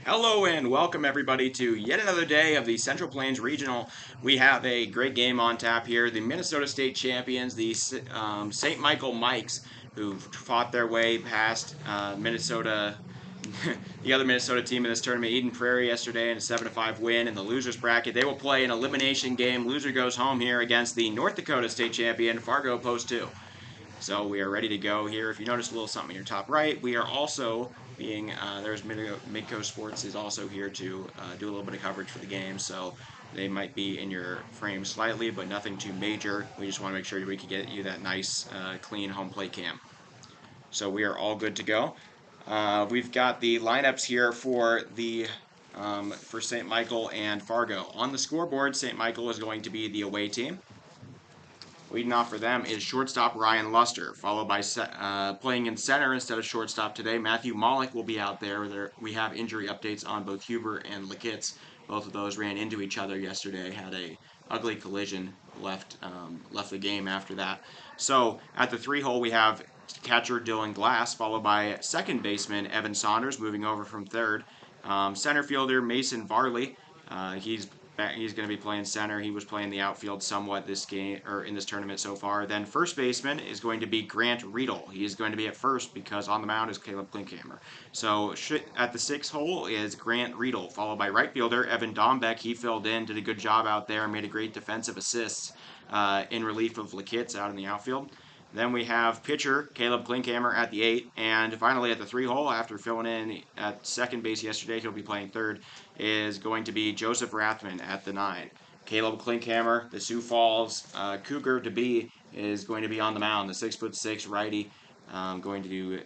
Hello and welcome everybody to yet another day of the Central Plains Regional. We have a great game on tap here. The Minnesota State champions, the St. Michael Mikes, who fought their way past Minnesota, the other Minnesota team in this tournament, Eden Prairie, yesterday in a 7-5 win in the losers bracket. They will play an elimination game. Loser goes home here against the North Dakota State champion, Fargo Post 2. So we are ready to go here. If you notice a little something in your top right, we are also there's Midco Sports is also here to do a little bit of coverage for the game. So they might be in your frame slightly, but nothing too major. We just want to make sure we can get you that nice, clean home plate cam. So we are all good to go. We've got the lineups here for for St. Michael and Fargo. On the scoreboard, St. Michael is going to be the away team. Leading off for them is shortstop Ryan Luster, followed by playing in center instead of shortstop today. Matthew Mollick will be out there. We have injury updates on both Huber and Lakitz. Both of those ran into each other yesterday, had a ugly collision, left the game after that. So at the 3-hole, we have catcher Dylan Glass, followed by second baseman Evan Saunders, moving over from third. Center fielder Mason Varley. He's going to be playing center. He was playing the outfield somewhat this game or in this tournament so far. Then first baseman is going to be Grant Riedel. He is going to be at first because on the mound is Caleb Klinkhammer. So at the 6th hole is Grant Riedel, followed by right fielder Evan Dombeck. He filled in, did a good job out there, made a great defensive assist in relief of Lakitz out in the outfield. Then we have pitcher Caleb Klinkhammer at the 8th. And finally at the 3-hole, after filling in at second base yesterday, he'll be playing third, is going to be Joseph Rathman at the 9. Caleb Klinkhammer, the Sioux Falls Cougar to be, is going to be on the mound. The 6'6" righty going to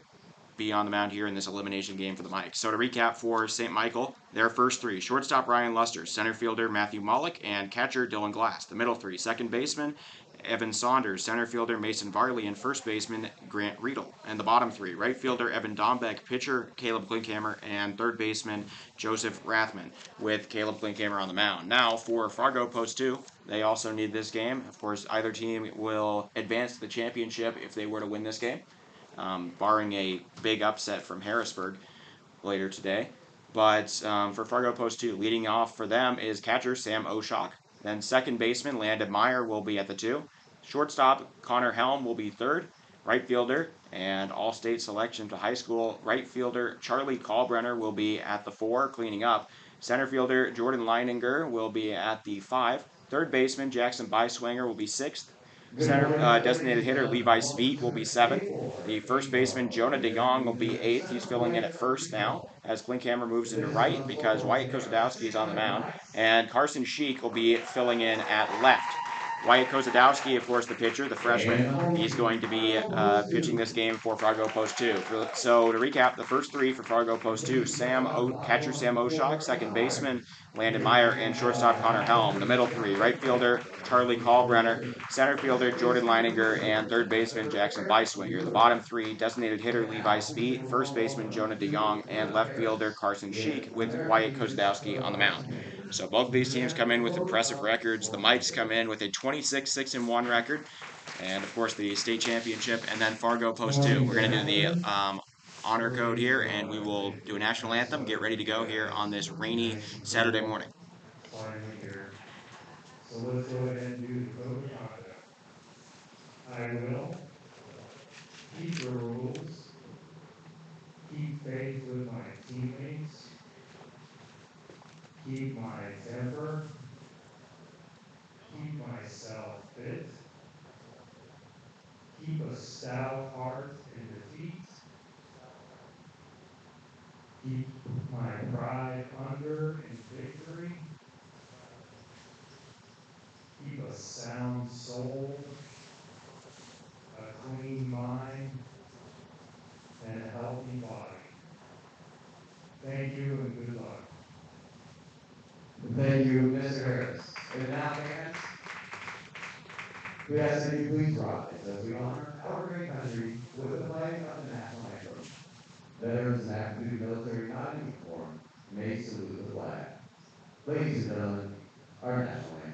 be on the mound here in this elimination game for the Mikes. So to recap for St. Michael, their first 3, shortstop Ryan Luster, center fielder Matthew Mollick, and catcher Dylan Glass. The middle 3, second baseman Evan Saunders, center fielder Mason Varley, and first baseman Grant Riedel. And the bottom 3, right fielder Evan Dombeck, pitcher Caleb Klinkhammer, and third baseman Joseph Rathman, with Caleb Klinkhammer on the mound. Now for Fargo Post 2, they also need this game. Of course, either team will advance to the championship if they were to win this game, barring a big upset from Harrisburg later today. But for Fargo Post 2, leading off for them is catcher Sam Oshak. Then second baseman Landon Meyer will be at the 2. Shortstop Connor Helm will be third. Right fielder and all-state selection to high school right fielder Charlie Kalbrenner will be at the 4, cleaning up. Center fielder Jordan Leininger will be at the 5. Third baseman Jackson Beiswanger will be 6th. Center designated hitter Levi Sveet will be 7th. The first baseman Jonah DeYoung will be 8th. He's filling in at first now as Klinkhammer moves into right because Wyatt Kozadowski is on the mound. And Carson Sheik will be filling in at left. Wyatt Kozadowski, of course, the pitcher, the freshman, he's going to be pitching this game for Fargo Post 2. So to recap, the first 3 for Fargo Post 2, catcher Sam Oshak, second baseman Landon Meyer, and shortstop Connor Helm. The middle 3, right fielder Charlie Kalbrenner, center fielder Jordan Leininger, and third baseman Jackson Beiswinger. The bottom 3, designated hitter Levi Speed, first baseman Jonah DeYoung, and left fielder Carson Sheik, with Wyatt Kozadowski on the mound. So both of these teams come in with impressive records. The Mikes come in with a 26-6-1 record, and of course the state championship, and then Fargo Post 2. We're going to do the honor code here, and we will do a national anthem. Get ready to go here on this rainy Saturday morning. Finally here. So let's go ahead and do the code of conduct. I will keep the rules, keep faith with my teammates, keep my temper, keep myself fit, keep a stout heart in defeat, keep my pride under in victory, keep a sound soul, a clean mind, and a healthy body. Thank you and good luck. Thank you, Mr. Harris. And now, fans, we ask that you please rise as we honor our great country with the playing of the national anthem. Veterans in active duty military non-uniform may salute the flag. Ladies and gentlemen, our national anthem.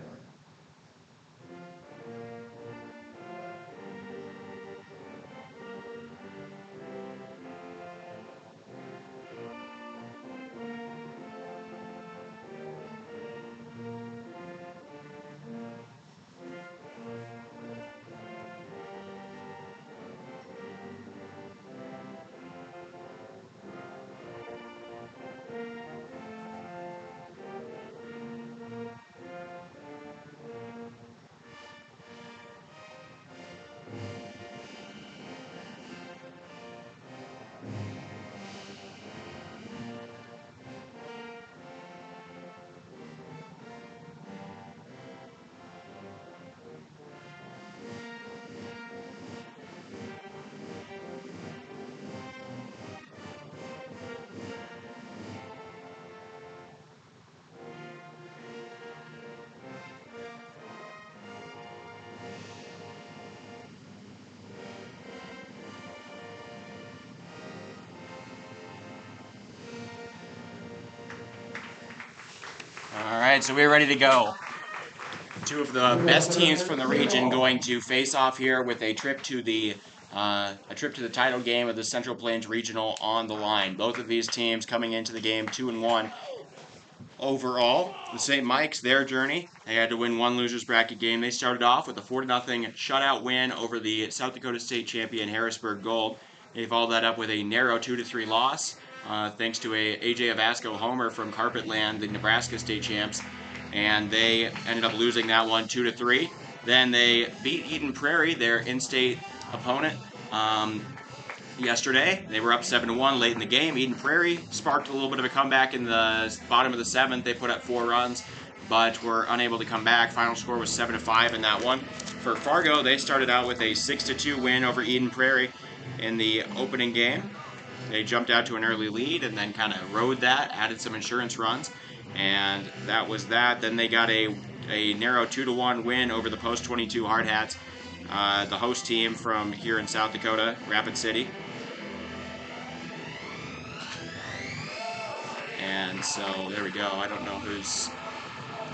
right, so we're ready to go. Two of the best teams from the region going to face off here with a trip to the title game of the Central Plains Regional on the line. Both of these teams coming into the game 2-1 overall. The St. Mike's, their journey, they had to win one losers bracket game. They started off with a 4-0 shutout win over the South Dakota State champion Harrisburg Gold. They followed that up with a narrow 2-3 loss, thanks to a AJ Avasco homer from Carpetland, the Nebraska State champs, and they ended up losing that one 2-3. Then they beat Eden Prairie, their in-state opponent, yesterday. They were up 7-1 late in the game. Eden Prairie sparked a little bit of a comeback in the bottom of the 7th. They put up 4 runs, but were unable to come back. Final score was 7-5 in that one. For Fargo, they started out with a 6-2 win over Eden Prairie in the opening game. They jumped out to an early lead and then kind of rode that, added some insurance runs, and that was that. Then they got a narrow 2-1 win over the Post 22 Hard Hats, the host team from here in South Dakota, Rapid City. And so there we go. I don't know who's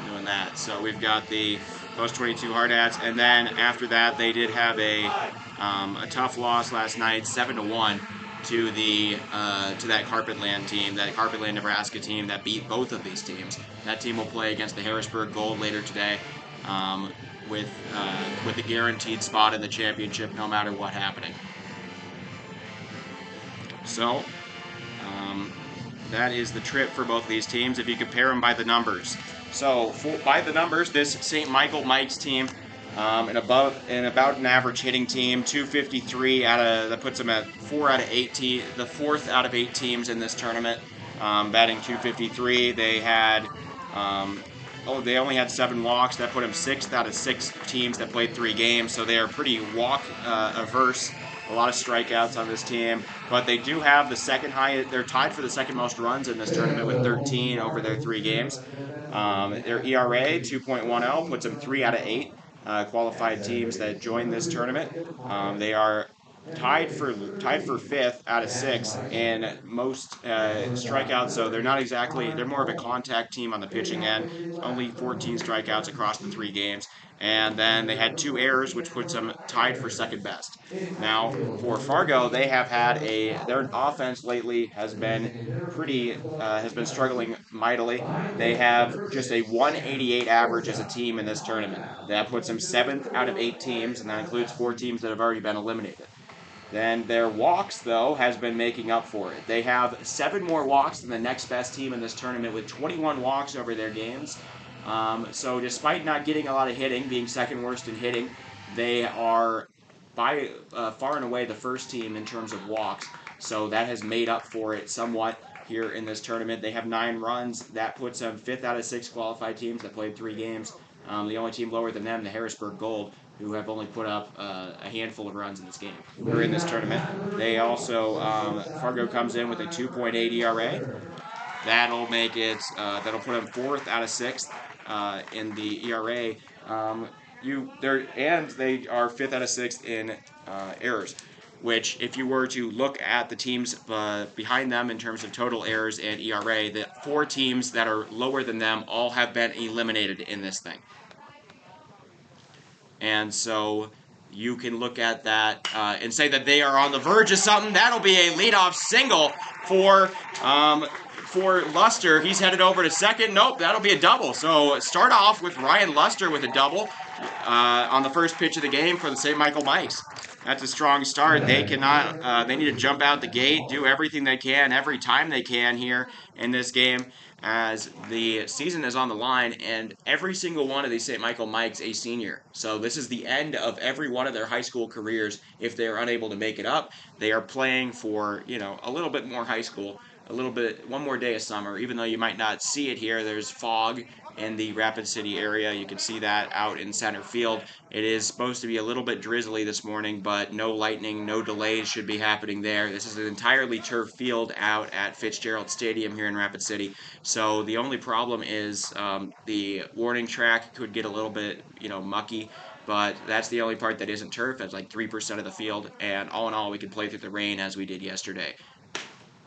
doing that. So we've got the Post 22 Hard Hats, and then after that they did have a tough loss last night, 7-1 to that Carpetland team, that Carpetland Nebraska team that beat both of these teams. That team will play against the Harrisburg Gold later today, with a guaranteed spot in the championship no matter what happening. So that is the trip for both of these teams if you compare them by the numbers. So by the numbers, this St. Michael Mike's team, about an average hitting team, 253 that puts them at 4 out of 8 the 4th out of 8 teams in this tournament, batting 253. They had they only had 7 walks. That put them 6th out of 6 teams that played 3 games. So they are pretty walk averse. A lot of strikeouts on this team, but they do have the second highest. They're tied for the second most runs in this tournament with 13 over their 3 games. Their ERA 2.10 puts them 3 out of 8 qualified teams that joined this tournament. They are tied for 5th out of 6 in most strikeouts, so they're not exactly, they're more of a contact team on the pitching end. Only 14 strikeouts across the 3 games, and then they had 2 errors, which puts them tied for second best. Now for Fargo, they have had their offense lately has been struggling mightily. They have just a 188 average as a team in this tournament. That puts them 7th out of 8 teams, and that includes 4 teams that have already been eliminated. Then their walks, though, has been making up for it. They have 7 more walks than the next best team in this tournament with 21 walks over their games. So despite not getting a lot of hitting, being second worst in hitting, they are by far and away the first team in terms of walks. So that has made up for it somewhat here in this tournament. They have 9 runs. That puts them 5th out of 6 qualified teams that played 3 games. The only team lower than them, the Harrisburg Gold, who have only put up a handful of runs in this game or in this tournament. They also, Fargo comes in with a 2.8 ERA. That'll make it, that'll put them 4th out of 6 in the ERA. And they are 5th out of 6 in errors, which if you were to look at the teams behind them in terms of total errors and ERA, the 4 teams that are lower than them all have been eliminated in this thing. And so you can look at that and say that they are on the verge of something. That'll be a leadoff single for Luster. He's headed over to second. Nope, that'll be a double. So start off with Ryan Luster with a double on the first pitch of the game for the St. Michael Mikes. That's a strong start. They cannot. They need to jump out the gate, do everything they can, every time they can here in this game, as the season is on the line, and every single one of these St. Michael Mikes a senior. So this is the end of every one of their high school careers if they are unable to make it up. They are playing for, a little bit more high school, one more day of summer, even though you might not see it here. There's fog in the Rapid City area. You can see that out in center field. It is supposed to be a little bit drizzly this morning, but no lightning, no delays should be happening there. This is an entirely turf field out at Fitzgerald Stadium here in Rapid City. So the only problem is the warning track could get a little bit, mucky, but that's the only part that isn't turf. That's like 3% of the field, and all in all, we could play through the rain as we did yesterday.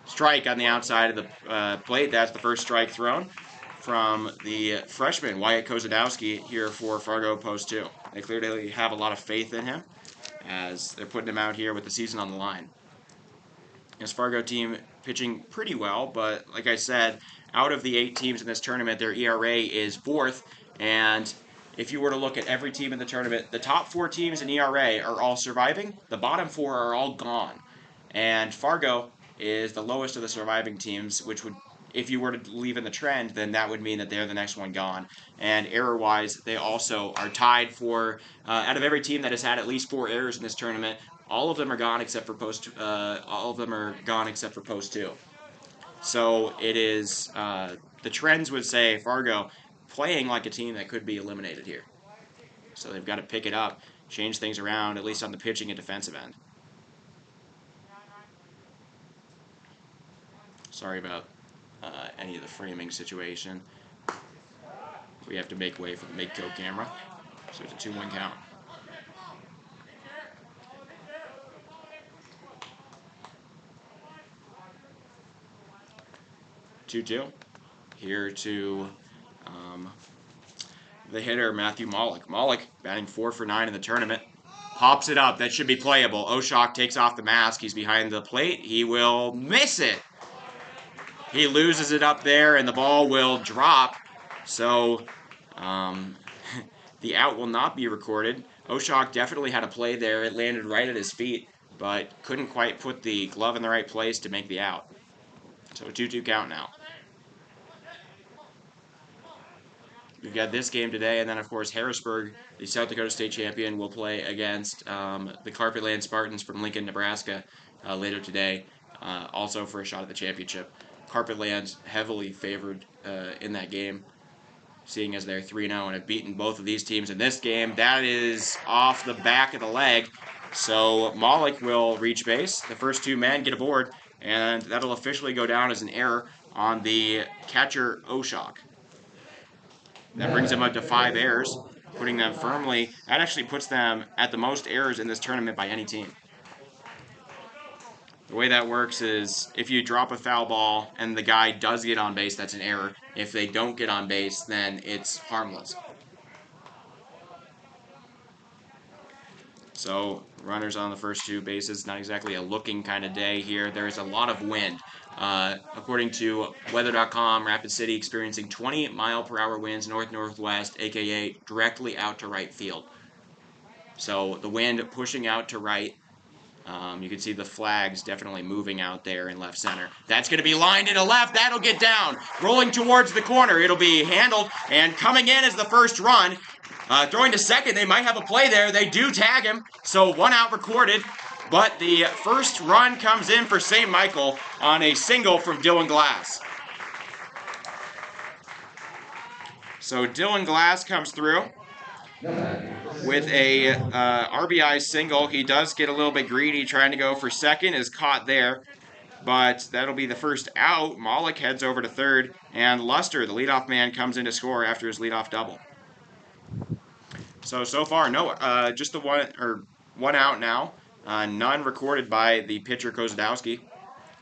Strike on the outside of the plate. That's the first strike thrown from the freshman, Wyatt Kozadowski, here for Fargo Post 2. They clearly have a lot of faith in him as they're putting him out here with the season on the line. This Fargo team pitching pretty well, but like I said, out of the 8 teams in this tournament, their ERA is 4th, and if you were to look at every team in the tournament, the top 4 teams in ERA are all surviving, the bottom 4 are all gone, and Fargo is the lowest of the surviving teams, which would, if you were to leave in the trend, then that would mean that they're the next one gone. And error-wise, they also are tied for, out of every team that has had at least 4 errors in this tournament, all of them are gone except for post 2. So it is, the trends would say Fargo playing like a team that could be eliminated here. So they've got to pick it up, change things around, at least on the pitching and defensive end. Sorry about any of the framing situation. We have to make way for the Mako camera. So it's a 2-1 count. Two. Here to the hitter, Matthew Malik. Malik batting 4 for 9 in the tournament. Pops it up. That should be playable. Oshok takes off the mask. He's behind the plate. He will miss it. He loses it up there, and the ball will drop. So the out will not be recorded. Oshok definitely had a play there. It landed right at his feet, but couldn't quite put the glove in the right place to make the out. So a 2-2 count now. We've got this game today, and then, of course, Harrisburg, the South Dakota State champion, will play against the Carpetland Spartans from Lincoln, Nebraska later today, also for a shot at the championship. Carpetland heavily favored in that game, seeing as they're 3-0 and have beaten both of these teams in this game. That is off the back of the leg, so Malik will reach base. The first 2 men get aboard, and that'll officially go down as an error on the catcher, Oshok. That brings them up to 5 errors, putting them firmly. That actually puts them at the most errors in this tournament by any team. The way that works is if you drop a foul ball and the guy does get on base, that's an error. If they don't get on base, then it's harmless. So runners on the first 2 bases. Not exactly a looking kind of day here. There is a lot of wind. According to weather.com, Rapid City experiencing 20-mile-per-hour winds north-northwest, aka directly out to right field. So the wind pushing out to right. You can see the flags definitely moving out there in left center. That's going to be lined into left. That'll get down. Rolling towards the corner. It'll be handled. And coming in is the first run. Throwing to second. They might have a play there. They do tag him. So 1 out recorded. But the first run comes in for St. Michael on a single from Dylan Glass. So Dylan Glass comes through with a RBI single. He does get a little bit greedy trying to go for second, is caught there. But that'll be the first out. Malik heads over to third, and Luster, the leadoff man, comes in to score after his leadoff double. So far, no, just the one out now. None recorded by the pitcher Kozadowski.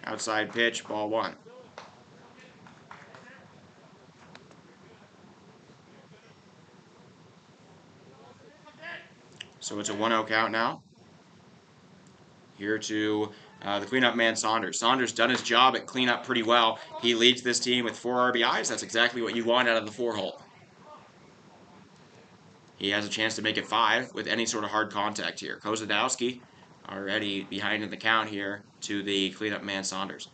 Outside pitch, ball 1. So it's a 1-0 count now. Here to the cleanup man, Saunders. Saunders done his job at cleanup pretty well. He leads this team with 4 RBIs. That's exactly what you want out of the 4-hole. He has a chance to make it 5 with any sort of hard contact here. Kozadowski already behind in the count here to the cleanup man, Saunders.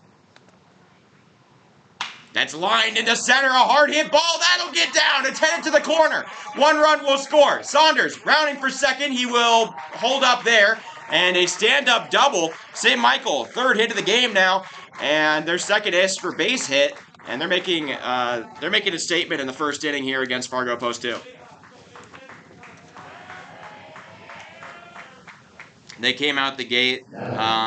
That's lined into center, a hard hit ball, that'll get down, it's headed to the corner. 1 run will score. Saunders rounding for second, he will hold up there, and a stand-up double. St. Michael, 3rd hit of the game now, and their second is for base hit, and they're making a statement in the first inning here against Fargo Post 2. They came out the gate hot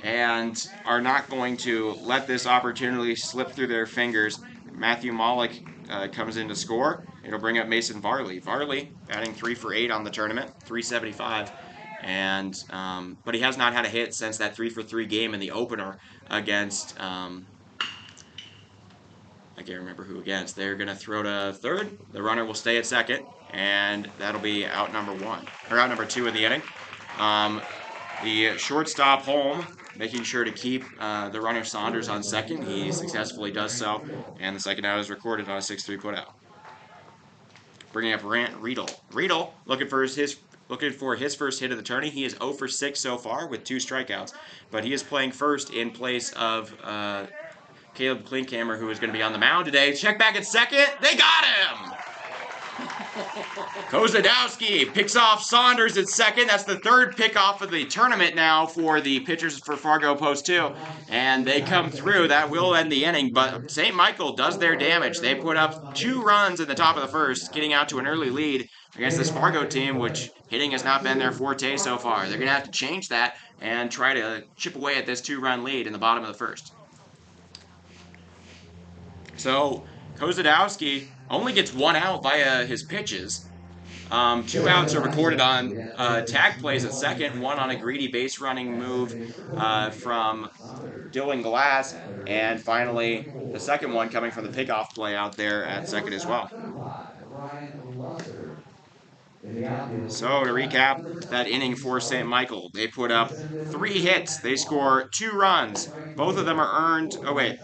and are not going to let this opportunity slip through their fingers. Matthew Malik comes in to score. It'll bring up Mason Varley. Varley batting 3 for 8 on the tournament, 375, and but he has not had a hit since that 3 for 3 game in the opener against I can't remember who against. They're going to throw to third. The runner will stay at second, and that'll be out number 1, or out number 2 in the inning. The shortstop home, making sure to keep the runner Saunders on second. He successfully does so, and the second out is recorded on a 6-3 putout. Bringing up Riedel. Riedel looking for his first hit of the tourney. He is 0 for 6 so far with 2 strikeouts, but he is playing first in place of Caleb Klinkhammer, who is going to be on the mound today. Check back at second. They got him! Kozadowski picks off Saunders at second. That's the 3rd pickoff of the tournament now for the pitchers for Fargo Post 2. And they come through. That will end the inning. But St. Michael does their damage. They put up 2 runs in the top of the first, getting out to an early lead against this Fargo team, which hitting has not been their forte so far. They're going to have to change that and try to chip away at this 2-run lead in the bottom of the first. So Kozadowski only gets 1 out via his pitches. 2 outs are recorded on tag plays at second, 1 on a greedy base running move from Dylan Glass, and finally the second one coming from the pickoff play out there at second as well. So to recap that inning for St. Michael, they put up 3 hits. They score 2 runs. Both of them are earned. Oh wait,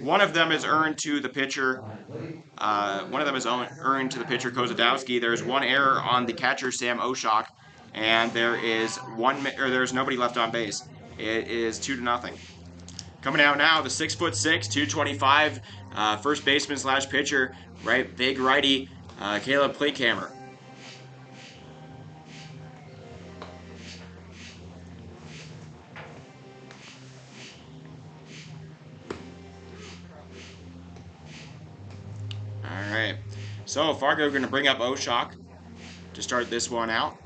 one of them is earned to the pitcher. One of them is earned to the pitcher Kozadowski. There's 1 error on the catcher Sam Oshak, and there's nobody left on base. It is 2-0. Coming out now, the 6'6", 225 first baseman / pitcher, right, big righty Caleb Klinkhammer. All right, so Fargo going to bring up Oshak to start this one out.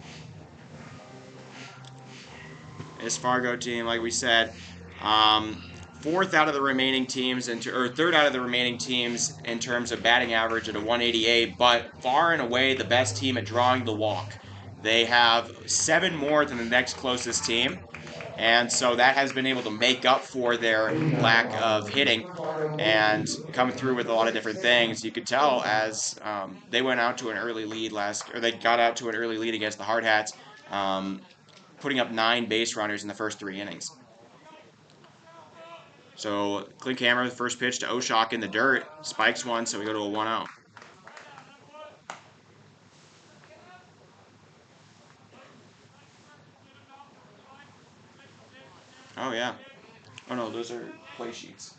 This Fargo team, like we said, 4th out of the remaining teams, or 3rd out of the remaining teams in terms of batting average at a 188, but far and away the best team at drawing the walk. They have 7 more than the next closest team, and so that has been able to make up for their lack of hitting and come through with a lot of different things. You could tell as they went out to an early lead they got out to an early lead against the Hard Hats, putting up 9 base runners in the first 3 innings. So Klinkhammer, the first pitch to Oshak in the dirt, spikes one, so we go to a 1-0. Oh yeah. Oh no, those are play sheets.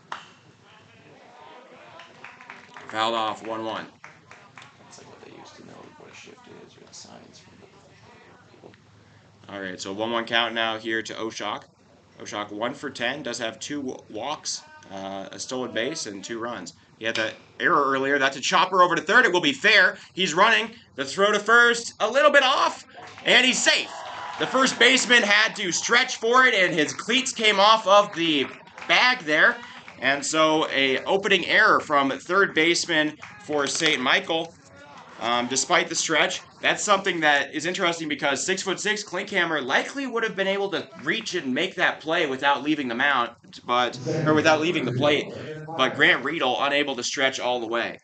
Fouled off, 1-1. That's like what they used to know what a shift is, or the signs from people. All right, so 1-1 count now here to Oshak. Oshak 1 for 10, does have 2 walks, a stolen base, and 2 runs. He had that error earlier. That's a chopper over to third. It will be fair. He's running. The throw to first, a little bit off, and he's safe. The first baseman had to stretch for it, and his cleats came off of the bag there. And so a opening error from third baseman for St. Michael. Despite the stretch, that's something that is interesting because 6'6" Klinkhammer likely would have been able to reach and make that play without leaving the mound, without leaving the plate. But Grant Riedel unable to stretch all the way.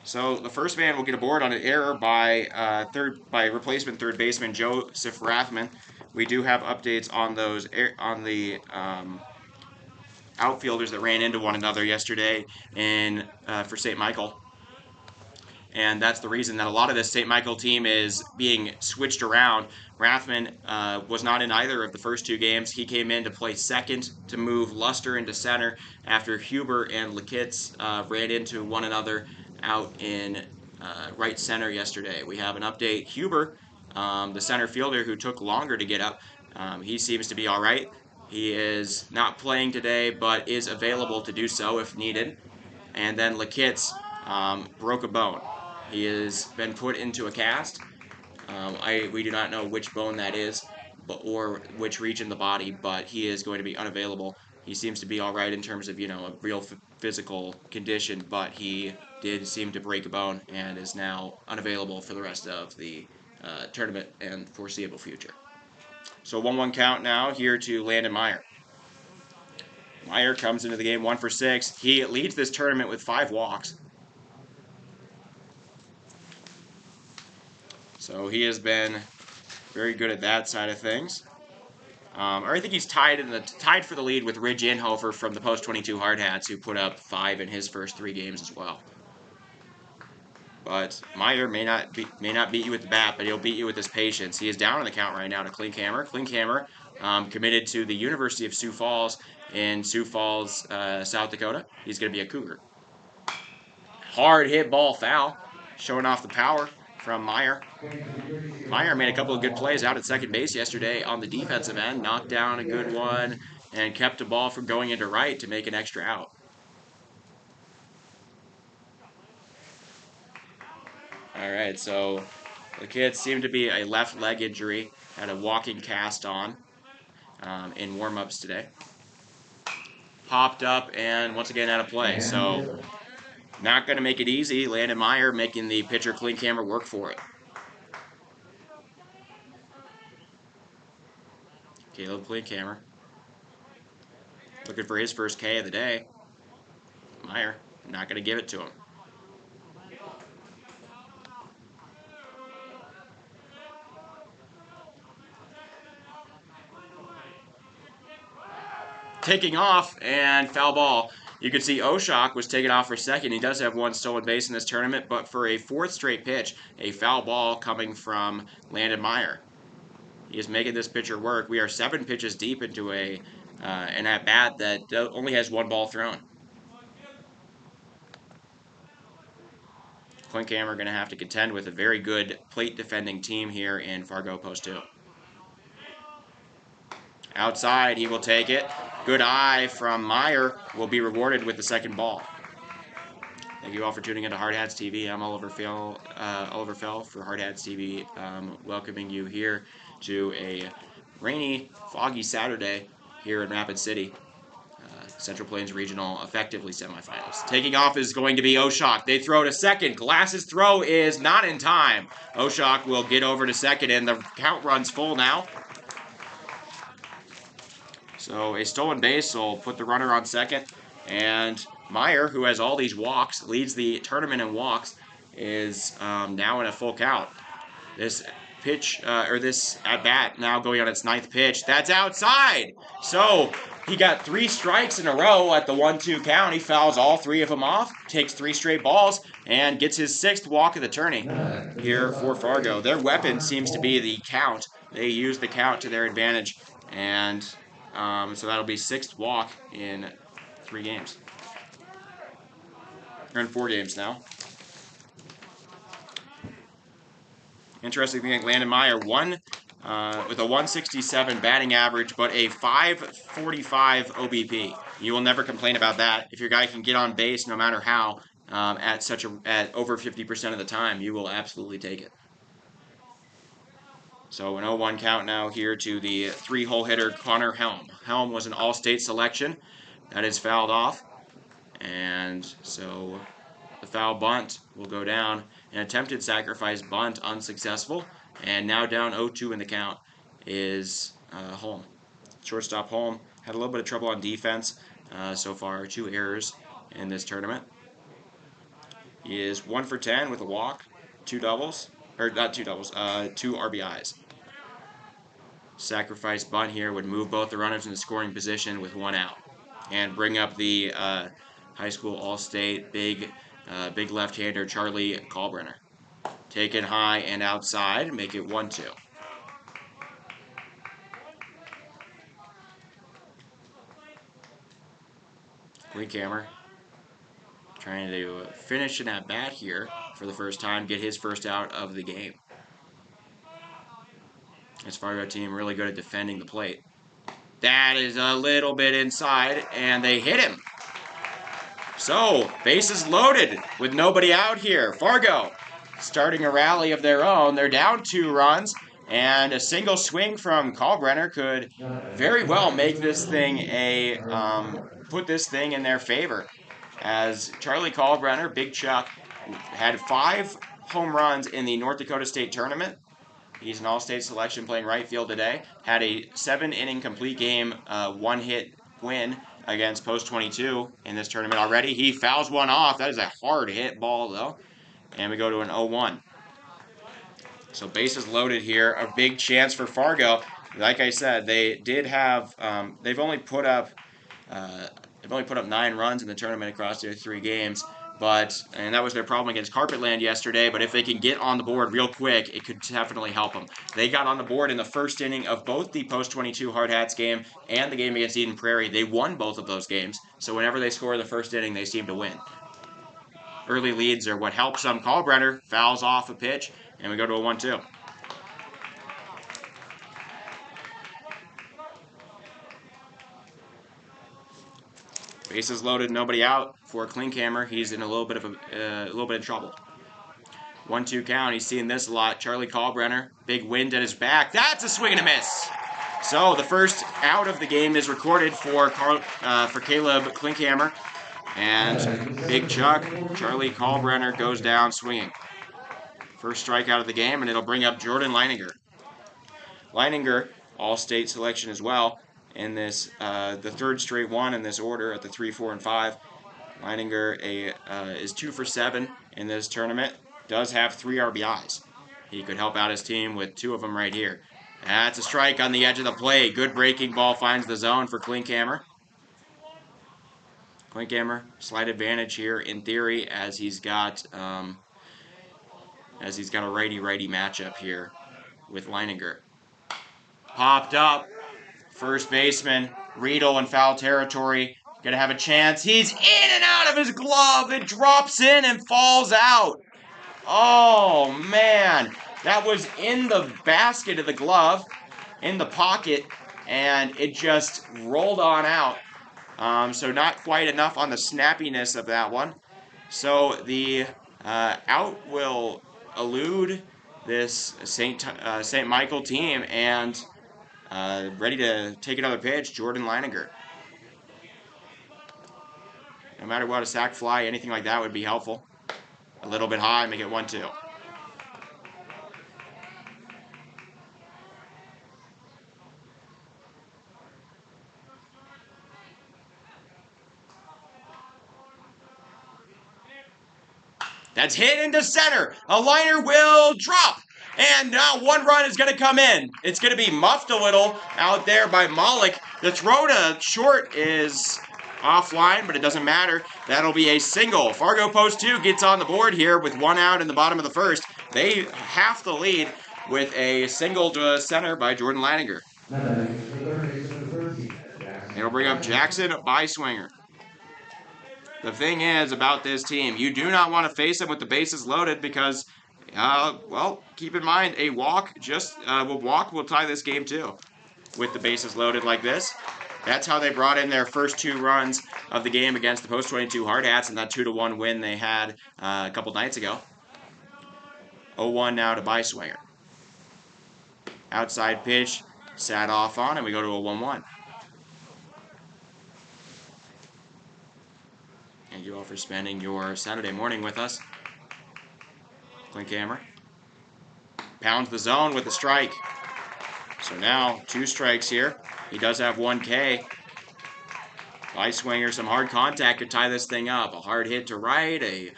So the first man will get aboard on an error by replacement third baseman Joseph Rathman. We do have updates on those on the outfielders that ran into one another yesterday for St. Michael. And that's the reason that a lot of this St. Michael team is being switched around. Rathman was not in either of the first 2 games. He came in to play second to move Luster into center after Huber and Lakitz ran into one another out in right center yesterday. We have an update. Huber, the center fielder who took longer to get up, he seems to be all right. He is not playing today, but is available to do so if needed. And then Lakitz broke a bone. He has been put into a cast. We do not know which bone that is, or which region of the body, but he is going to be unavailable. He seems to be all right in terms of, a real physical condition, but he did seem to break a bone and is now unavailable for the rest of the tournament and foreseeable future. So 1-1 count now here to Landon Meyer. Meyer comes into the game 1 for 6. He leads this tournament with 5 walks. So he has been very good at that side of things. Or I think he's tied for the lead with Ridge Inhofer from the Post 22 Hard Hats, who put up 5 in his first 3 games as well. But Meyer may not beat you with the bat, but he'll beat you with his patience. He is down on the count right now to Klinkhammer. Klinkhammer committed to the University of Sioux Falls in Sioux Falls, South Dakota. He's going to be a Cougar. Hard hit ball foul, showing off the power from Meyer. Meyer made a couple of good plays out at second base yesterday on the defensive end, knocked down a good one, and kept the ball from going into right to make an extra out. All right, so the kid seemed to be a left leg injury, had a walking cast on in warm-ups today. Popped up and once again out of play, so not going to make it easy. Landon Meyer making the pitcher Klinkhammer work for it. Caleb Klinkhammer looking for his first K of the day. Meyer not going to give it to him. Taking off and foul ball. You can see Oshok was taken off for second. He does have 1 stolen base in this tournament, but for a 4th straight pitch, a foul ball coming from Landon Meyer. He is making this pitcher work. We are 7 pitches deep into an at-bat that only has 1 ball thrown. Klinkhammer going to have to contend with a very good plate defending team here in Fargo Post 2. Outside, he will take it. Good eye from Meyer, will be rewarded with the second ball. Thank you all for tuning into Hard Hats TV. I'm Oliver Fell for Hard Hats TV, welcoming you here to a rainy, foggy Saturday here in Rapid City. Central Plains Regional, effectively semifinals. Taking off is going to be Oshok. They throw to second. Glass's throw is not in time. Oshok will get over to second, and the count runs full now. So a stolen base will put the runner on second, and Meyer, who has all these walks, leads the tournament in walks, is now in a full count. This pitch, this at-bat now going on its 9th pitch. That's outside! So he got 3 strikes in a row at the 1-2 count. He fouls all 3 of them off, takes 3 straight balls, and gets his 6th walk of the tourney here for Fargo. Their weapon seems to be the count. They use the count to their advantage, and so that'll be 6th walk in 3 games. Or in 4 games now. Interesting thing, Landon Meyer won with a 167 batting average, but a 545 OBP. You will never complain about that. If your guy can get on base no matter how at over 50% of the time, you will absolutely take it. So an 0-1 count now here to the 3-hole hitter Connor Helm. Helm was an all-state selection. That is fouled off. And so the foul bunt will go down. An attempted sacrifice bunt unsuccessful. And now down 0-2 in the count is Holm. Shortstop Holm had a little bit of trouble on defense so far. 2 errors in this tournament. He is 1 for 10 with a walk, 2 doubles. Or not 2 doubles, 2 RBIs. Sacrifice bunt here would move both the runners into scoring position with 1 out. And bring up the high school all-state big left-hander Charlie Kalbrenner. Take it high and outside, make it 1-2. Klinkhammer trying to finish an at-bat here for the first time, get his first out of the game. This Fargo team really good at defending the plate. That is a little bit inside, and they hit him. So, bases loaded with nobody out here. Fargo starting a rally of their own. They're down 2 runs, and a single swing from Kalbrenner could very well make this thing put this thing in their favor. As Charlie Kalbrenner, Big Chuck, had 5 home runs in the North Dakota State Tournament. He's an all-state selection playing right field today. Had a 7-inning complete game, 1-hit win against post 22 in this tournament already. He fouls one off. That is a hard hit ball, though. And we go to an 0-1. So bases loaded here. A big chance for Fargo. Like I said, they did have. They've only put up 9 runs in the tournament across their 3 games. And that was their problem against Carpetland yesterday. But if they can get on the board real quick, it could definitely help them. They got on the board in the first inning of both the post 22 Hard Hats game and the game against Eden Prairie. They won both of those games. So whenever they score in the first inning, they seem to win. Early leads are what helps them. Kalbrenner fouls off a pitch, and we go to a 1-2. Bases loaded, nobody out for Klinkhammer. He's in a little bit of trouble. 1-2 count. He's seeing this a lot. Charlie Kalbrenner, big wind at his back. That's a swing and a miss. So the first out of the game is recorded for Caleb Klinkhammer, and Big Chuck, Charlie Kalbrenner, goes down swinging. First strikeout of the game, and it'll bring up Jordan Leininger. Leininger, all-state selection as well. In this, the third straight one in this order at the 3, 4, and 5. Leininger is 2 for 7 in this tournament. Does have 3 RBIs. He could help out his team with 2 of them right here. That's a strike on the edge of the plate. Good breaking ball finds the zone for Klinkhammer. Klinkhammer, slight advantage here in theory, as he's got a righty-righty matchup here with Leininger. Popped up. First baseman, Riedel in foul territory. Gonna have a chance. He's in and out of his glove. It drops in and falls out. Oh, man. That was in the basket of the glove, in the pocket, and it just rolled on out. So not quite enough on the snappiness of that one. So the out will elude this St. Michael team, and ready to take another pitch, Jordan Leininger. No matter what, a sac fly, anything like that would be helpful. A little bit high, make it 1-2. That's hit into center. A liner will drop. And now 1 run is going to come in. It's going to be muffed a little out there by Malik. The throw to short is offline, but it doesn't matter. That'll be a single. Fargo Post 2 gets on the board here with 1 out in the bottom of the first. They half the lead with a single to center by Jordan Leininger. It'll bring up Jackson Beiswinger. The thing is about this team, you do not want to face them with the bases loaded because, well, keep in mind, a walk will tie this game too with the bases loaded like this. That's how they brought in their first 2 runs of the game against the post 22 Hard Hats and that 2-1 win they had a couple nights ago. 0-1 now to Beiswinger. Outside pitch, sat off on, and we go to a 1-1. Thank you all for spending your Saturday morning with us. Klinkhammer pounds the zone with a strike. So now 2 strikes here. He does have 1 K. Beiswinger, some hard contact could tie this thing up. A hard hit to right,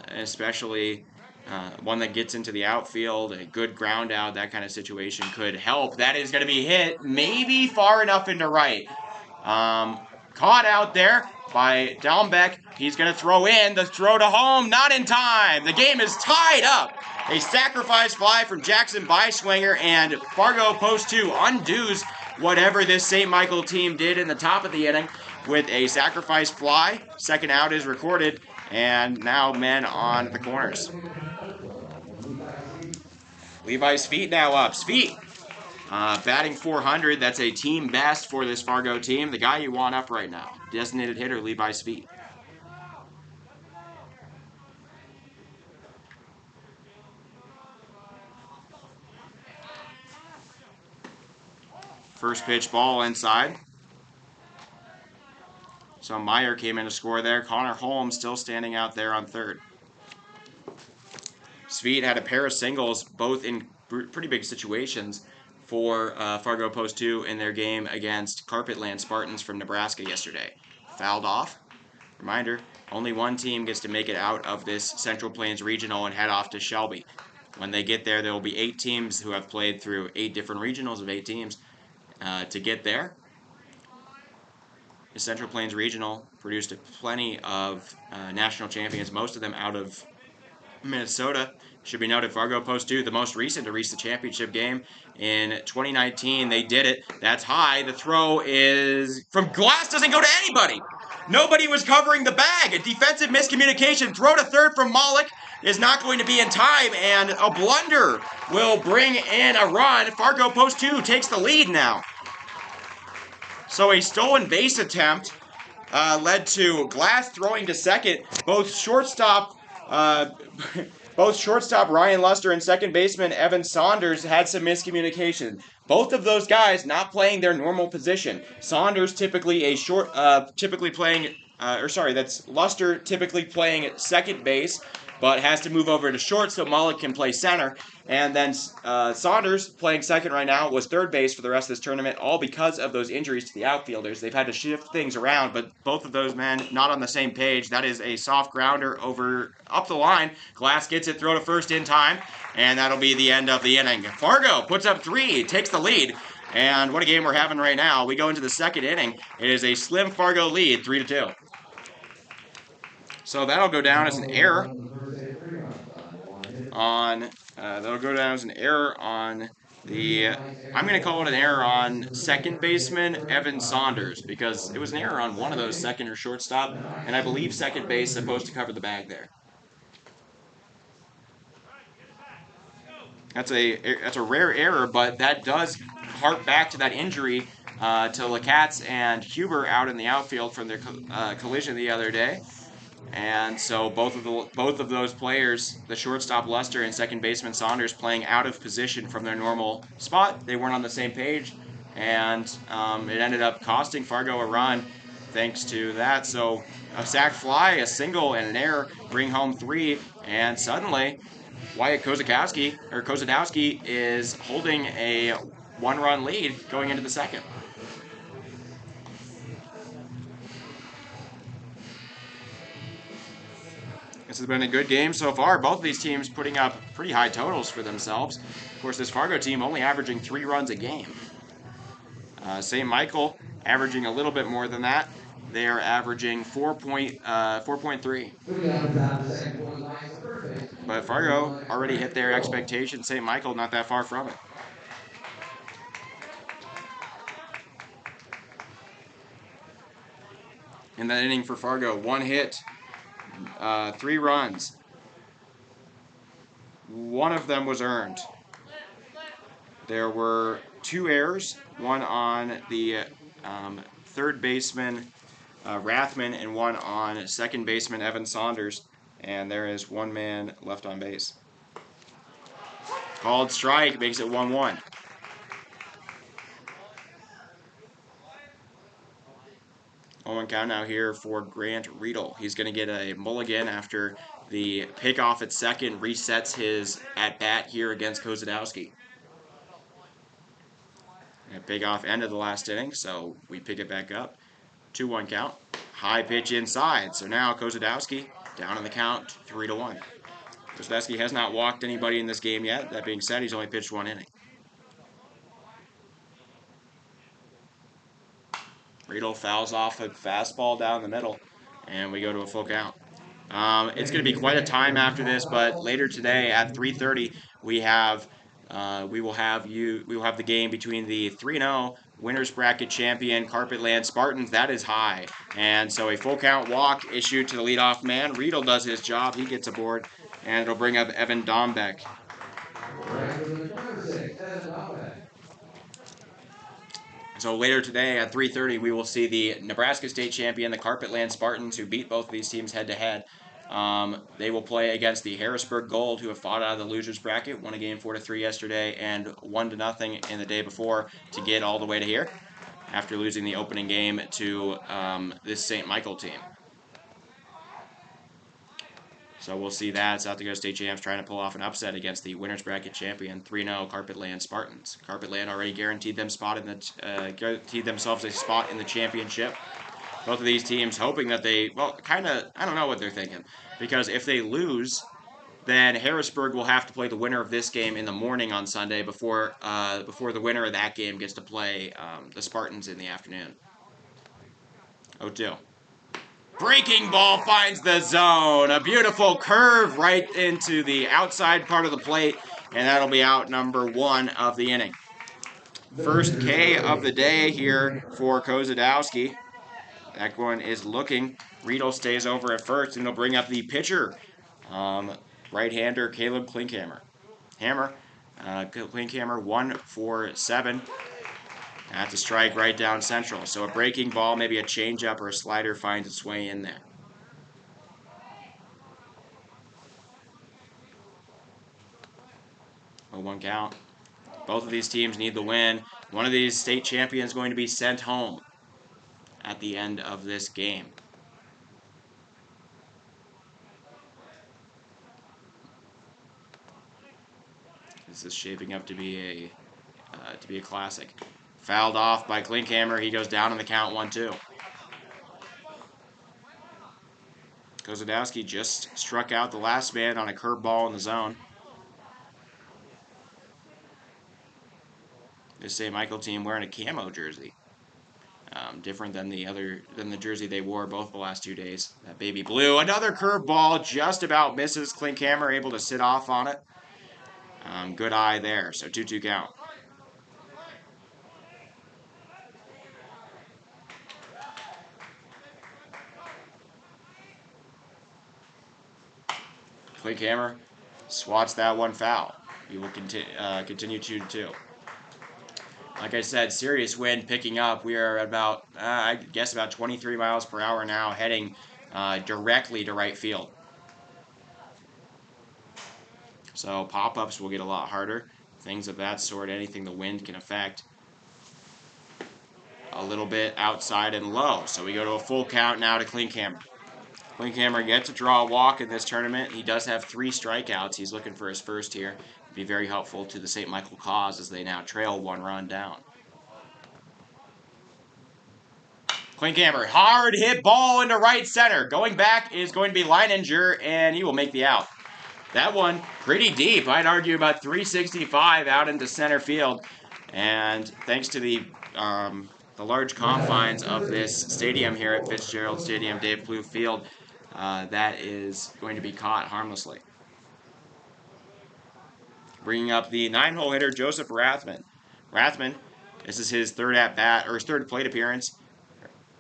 especially one that gets into the outfield, a good ground out, that kind of situation could help. That is going to be hit, maybe far enough into right. Caught out there by Dalmbeck. He's going to throw in. The throw to home, not in time. The game is tied up. A sacrifice fly from Jackson Beiswinger, and Fargo Post 2 undoes whatever this St. Michael team did in the top of the inning with a sacrifice fly. Second out is recorded, and now men on the corners. Levi's Feet now up. Feet batting .400. That's a team best for this Fargo team. The guy you want up right now. Designated hitter Levi's Feet. First pitch ball inside. So Meyer came in to score there. Connor Holmes still standing out there on third. Sveet had a pair of singles, both in pretty big situations for Fargo Post 2 in their game against Carpetland Spartans from Nebraska yesterday. Fouled off. Reminder, only one team gets to make it out of this Central Plains Regional and head off to Shelby. When they get there will be 8 teams who have played through 8 different regionals of 8 teams to get there. The Central Plains Regional produced plenty of national champions, most of them out of Minnesota. Should be noted, Fargo Post 2, the most recent to reach the championship game in 2019. They did it. That's high. The throw is from Glass, doesn't go to anybody. Nobody was covering the bag. A defensive miscommunication. Throw to third from Malik is not going to be in time, and a blunder will bring in a run. Fargo Post 2 takes the lead now. So a stolen base attempt led to Glass throwing to second. Both shortstop Ryan Luster and second baseman Evan Saunders had some miscommunication. Both of those guys not playing their normal position. Saunders typically that's Luster typically playing second base, but has to move over to short so Malik can play center. And then Saunders, playing second right now, was third base for the rest of this tournament, all because of those injuries to the outfielders. They've had to shift things around, but both of those men not on the same page. That is a soft grounder up the line. Glass gets it, throw to first in time, and that'll be the end of the inning. Fargo puts up 3, takes the lead. And what a game we're having right now. We go into the second inning. It is a slim Fargo lead, 3-2. So that'll go down as an error on I'm going to call it an error on second baseman Evan Saunders, because it was an error on one of those, second or shortstop, and I believe second base is supposed to cover the bag there. That's a rare error, but that does hark back to that injury to Lacatz and Huber out in the outfield from their collision the other day. And so both of those players, the shortstop Luster and second baseman Saunders, playing out of position from their normal spot. They weren't on the same page, and it ended up costing Fargo a run thanks to that. So a sac fly, a single, and an error bring home 3, and suddenly Wyatt Kozadowski is holding a 1-run lead going into the second. This has been a good game so far. Both of these teams putting up pretty high totals for themselves. Of course, this Fargo team only averaging 3 runs a game. St. Michael averaging a little bit more than that. They are averaging 4.3. But Fargo already hit their expectations. St. Michael not that far from it. In that inning for Fargo, 1 hit, 3 runs. 1 of them was earned. There were 2 errors, one on the third baseman Rathman and one on second baseman Evan Saunders, and there is 1 man left on base. Called strike, makes it 1-1. On count now here for Grant Riedel. He's going to get a mulligan after the pickoff at second resets his at-bat here against Kozadowski. And pickoff ended the last inning, so we pick it back up. 2-1 count. High pitch inside. So now Kozadowski down on the count, 3-1. Kozadowski has not walked anybody in this game yet. That being said, he's only pitched 1 inning. Riedel fouls off a fastball down the middle, and we go to a full count. It's going to be quite a time after this, but later today at 3:30 we will have the game between the 3-0 winners bracket champion Carpetland Spartans. That is high, and so a full count walk issued to the leadoff man. Riedel does his job; he gets aboard, and it'll bring up Evan Dombeck. So later today at 3:30, we will see the Nebraska State champion, the Carpetland Spartans, who beat both of these teams head-to-head. They will play against the Harrisburg Gold, who have fought out of the losers bracket, won a game 4-3 yesterday and 1-0 in the day before to get all the way to here after losing the opening game to this St. Michael team. So we'll see that. South Dakota State champs trying to pull off an upset against the winners bracket champion 3-0 Carpetland Spartans. Carpetland already guaranteed themselves a spot in the championship. Both of these teams hoping that they, well, kind of, I don't know what they're thinking, because if they lose, then Harrisburg will have to play the winner of this game in the morning on Sunday before the winner of that game gets to play the Spartans in the afternoon. 0-2. Breaking ball finds the zone. A beautiful curve right into the outside part of the plate, and that'll be out number 1 of the inning. First K of the day here for Kozadowski. That one is looking. Riedel stays over at first, and they'll bring up the pitcher, right-hander Caleb Klinkhammer. Klinkhammer 1 for 7. That's a strike right down central. So a breaking ball, maybe a changeup or a slider finds its way in there. A 1 count. Both of these teams need the win. One of these state champions is going to be sent home at the end of this game. This is shaping up to be a classic. Fouled off by Klinkhammer. He goes down in the count 1-2. Kozadowski just struck out the last man on a curveball in the zone. This St. Michael team wearing a camo jersey. Different than the jersey they wore both the last 2 days. That baby blue. Another curveball just about misses. Klinkhammer able to sit off on it. Good eye there. So 2-2 count. Klinkhammer swats that one foul. He will continue 2-2. Like I said, serious wind picking up. We are at about, I guess, about 23 miles per hour now, heading directly to right field. So pop-ups will get a lot harder. Things of that sort, anything the wind can affect. A little bit outside and low. So we go to a full count now to Klinkhammer. Klinkhammer gets to draw a walk in this tournament. He does have 3 strikeouts. He's looking for his first here. Be very helpful to the St. Michael cause as they now trail 1 run down. Klinkhammer, hard hit ball into right center. Going back is going to be Leininger, and he will make the out. That one pretty deep. I'd argue about 365 out into center field. And thanks to the large confines of this stadium here at Fitzgerald Stadium, Dave Blue Field, that is going to be caught harmlessly. Bringing up the 9-hole hitter, Joseph Rathman. Rathman, this is his third at-bat, or his third plate appearance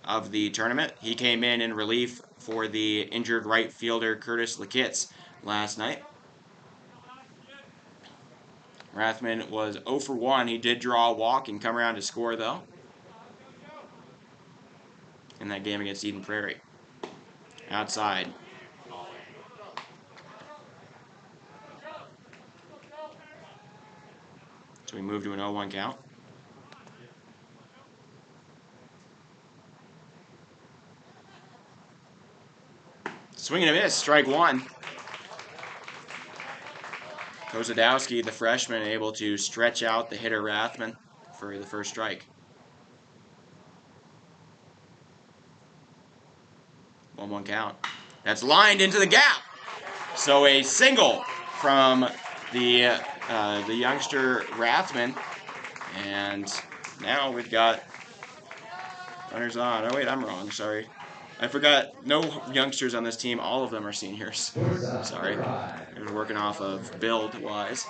of the tournament. He came in relief for the injured right fielder, Curtis Lakitz, last night. Rathman was 0 for 1. He did draw a walk and come around to score, though, in that game against Eden Prairie. Outside. So we move to an 0-1 count. Swing and a miss, strike 1. Kozadowski, the freshman, able to stretch out the hitter Rathman for the first strike. 1-1 count. That's lined into the gap. So a single from the youngster Rathman, and now we've got runners on. Oh wait, I'm wrong. Sorry, I forgot. No youngsters on this team. All of them are seniors. Sorry, I was working off of build-wise.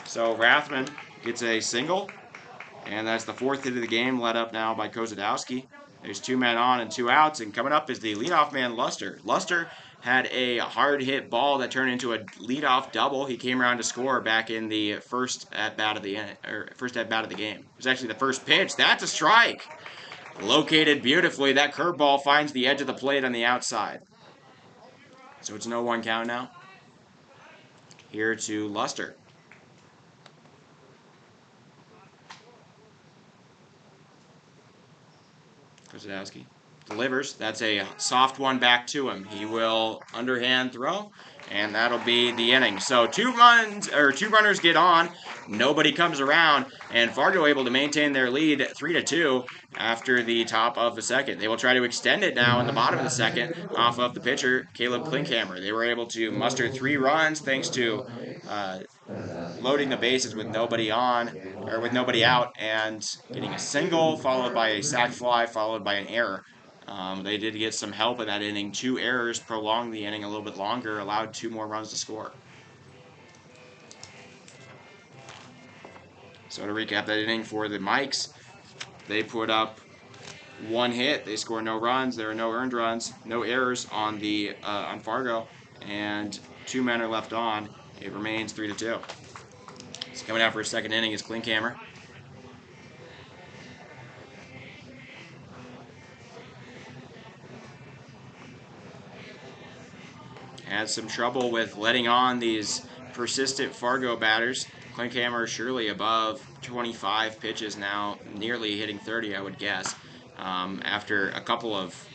So Rathman gets a single, and that's the 4th hit of the game, led up now by Kozadowski. There's 2 men on and 2 outs, and coming up is the leadoff man, Luster. Luster had a hard hit ball that turned into a leadoff double. He came around to score back in the first at bat of the game. It was actually the first pitch. That's a strike. Located beautifully. That curveball finds the edge of the plate on the outside. So it's an 0-1 count now. Here to Luster. Kozadowski delivers. That's a soft one back to him. He will underhand throw, and that'll be the inning. So two runners get on. Nobody comes around, and Fargo able to maintain their lead 3-2 after the top of the second. They will try to extend it now in the bottom of the second off of the pitcher, Caleb Klinkhammer. They were able to muster 3 runs thanks to loading the bases with nobody on, or with nobody out, and getting a single, followed by a sac fly, followed by an error. They did get some help in that inning. 2 errors prolonged the inning a little bit longer, allowed 2 more runs to score. So to recap that inning for the Mikes, they put up 1 hit. They scored no runs. There are no earned runs, no errors on the on Fargo, and 2 men are left on. It remains 3-2. So coming out for a second inning is Klinkhammer. Had some trouble with letting on these persistent Fargo batters. Klinkhammer surely above 25 pitches now, nearly hitting 30, I would guess. After a couple of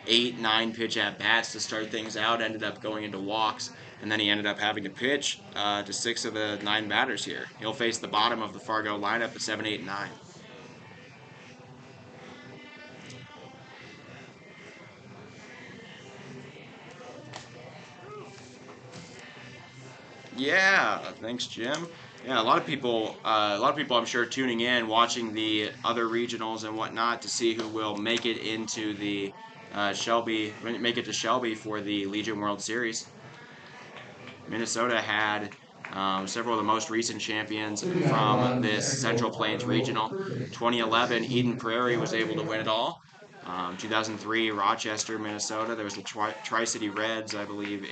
8-9 pitch at bats to start things out, ended up going into walks, and then he ended up having to pitch to 6 of the 9 batters here. He'll face the bottom of the Fargo lineup at 7, 8, and 9. Yeah, thanks, Jim. Yeah, a lot of people, I'm sure, tuning in, watching the other regionals and whatnot to see who will make it into the make it to Shelby for the Legion World Series. Minnesota had several of the most recent champions from this Central Plains Regional. 2011, Eden Prairie was able to win it all. 2003, Rochester, Minnesota. There was the Tri-City Reds, I believe,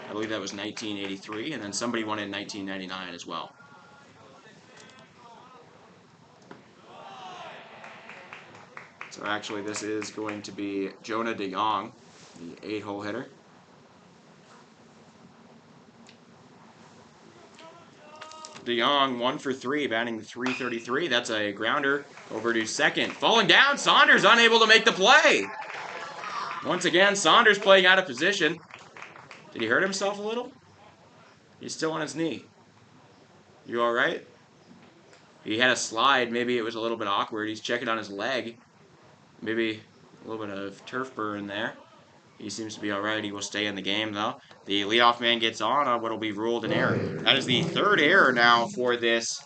I believe that was 1983, and then somebody won in 1999 as well. So actually, this is going to be Jonah DeYoung, the 8-hole hitter. DeYoung 1 for 3, batting .333. That's a grounder over to second. Falling down, Saunders unable to make the play. Once again, Saunders playing out of position. Did he hurt himself a little? He's still on his knee. You all right? He had a slide. Maybe it was a little bit awkward. He's checking on his leg. Maybe a little bit of turf burn there. He seems to be all right. He will stay in the game, though. The leadoff man gets on what will be ruled an error. That is the 3rd error now for this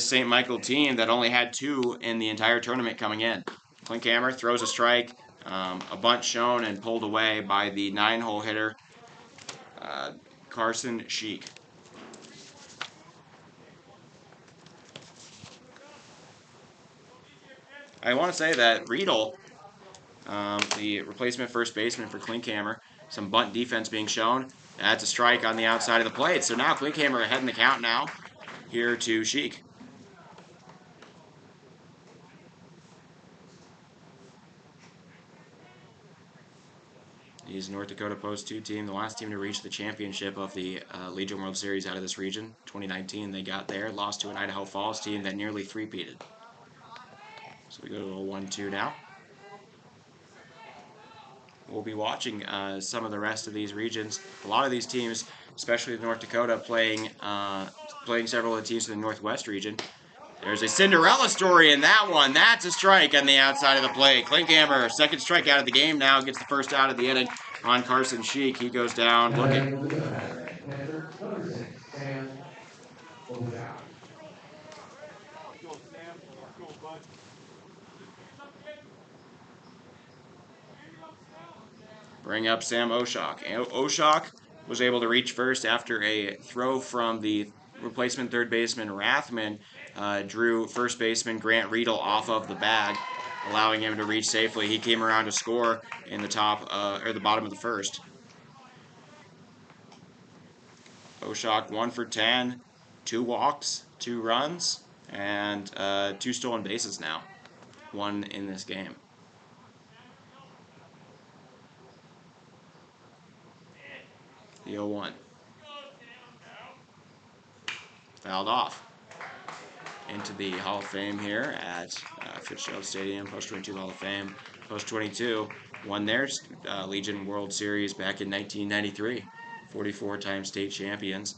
St. Michael team that only had 2 in the entire tournament coming in. Klinkhammer throws a strike, a bunt shown and pulled away by the 9-hole hitter, Carson Sheik. I want to say that Riedel, the replacement first baseman for Klinkhammer, some bunt defense being shown. That's a strike on the outside of the plate. So now Klinkhammer ahead in the count now, here to Sheik. He's North Dakota Post 2 team, the last team to reach the championship of the Legion World Series out of this region. 2019, they got there, lost to an Idaho Falls team that nearly three-peated. So we go to a 1-2 now. We'll be watching some of the rest of these regions. A lot of these teams, especially North Dakota, playing several of the teams in the Northwest region. There's a Cinderella story in that one. That's a strike on the outside of the plate. Klinkhammer, second strike out of the game now, gets the first out of the inning on Carson Sheik. He goes down looking. Bring up Sam Oshok. Oshok was able to reach first after a throw from the replacement third baseman Rathman drew first baseman Grant Riedel off of the bag, allowing him to reach safely. He came around to score in the the bottom of the first. Oshok 1 for 10, 2 walks, 2 runs, and 2 stolen bases now. 1 in this game. The 0-1. Fouled off. into the Hall of Fame here at Fitzgerald Stadium. Post 22 Hall of Fame. Post 22 won their Legion World Series back in 1993. 44-time state champions.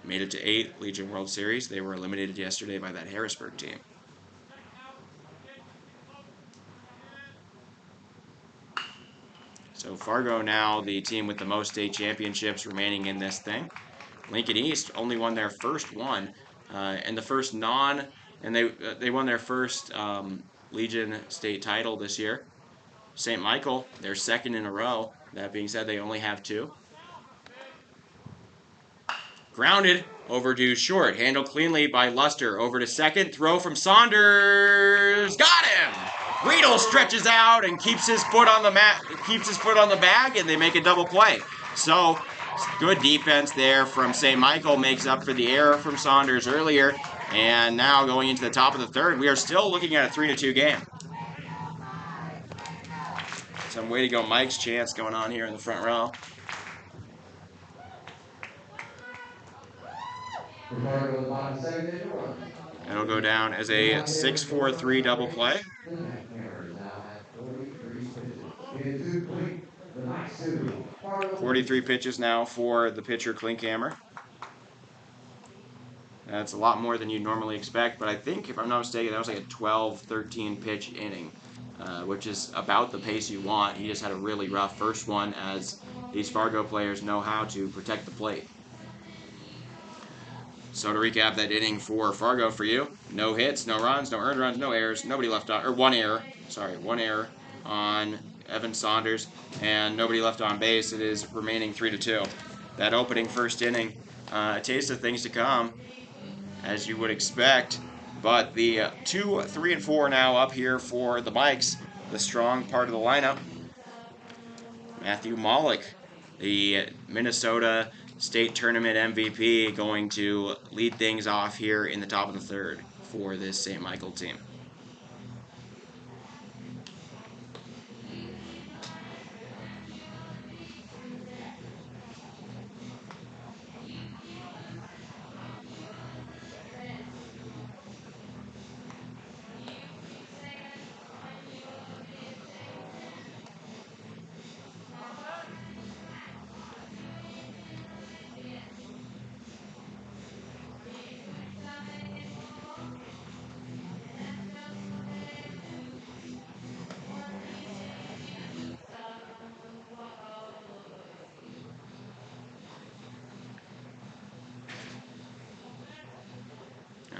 Made it to 8 Legion World Series. They were eliminated yesterday by that Harrisburg team. So Fargo now the team with the most state championships remaining in this thing. Lincoln East only won their first one, and the first they won their first Legion state title this year. St. Michael, their second in a row. That being said, they only have 2. Grounded, overdue short, handled cleanly by Luster. Over to second, throw from Saunders, got him. Riedel stretches out and keeps his foot on the bag, and they make a double play. So good defense there from St. Michael makes up for the error from Saunders earlier. And now going into the top of the third, we are still looking at a 3-2 game. Some way to go Mike's chance going on here in the front row. It'll go down as a 6-4-3 double play. 43 pitches now for the pitcher Klinkhammer. That's a lot more than you'd normally expect, but I think, if I'm not mistaken, that was like a 12-13 pitch inning, which is about the pace you want. He just had a really rough first one, as these Fargo players know how to protect the plate. So to recap that inning for Fargo for you, no hits, no runs, no earned runs, no errors, nobody left on, or one error on Evan Saunders, and nobody left on base. It is remaining 3-2. That opening first inning, a taste of things to come, as you would expect. But the 2, 3, and 4 now up here for the Mikes, the strong part of the lineup. Matthew Malik, the Minnesota State Tournament MVP, going to lead things off here in the top of the third for this St. Michael team.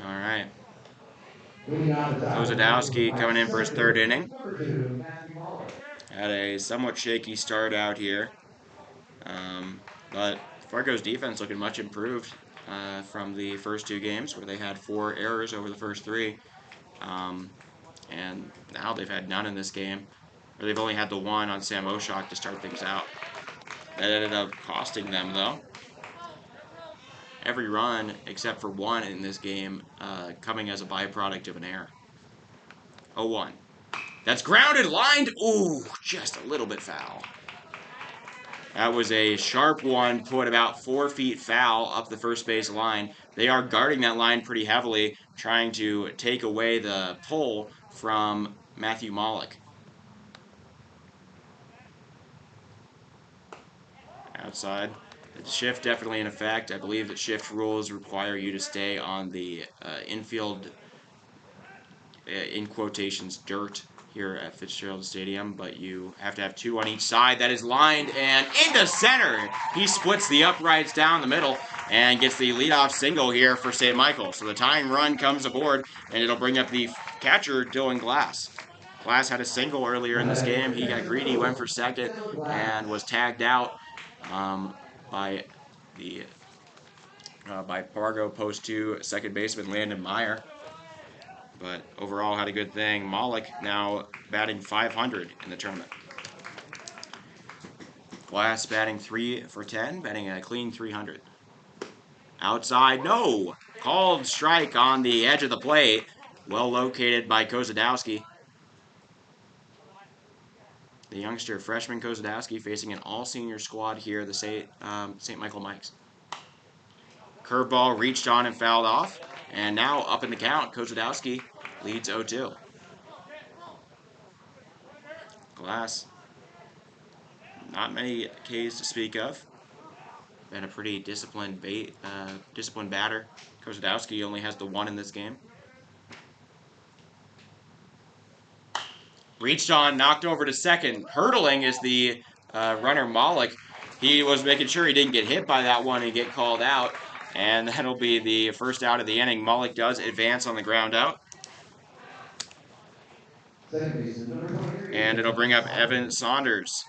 All right. Kozadowski coming in for his third inning. Had a somewhat shaky start out here. But Fargo's defense looking much improved from the first 2 games, where they had 4 errors over the first 3. And now they've had none in this game. Or they've only had the 1 on Sam Oshok to start things out. That ended up costing them, though. Every run except for 1 in this game coming as a byproduct of an error. 0-1. That's grounded, lined. Ooh, just a little bit foul. That was a sharp one, put about 4 feet foul up the first base line. They are guarding that line pretty heavily, trying to take away the pull from Matthew Malik. Outside. The shift definitely in effect. I believe that shift rules require you to stay on the infield, in quotations, dirt here at Fitzgerald Stadium, but you have to have 2 on each side. That is lined and into center. He splits the uprights down the middle and gets the leadoff single here for St. Michael. So the tying run comes aboard, and it'll bring up the catcher, Dylan Glass. Glass had a single earlier in this game. He got greedy, went for second, and was tagged out by Fargo post 2 second baseman Landon Meyer. But overall had a good thing. Malik now batting .500 in the tournament. Glass batting 3 for 10, batting a clean .300. Outside, no! Called strike on the edge of the plate. Well located by Kozadowski. The youngster freshman Kozadowski facing an all-senior squad here, the St. Michael Mikes. Curveball reached on and fouled off. And now up in the count, Kozadowski leads 0-2. Glass, not many Ks to speak of. Been a pretty disciplined batter. Kozadowski only has the 1 in this game. Reached on, knocked over to second. Hurdling is the runner Malik. He was making sure he didn't get hit by that one and get called out. And that'll be the first out of the inning. Malik does advance on the ground out. And it'll bring up Evan Saunders.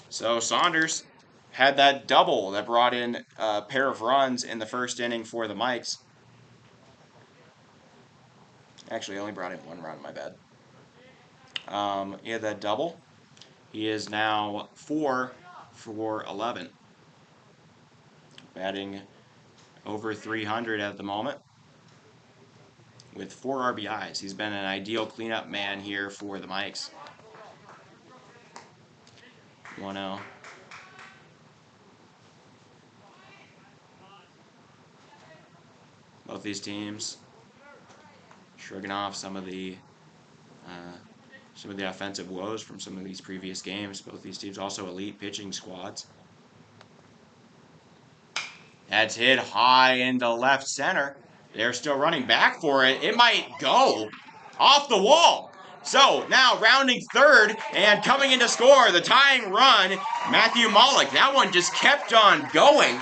So Saunders had that double that brought in a pair of runs in the first inning for the Mikes. Actually, only brought in 1 run, my bad. He had that double. He is now 4 for 11. Batting over 300 at the moment with 4 RBIs. He's been an ideal cleanup man here for the Mikes. 1-0. Both these teams shrugging off some of the offensive woes from some of these previous games. Both these teams also elite pitching squads. That's hit high into left center. They're still running back for it. It might go off the wall. So now rounding third and coming in to score the tying run, Matthew Malik. That one just kept on going.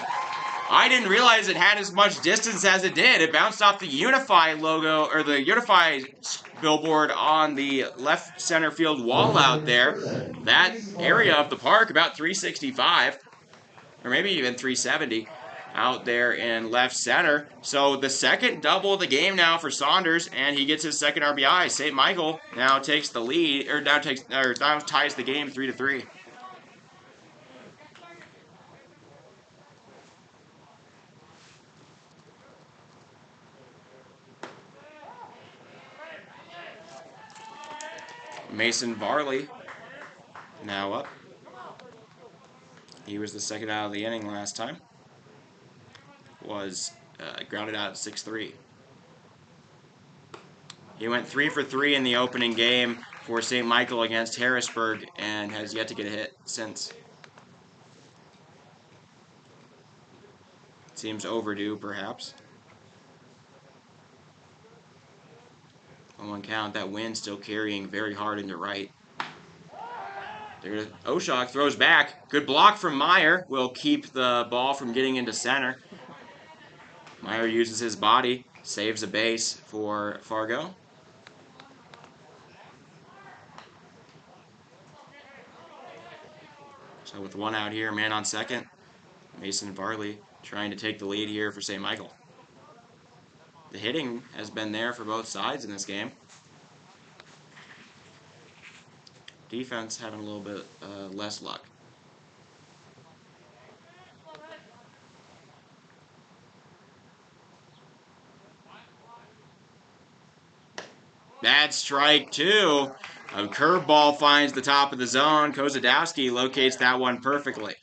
I didn't realize it had as much distance as it did. It bounced off the Unify logo, or the Unify billboard on the left center field wall out there. That area of the park, about 365, or maybe even 370, out there in left center. So the second double of the game now for Saunders, and he gets his second RBI. St. Michael now takes the lead, or now ties the game 3-3. Mason Varley now up. He was the second out of the inning last time. Was grounded out at 6-3. He went 3 for 3 in the opening game for St. Michael against Harrisburg and has yet to get a hit since. Seems overdue, perhaps. On 1 count, that wind still carrying very hard into right. Oshok throws back. Good block from Meyer. Will keep the ball from getting into center. Meyer uses his body, saves a base for Fargo. So with 1 out here, man on second, Mason Varley trying to take the lead here for St. Michael. The hitting has been there for both sides in this game. Defense having a little bit less luck. Bad strike 2. A curveball finds the top of the zone. Kozadowski locates that one perfectly.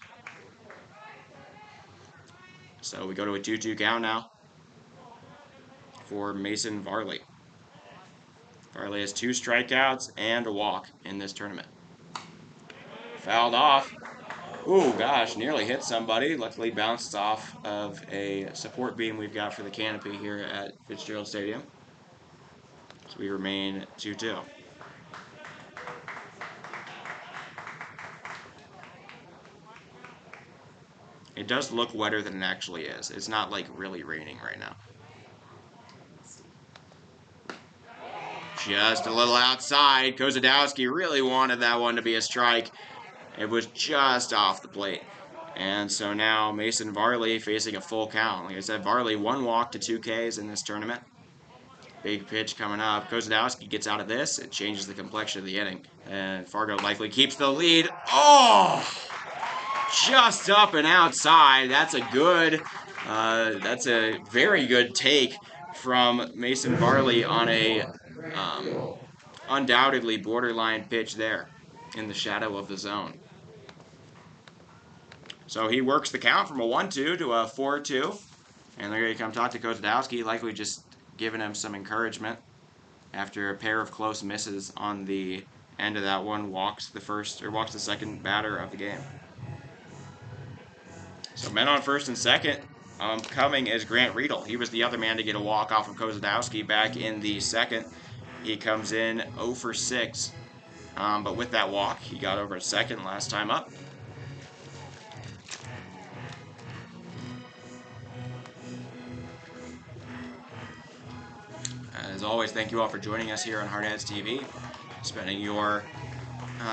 So we go to a 2-2 count now for Mason Varley. Varley has 2 strikeouts and a walk in this tournament. Fouled off. Ooh, gosh, nearly hit somebody. Luckily bounced off of a support beam we've got for the canopy here at Fitzgerald Stadium. So we remain 2-2. It does look wetter than it actually is. It's not like really raining right now. Just a little outside. Kozadowski really wanted that one to be a strike. It was just off the plate. And so now Mason Varley facing a full count. Like I said, Varley 1 walk to 2 Ks in this tournament. Big pitch coming up. Kozadowski gets out of this. It changes the complexion of the inning. And Fargo likely keeps the lead. Oh! Just up and outside. That's a very good take from Mason Varley on a undoubtedly borderline pitch there in the shadow of the zone. So he works the count from a 1-2 to a 4-2 And they're going to come talk to Kozadowski, likely just giving him some encouragement after a pair of close misses on the end of that one. Walks the second batter of the game. So men on first and second. Coming is Grant Riedel. He was the other man to get a walk off of Kozadowski back in the second. He comes in 0 for 6. But with that walk, he got over a second last time up. As always, thank you all for joining us here on Hardheads TV, spending your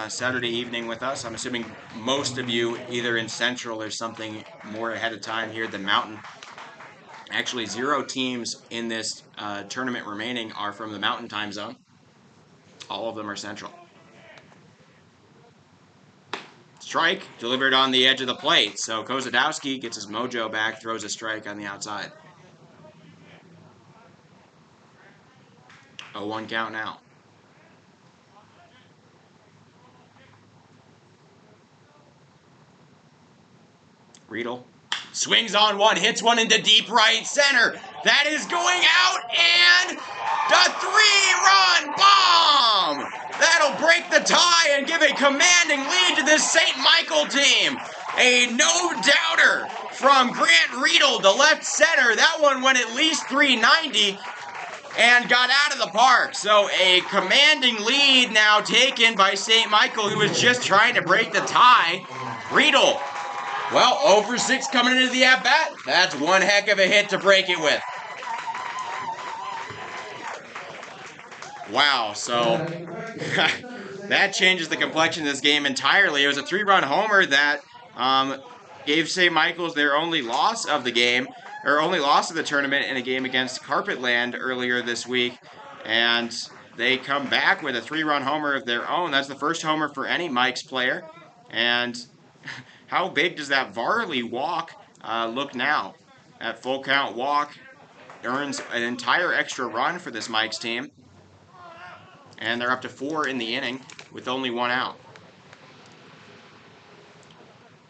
Saturday evening with us. I'm assuming most of you either in Central or something more ahead of time here than Mountain. Actually, 0 teams in this tournament remaining are from the Mountain time zone. All of them are Central. Strike delivered on the edge of the plate. So Kozadowski gets his mojo back, throws a strike on the outside. 0-1 count now. Riedel swings on one, hits one into deep right center. That is going out, and the 3-run bomb! That'll break the tie and give a commanding lead to this St. Michael team. A no-doubter from Grant Riedel to left center. That one went at least 390 and got out of the park. So a commanding lead now taken by St. Michael, who was just trying to break the tie. Riedel, well, 0 for 6 coming into the at-bat. That's one heck of a hit to break it with. Wow, so that changes the complexion of this game entirely. It was a 3-run homer that gave St. Michael's their only loss of the game, or only loss of the tournament in a game against Carpetland earlier this week. And they come back with a 3-run homer of their own. That's the first homer for any Mike's player. And how big does that Varley walk look now? That full count walk earns an entire extra run for this Mike's team. And they're up to 4 in the inning with only 1 out.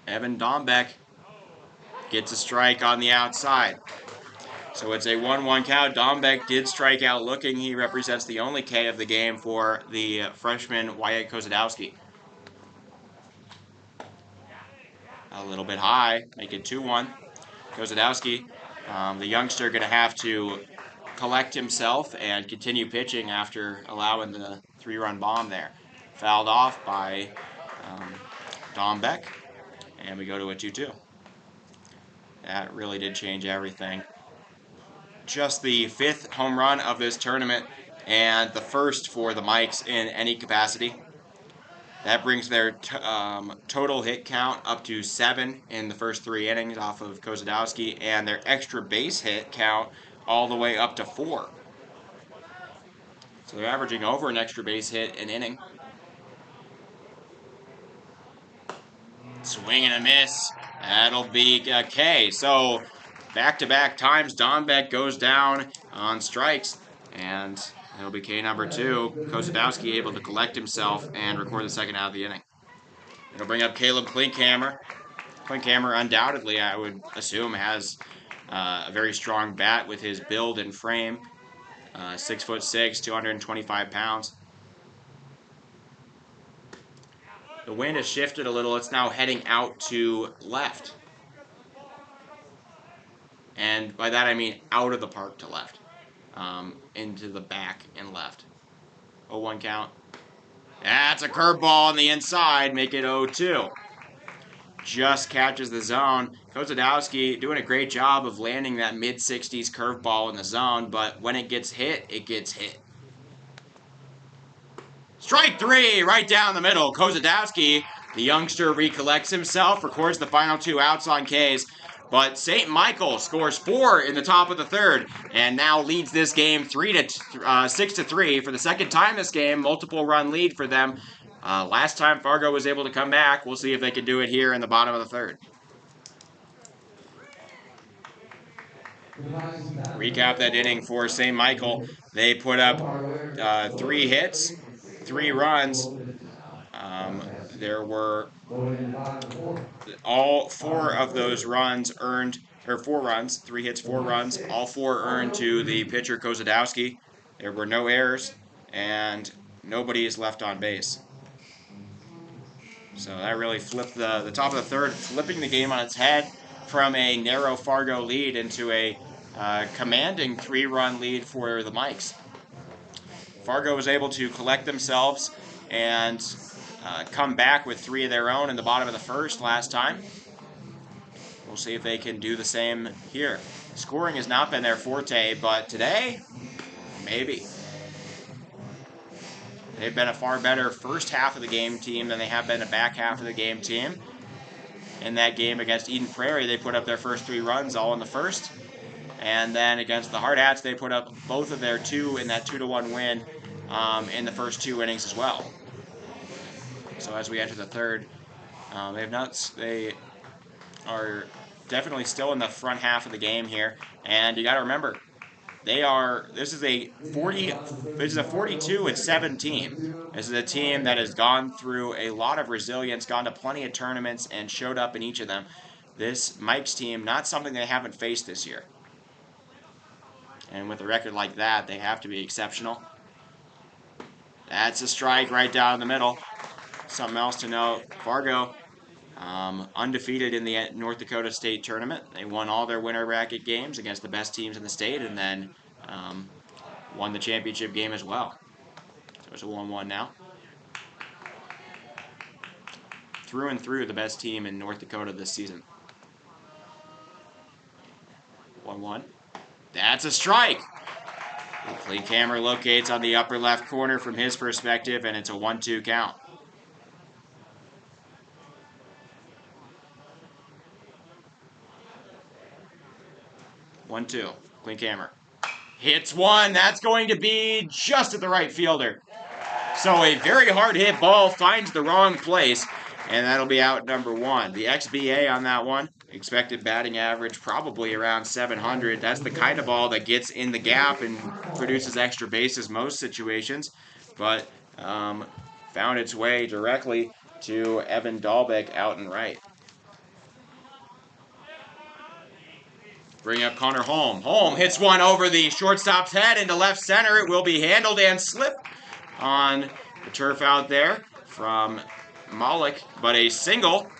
Evan Dombeck gets a strike on the outside. So it's a 1-1 count. Dombeck did strike out looking. He represents the only K of the game for the freshman Wyatt Kozadowski. A little bit high, make it 2-1. Kozadowski, the youngster, going to have to collect himself and continue pitching after allowing the 3-run bomb there. Fouled off by Dombeck, and we go to a 2-2. That really did change everything. Just the 5th home run of this tournament and the first for the Mikes in any capacity. That brings their total hit count up to 7 in the first 3 innings off of Kozadowski, and their extra base hit count all the way up to 4. So they're averaging over an extra base hit an inning. Swing and a miss. That'll be a K. So back-to-back times, Dombeck goes down on strikes, and it'll be K number 2. Kozadowski able to collect himself and record the second out of the inning. It'll bring up Caleb Klinkhammer. Klinkhammer undoubtedly, I would assume, has a very strong bat with his build and frame. 6'6", 225 pounds. The wind has shifted a little. It's now heading out to left. And by that I mean out of the park to left. Into the back and left. 0-1 count. That's a curveball on the inside. Make it 0-2. Just catches the zone. Kozadowski doing a great job of landing that mid-60s curveball in the zone, but when it gets hit, it gets hit. Strike 3, right down the middle. Kozadowski, the youngster, recollects himself, records the final 2 outs on Ks, but St. Michael scores 4 in the top of the 3rd, and now leads this game 6-3 for the second time this game. Multiple run lead for them. Last time Fargo was able to come back. We'll see if they can do it here in the bottom of the 3rd. Recap that inning for St. Michael. They put up 3 hits, 3 runs. There were all 4 of those runs earned or 4 runs, 3 hits, 4 runs, all 4 earned to the pitcher Kozadowski. There were no errors, and nobody is left on base. So that really flipped the top of the third, flipping the game on its head from a narrow Fargo lead into a commanding 3-run lead for the Mikes. Fargo was able to collect themselves and come back with 3 of their own in the bottom of the first last time. We'll see if they can do the same here. Scoring has not been their forte, but today, maybe. They've been a far better first half of the game team than they have been the back half of the game team. In that game against Eden Prairie, they put up their first 3 runs all in the first. And then against the Hard Hats, they put up both of their 2 in that 2-1 win in the first 2 innings as well. So as we enter the third, they are definitely still in the front half of the game here. And you got to remember, this is a 42-7 team. This is a team that has gone through a lot of resilience, gone to plenty of tournaments, and showed up in each of them. This Mike's team, not something they haven't faced this year. And with a record like that, they have to be exceptional. That's a strike right down the middle. Something else to note, Fargo, undefeated in the North Dakota State Tournament. They won all their winter bracket games against the best teams in the state, and then won the championship game as well. So it's a 1-1 now. Through and through, the best team in North Dakota this season. 1-1. That's a strike. The clean camera locates on the upper left corner from his perspective, and it's a 1-2 count. One, two. Clean camera. Hits one. That's going to be just at the right fielder. So a very hard hit ball finds the wrong place, and that'll be out number 1. The XBA on that one, expected batting average probably around 700. That's the kind of ball that gets in the gap and produces extra bases most situations, but found its way directly to Evan Dahlbeck out and right. Bring up Connor Holm. Holm hits one over the shortstop's head into left center. It will be handled and slipped on the turf out there from Malik, but a single.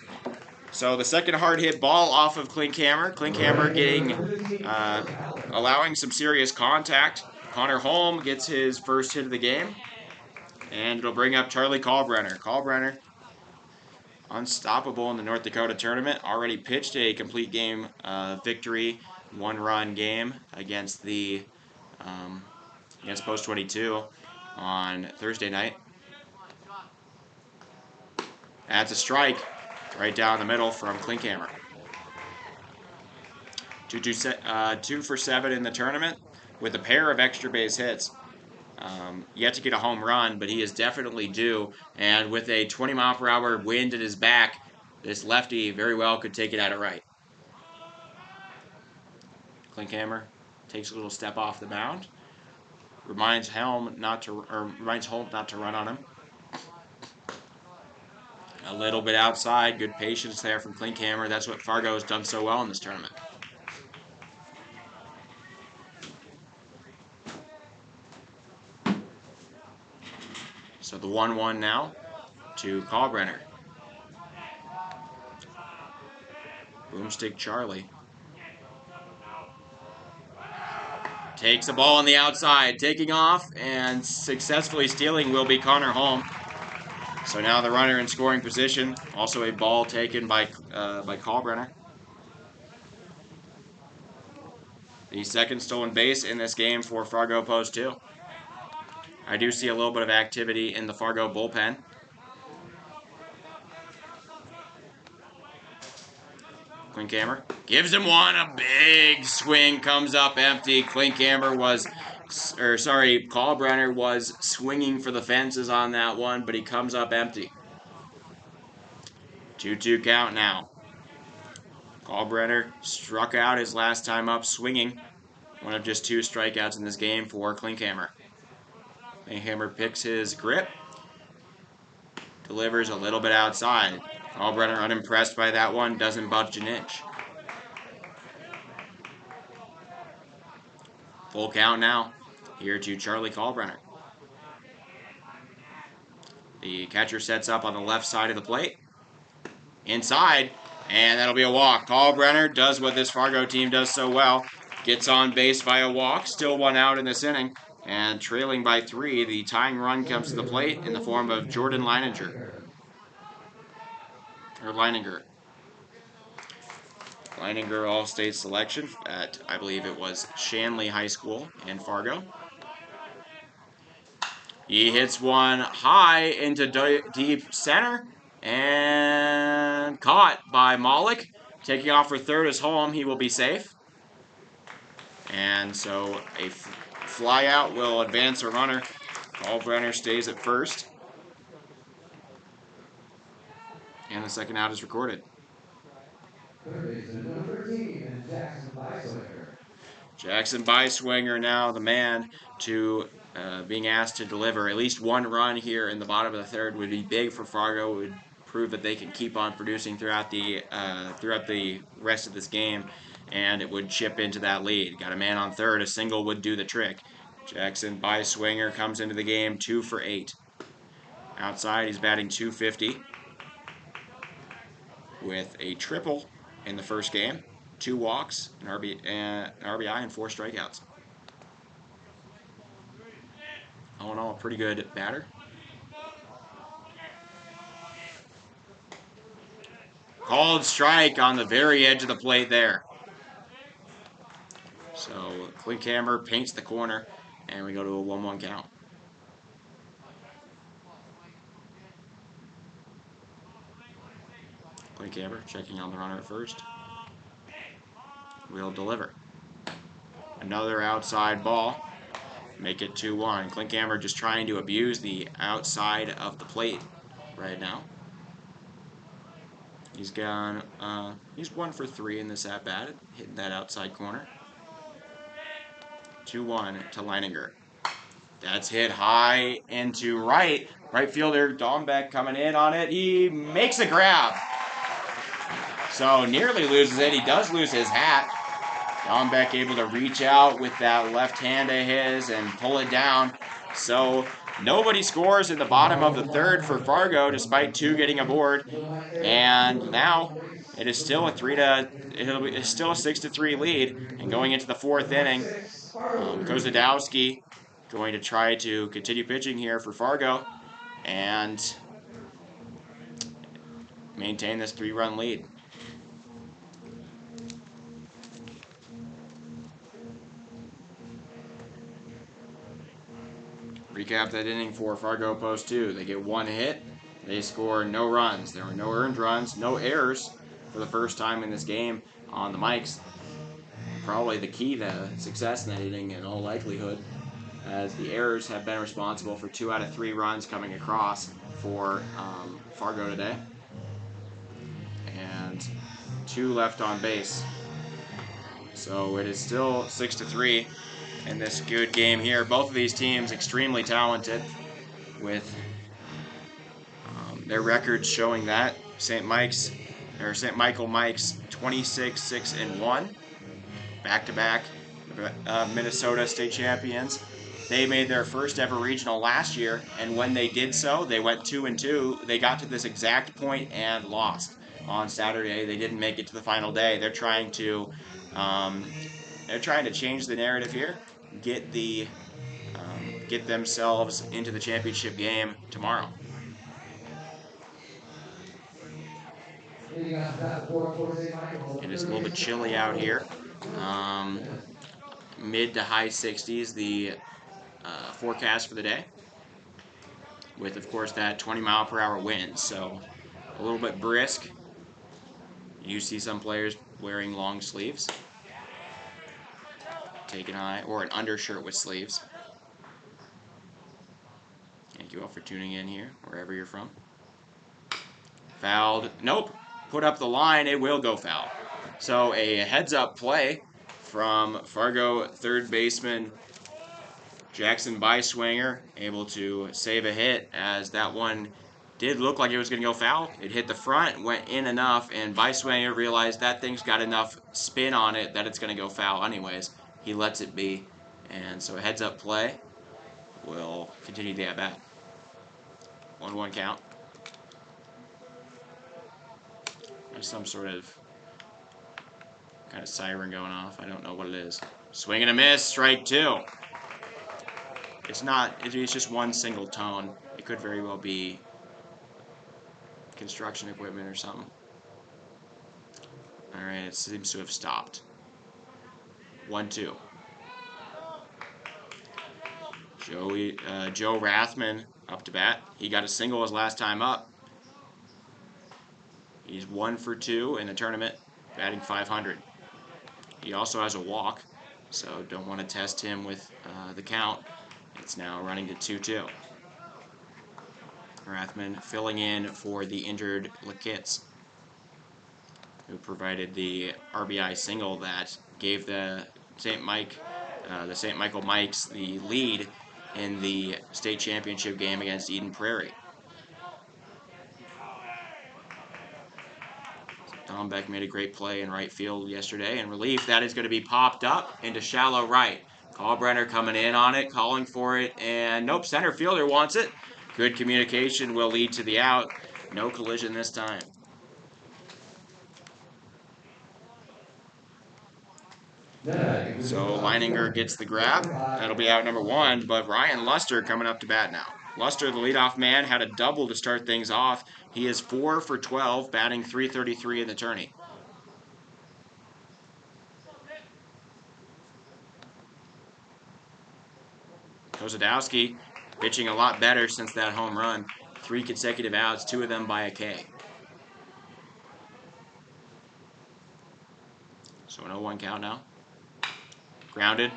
So the second hard hit ball off of Klinkhammer. Klinkhammer allowing some serious contact. Connor Holm gets his first hit of the game, and it'll bring up Charlie Kalbrenner. Kalbrenner, unstoppable in the North Dakota tournament, already pitched a complete game victory, 1-run game against against Post 22 on Thursday night. That's a strike right down the middle from Klinkhammer. 2 for 7 in the tournament with a pair of extra base hits. Yet to get a home run, but he is definitely due. And with a 20-mile-per-hour wind at his back, this lefty very well could take it out of right. Klinkhammer takes a little step off the mound. Reminds Holm not to run on him. A little bit outside, good patience there from Klinkhammer. That's what Fargo has done so well in this tournament. So the 1-1 now to Kalbrenner. Boomstick Charlie. Takes the ball on the outside, taking off, and successfully stealing will be Connor Holm. So now the runner in scoring position. Also a ball taken by Kalbrenner. The second stolen base in this game for Fargo Post 2. I do see a little bit of activity in the Fargo bullpen. Klinkhammer gives him one. A big swing comes up empty. Kalbrenner was swinging for the fences on that one, but he comes up empty. 2-2 count now. Kalbrenner struck out his last time up swinging. One of just 2 strikeouts in this game for Klinkhammer. Klinkhammer picks his grip. Delivers a little bit outside. Kalbrenner unimpressed by that one, doesn't budge an inch. Full count now. Here to Charlie Kalbrenner. The catcher sets up on the left side of the plate. Inside, and that'll be a walk. Kalbrenner does what this Fargo team does so well. Gets on base by a walk. Still 1 out in this inning. And trailing by 3, the tying run comes to the plate in the form of Jordan Leininger. Leininger all-state selection at, I believe it was Shanley High School in Fargo. He hits one high into deep center and caught by Malik. Taking off for third is home. He will be safe. And so a fly out will advance a runner. Kalbrenner stays at first. And the second out is recorded. Third baseman, number 13, Jackson Beiswinger. Jackson Beiswinger now the man to being asked to deliver at least 1 run here in the bottom of the third would be big for Fargo. It would prove that they can keep on producing throughout the rest of this game, and it would chip into that lead. Got a man on third. A single would do the trick. Jackson Beiswinger comes into the game 2 for 8. Outside, he's batting .250 with a triple in the first game, 2 walks, an RBI, and 4 strikeouts. All in all, a pretty good batter. Called strike on the very edge of the plate there. So Klinkhammer paints the corner, and we go to a 1-1 count. Klinkhammer checking on the runner at first. Will deliver. Another outside ball. Make it 2-1. Klinkhammer just trying to abuse the outside of the plate right now. He's gone. He's 1 for 3 in this at bat, hitting that outside corner. 2-1 to Leininger. That's hit high into right. Right fielder Dombeck coming in on it. He makes a grab. So nearly loses it. He does lose his hat. Dombeck able to reach out with that left hand of his and pull it down. So nobody scores in the bottom of the third for Fargo, despite 2 getting aboard. And now it is still a 6-3 lead. And going into the 4th inning, Kozadowski going to try to continue pitching here for Fargo and maintain this 3-run lead. Recap that inning for Fargo Post 2. They get 1 hit. They score no runs. There were no earned runs, no errors for the first time in this game on the mics. Probably the key to success in that inning in all likelihood, as the errors have been responsible for 2 out of 3 runs coming across for Fargo today. And 2 left on base. So it is still 6-3 in this good game here. Both of these teams extremely talented, with their records showing that. St. Michael Mike's 26-6-1, back-to-back Minnesota state champions. They made their first ever regional last year, and when they did so, they went 2-2. They got to this exact point and lost on Saturday. They didn't make it to the final day. They're trying to change the narrative here, get themselves into the championship game tomorrow. It is a little bit chilly out here. Mid to high 60s, the forecast for the day, with, of course, that 20-mile-per-hour wind. So a little bit brisk. You see some players wearing long sleeves. Take an eye, or an undershirt with sleeves. Thank you all for tuning in here, wherever you're from. Fouled. Nope. Put up the line. It will go foul. So a heads-up play from Fargo third baseman Jackson Beiswinger, able to save a hit, as that one did look like it was going to go foul. It hit the front, went in enough, and Beiswinger realized that thing's got enough spin on it that it's going to go foul anyways. He lets it be, And so a heads-up play will continue the at-bat. 1-1 count. There's some sort of kind of siren going off. I don't know what it is. Swing and a miss, strike 2. It's not, it's just one single tone. It could very well be construction equipment or something. All right, it seems to have stopped. 1-2. Joe Rathman up to bat. He got a single his last time up. He's 1 for 2 in the tournament, batting .500. He also has a walk, so don't want to test him with the count. It's now running to 2-2. Rathman filling in for the injured Lakitz, who provided the RBI single that gave the St. Michael Mikes the lead in the state championship game against Eden Prairie. Tom Beck made a great play in right field yesterday. In relief, that is going to be popped up into shallow right. Kalbrenner coming in on it, calling for it, and nope, center fielder wants it. Good communication will lead to the out. No collision this time. So Leininger gets the grab. That'll be out number 1, but Ryan Luster coming up to bat now. Luster, the leadoff man, had a double to start things off. He is 4 for 12, batting .333 in the tourney. Kozadowski pitching a lot better since that home run. 3 consecutive outs, 2 of them by a K. So an 0-1 count now. Grounded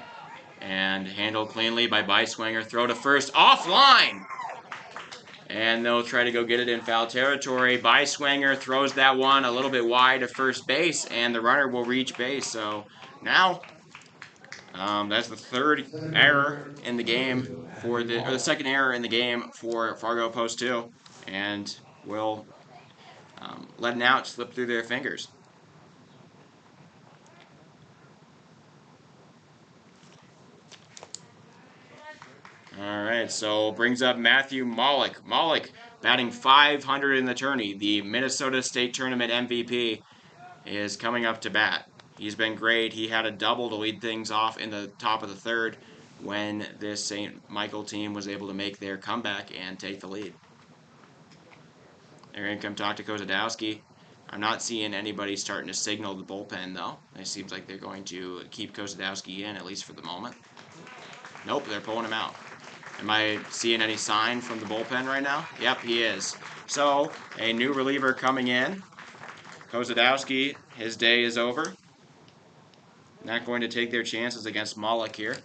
and handled cleanly by Beiswinger. Throw to first, offline! And they'll try to go get it in foul territory. Beiswinger throws that one a little bit wide to first base, and the runner will reach base. So now, that's the third error in the game or the second error in the game for Fargo Post 2, and will let an out slip through their fingers. All right, so brings up Matthew Mollick. Mollick batting .500 in the tourney. The Minnesota State Tournament MVP is coming up to bat. He's been great. He had a double to lead things off in the top of the third when this St. Michael team was able to make their comeback and take the lead. They're going to come talk to Kozadowski. I'm not seeing anybody starting to signal the bullpen, though. It seems like they're going to keep Kozadowski in, at least for the moment. Nope, they're pulling him out. Am I seeing any sign from the bullpen right now? Yep, he is. So, a new reliever coming in. Kozadowski, his day is over. Not going to take their chances against Mollick here.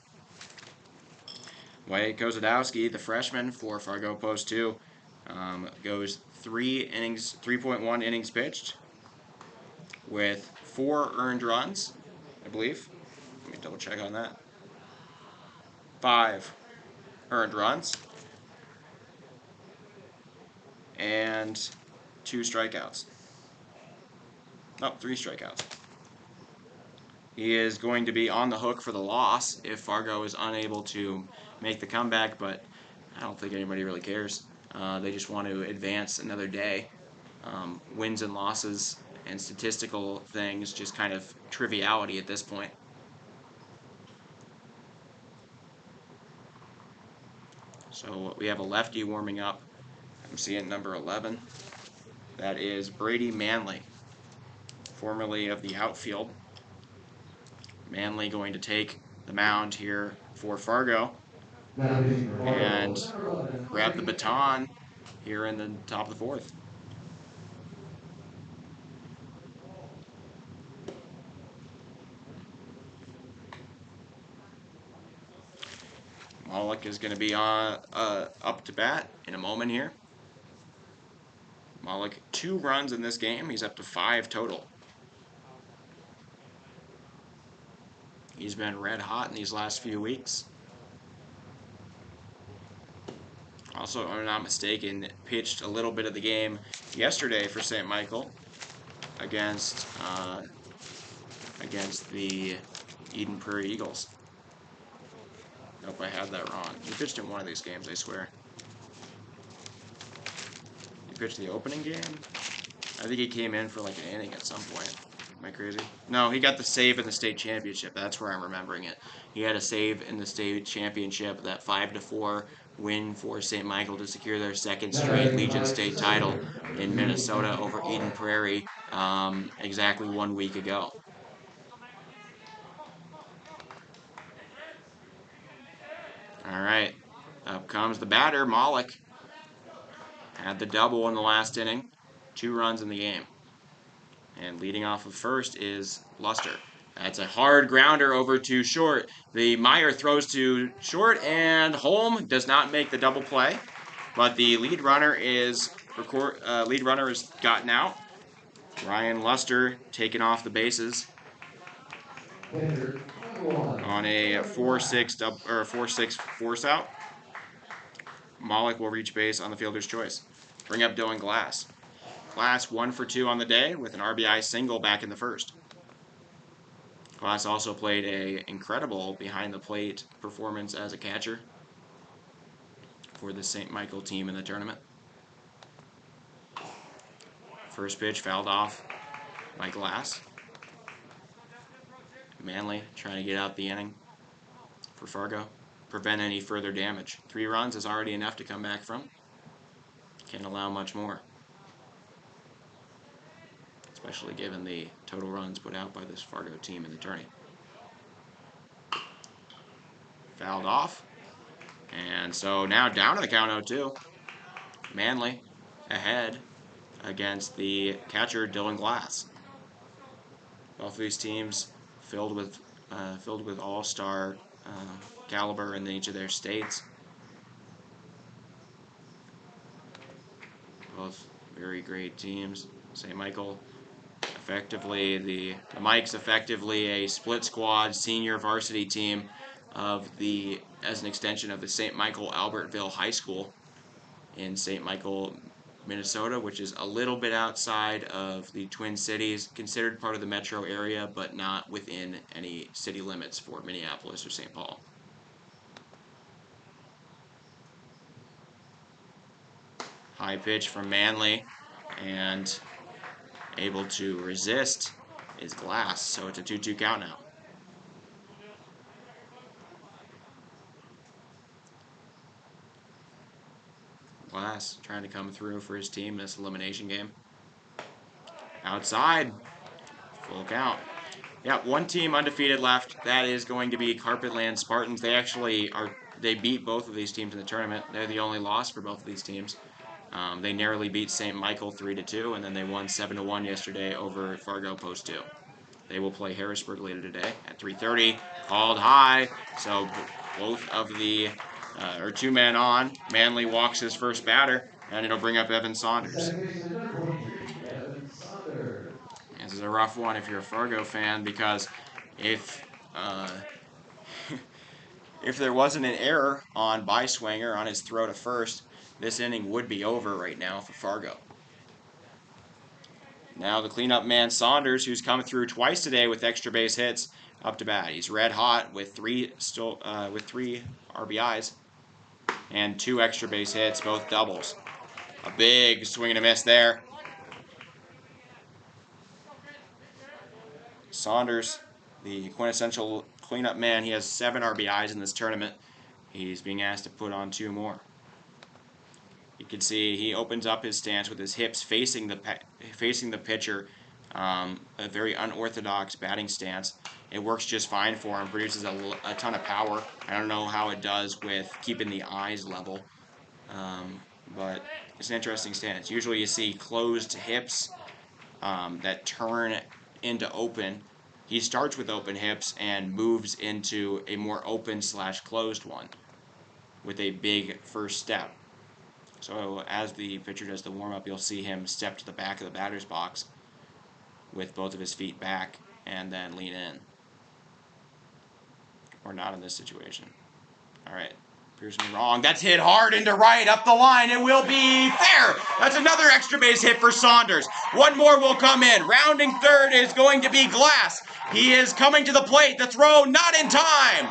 Wyatt Kozadowski, the freshman for Fargo Post 2, goes 3.1 innings pitched with 4 earned runs, I believe. Let me double check on that. 5 earned runs and 2 strikeouts. Oh, 3 strikeouts. He is going to be on the hook for the loss if Fargo is unable to make the comeback, but I don't think anybody really cares. They just want to advance another day. Wins and losses and statistical things, just kind of triviality at this point. So we have a lefty warming up. I'm seeing number 11. That is Brady Manley, formerly of the outfield. Manley going to take the mound here for Fargo and grab the baton here in the top of the 4th. Mollick is going to be up to bat in a moment here. Mollick, 2 runs in this game. He's up to 5 total. He's been red hot in these last few weeks. Also, if I'm not mistaken, pitched a little bit of the game yesterday for St. Michael against the Eden Prairie Eagles. Hope I had that wrong. He pitched in one of these games, I swear. He pitched the opening game? I think he came in for like an inning at some point. Am I crazy? No, he got the save in the state championship. That's where I'm remembering it. He had a save in the state championship, that 5-4 win for St. Michael to secure their second straight Legion State title in Minnesota over Eden Prairie exactly 1 week ago. All right, up comes the batter, Malik. Had the double in the last inning, 2 runs in the game. And leading off of first is Luster. That's a hard grounder over to short. The Meyer throws to short, and Holm does not make the double play. But the lead runner is gotten out. Ryan Luster taken off the bases on a 4-6 force out. Malik will reach base on the fielder's choice. Bring up Dylan Glass. Glass 1 for 2 on the day with an RBI single back in the first. Glass also played an incredible behind-the-plate performance as a catcher for the St. Michael team in the tournament. First pitch fouled off by Glass. Manley trying to get out the inning for Fargo. Prevent any further damage. 3 runs is already enough to come back from. Can't allow much more, especially given the total runs put out by this Fargo team in the tourney. Fouled off. And so now down to the count 0-2. Manley ahead against the catcher Dylan Glass. Both of these teams filled with all-star caliber in each of their states. Both very great teams. St. Michael effectively, the Mikes effectively a split squad senior varsity team as an extension of the St. Michael Albertville High School in St. Michael, Minnesota, which is a little bit outside of the Twin Cities, considered part of the metro area, but not within any city limits for Minneapolis or St. Paul. High pitch from Manley, and able to resist is Glass, so it's a 2-2 count now. Glass trying to come through for his team in this elimination game. Outside, full count. Yeah, 1 team undefeated left. That is going to be Carpetland Spartans. They beat both of these teams in the tournament. They're the only loss for both of these teams. They narrowly beat St. Michael 3-2, and then they won 7-1 yesterday over Fargo Post 2. They will play Harrisburg later today at 3:30. Called high, so both of the 2 men on. Manley walks his first batter, and it'll bring up Evan Saunders. This is a rough one if you're a Fargo fan, because if there wasn't an error on Beiswinger on his throw to first, this inning would be over right now for Fargo. Now the cleanup man Saunders, who's come through twice today with extra base hits, up to bat. He's red hot with 3 RBIs and 2 extra base hits, both doubles. A big swing and a miss there. Saunders, the quintessential cleanup man, he has 7 RBIs in this tournament. He's being asked to put on 2 more. You can see he opens up his stance with his hips facing the pitcher, a very unorthodox batting stance. It works just fine for him, produces a ton of power. I don't know how it does with keeping the eyes level, but it's an interesting stance. Usually you see closed hips that turn into open. He starts with open hips and moves into a more open/closed one with a big first step. So as the pitcher does the warm-up, you'll see him step to the back of the batter's box with both of his feet back and then lean in. Or not in this situation. All right, appears to be wrong. That's hit hard into right, up the line. It will be fair. That's another extra base hit for Saunders. 1 more will come in. Rounding third is going to be Glass. He is coming to the plate. The throw not in time.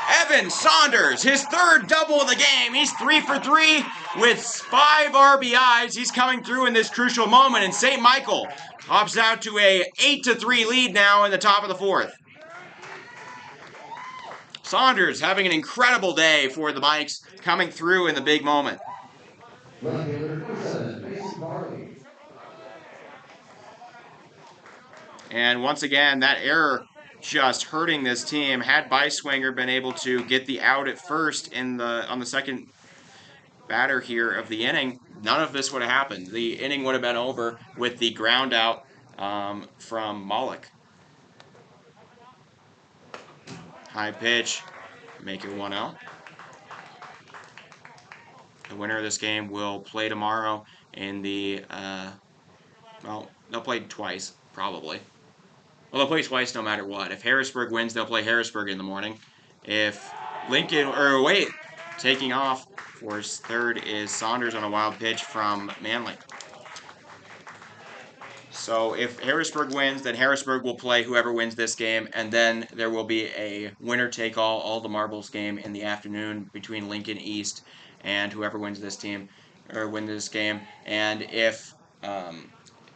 Evan Saunders, his third double of the game. He's 3 for 3 with 5 RBIs. He's coming through in this crucial moment, and St. Michael hops out to a 8-3 lead now in the top of the fourth. Saunders having an incredible day for the Mikes, coming through in the big moment. And once again, that error just hurting this team. Had Beiswinger been able to get the out at first on the second batter here of the inning, none of this would have happened. The inning would have been over with the ground out from Malik. High pitch, make it 1-0. The winner of this game will play tomorrow in the, well, they'll play twice, probably. Well, they'll play twice no matter what. If Harrisburg wins, they'll play Harrisburg in the morning. If Lincoln, or wait, taking off for his third is Saunders on a wild pitch from Manly. So if Harrisburg wins, then Harrisburg will play whoever wins this game, and then there will be a winner-take-all the marbles game in the afternoon between Lincoln East and whoever wins this team, or win this game. And if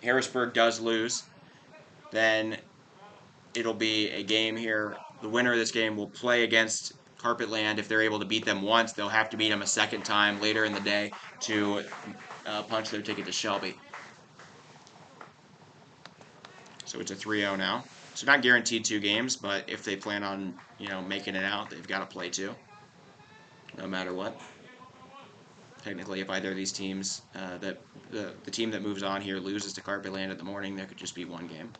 Harrisburg does lose, then it'll be a game here. The winner of this game will play against Carpetland. If they're able to beat them once, they'll have to beat them a second time later in the day to punch their ticket to Shelby. So it's a 3-0 now. So not guaranteed 2 games, but if they plan on, making it out, they've got to play 2, no matter what. Technically, if either of these teams, the team that moves on here loses to Carpetland in the morning, there could just be 1 game.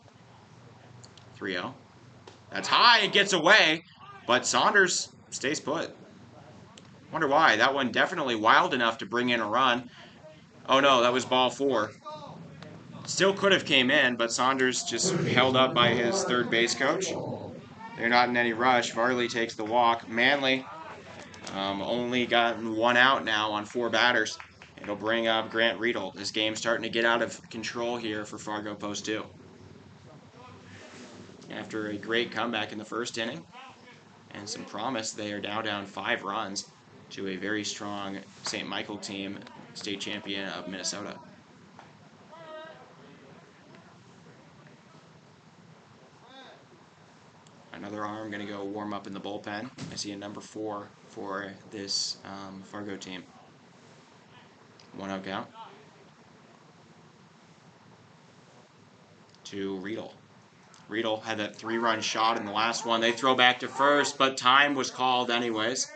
3-0. That's high. It gets away, but Saunders stays put. Wonder why. That one definitely wild enough to bring in a run. Oh, no, that was ball 4. Still could have came in, but Saunders just held up by his third base coach. They're not in any rush. Varley takes the walk. Manly only gotten 1 out now on 4 batters. It'll bring up Grant Riedel. This game's starting to get out of control here for Fargo Post 2. After a great comeback in the first inning and some promise, they are now down 5 runs to a very strong St. Michael team, state champion of Minnesota. Another arm going to go warm up in the bullpen. I see a number 4 for this Fargo team. 1-0 count to Riedel. Riedel had that 3-run shot in the last one. They throw back to first, but time was called anyways,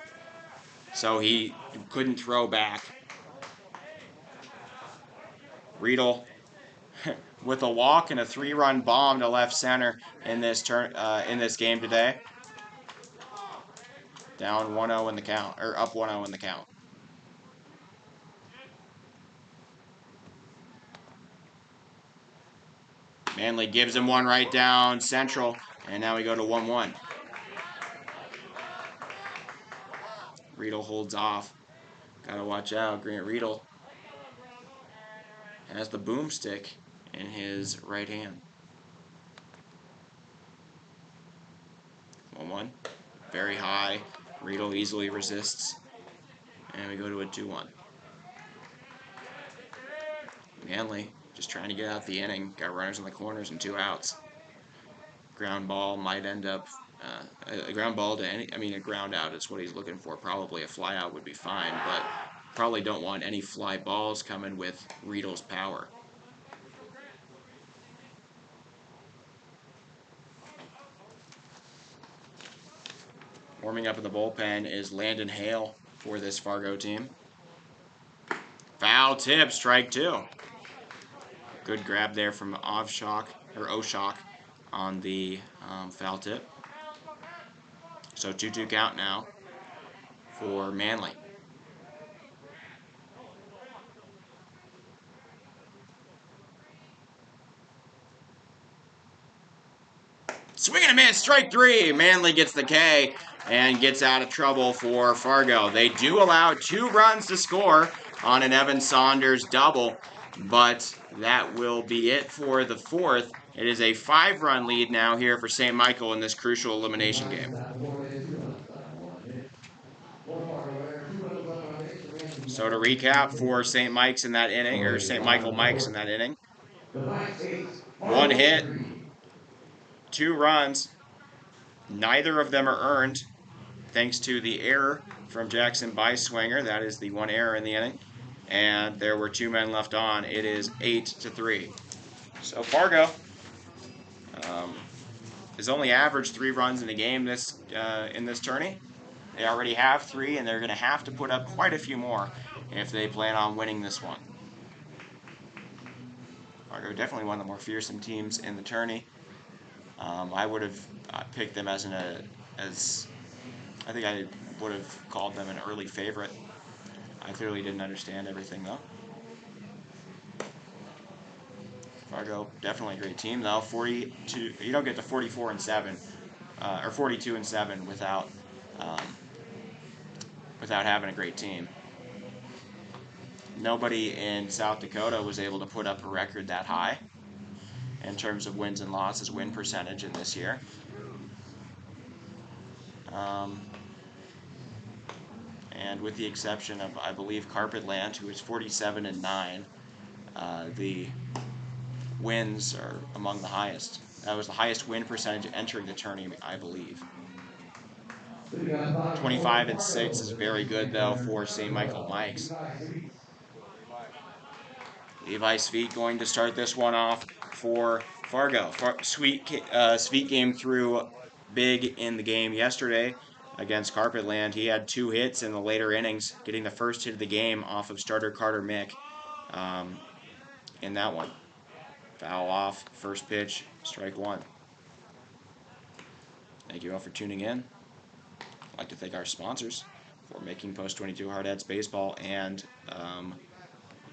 so he couldn't throw back. Riedel with a walk and a 3-run bomb to left center in this game today. Down 1-0 in the count, or up 1-0 in the count. Manly gives him one right down central, and now we go to 1-1. Riedel holds off. Gotta watch out. Grant Riedel has the boomstick in his right hand. 1-1. Very high. Riedel easily resists. And we go to a 2-1. Manly just trying to get out the inning. Got runners in the corners and 2 outs. Ground ball might end up a ground ball to a ground out is what he's looking for. Probably a fly out would be fine, but probably don't want any fly balls coming with Riedel's power. Warming up in the bullpen is Landon Hale for this Fargo team. Foul tip, strike 2. Good grab there from Oshak on the foul tip. So 2-2 count now for Manly. Swing and a miss, strike 3. Manly gets the K and gets out of trouble for Fargo. They do allow 2 runs to score on an Evan Saunders double, but that will be it for the fourth. It is a 5-run lead now here for St. Michael in this crucial elimination game. So to recap for St. Mike's in that inning, or St. Michael Mike's in that inning, The Mike's 8. 1 hit, 3. 2 runs. Neither of them are earned, thanks to the error from Jackson Beiswinger. That is the one error in the inning. And there were 2 men left on. It is 8-3. So Fargo has only averaged 3 runs in the game in this tourney. They already have 3, and they're going to have to put up quite a few more if they plan on winning this one. Fargo definitely one of the more fearsome teams in the tourney. I would have picked them as I think I would have called them an early favorite. I clearly didn't understand everything though. Fargo definitely a great team though. 42. You don't get to 44-7 or 42-7 without having a great team. Nobody in South Dakota was able to put up a record that high in terms of wins and losses, win percentage in this year. And with the exception of, I believe, Carpetland, who is 47-9, the wins are among the highest. That was the highest win percentage entering the tournament, I believe. 25-6 is very good though for St. Michael Mike's. Levi Sweet going to start this one off for Fargo. Sweet came through big in the game yesterday against Carpetland. He had 2 hits in the later innings, getting the first hit of the game off of starter Carter Mick in that one. Foul off, first pitch, strike 1. Thank you all for tuning in. I'd like to thank our sponsors for making Post 22 Hardheads Baseball and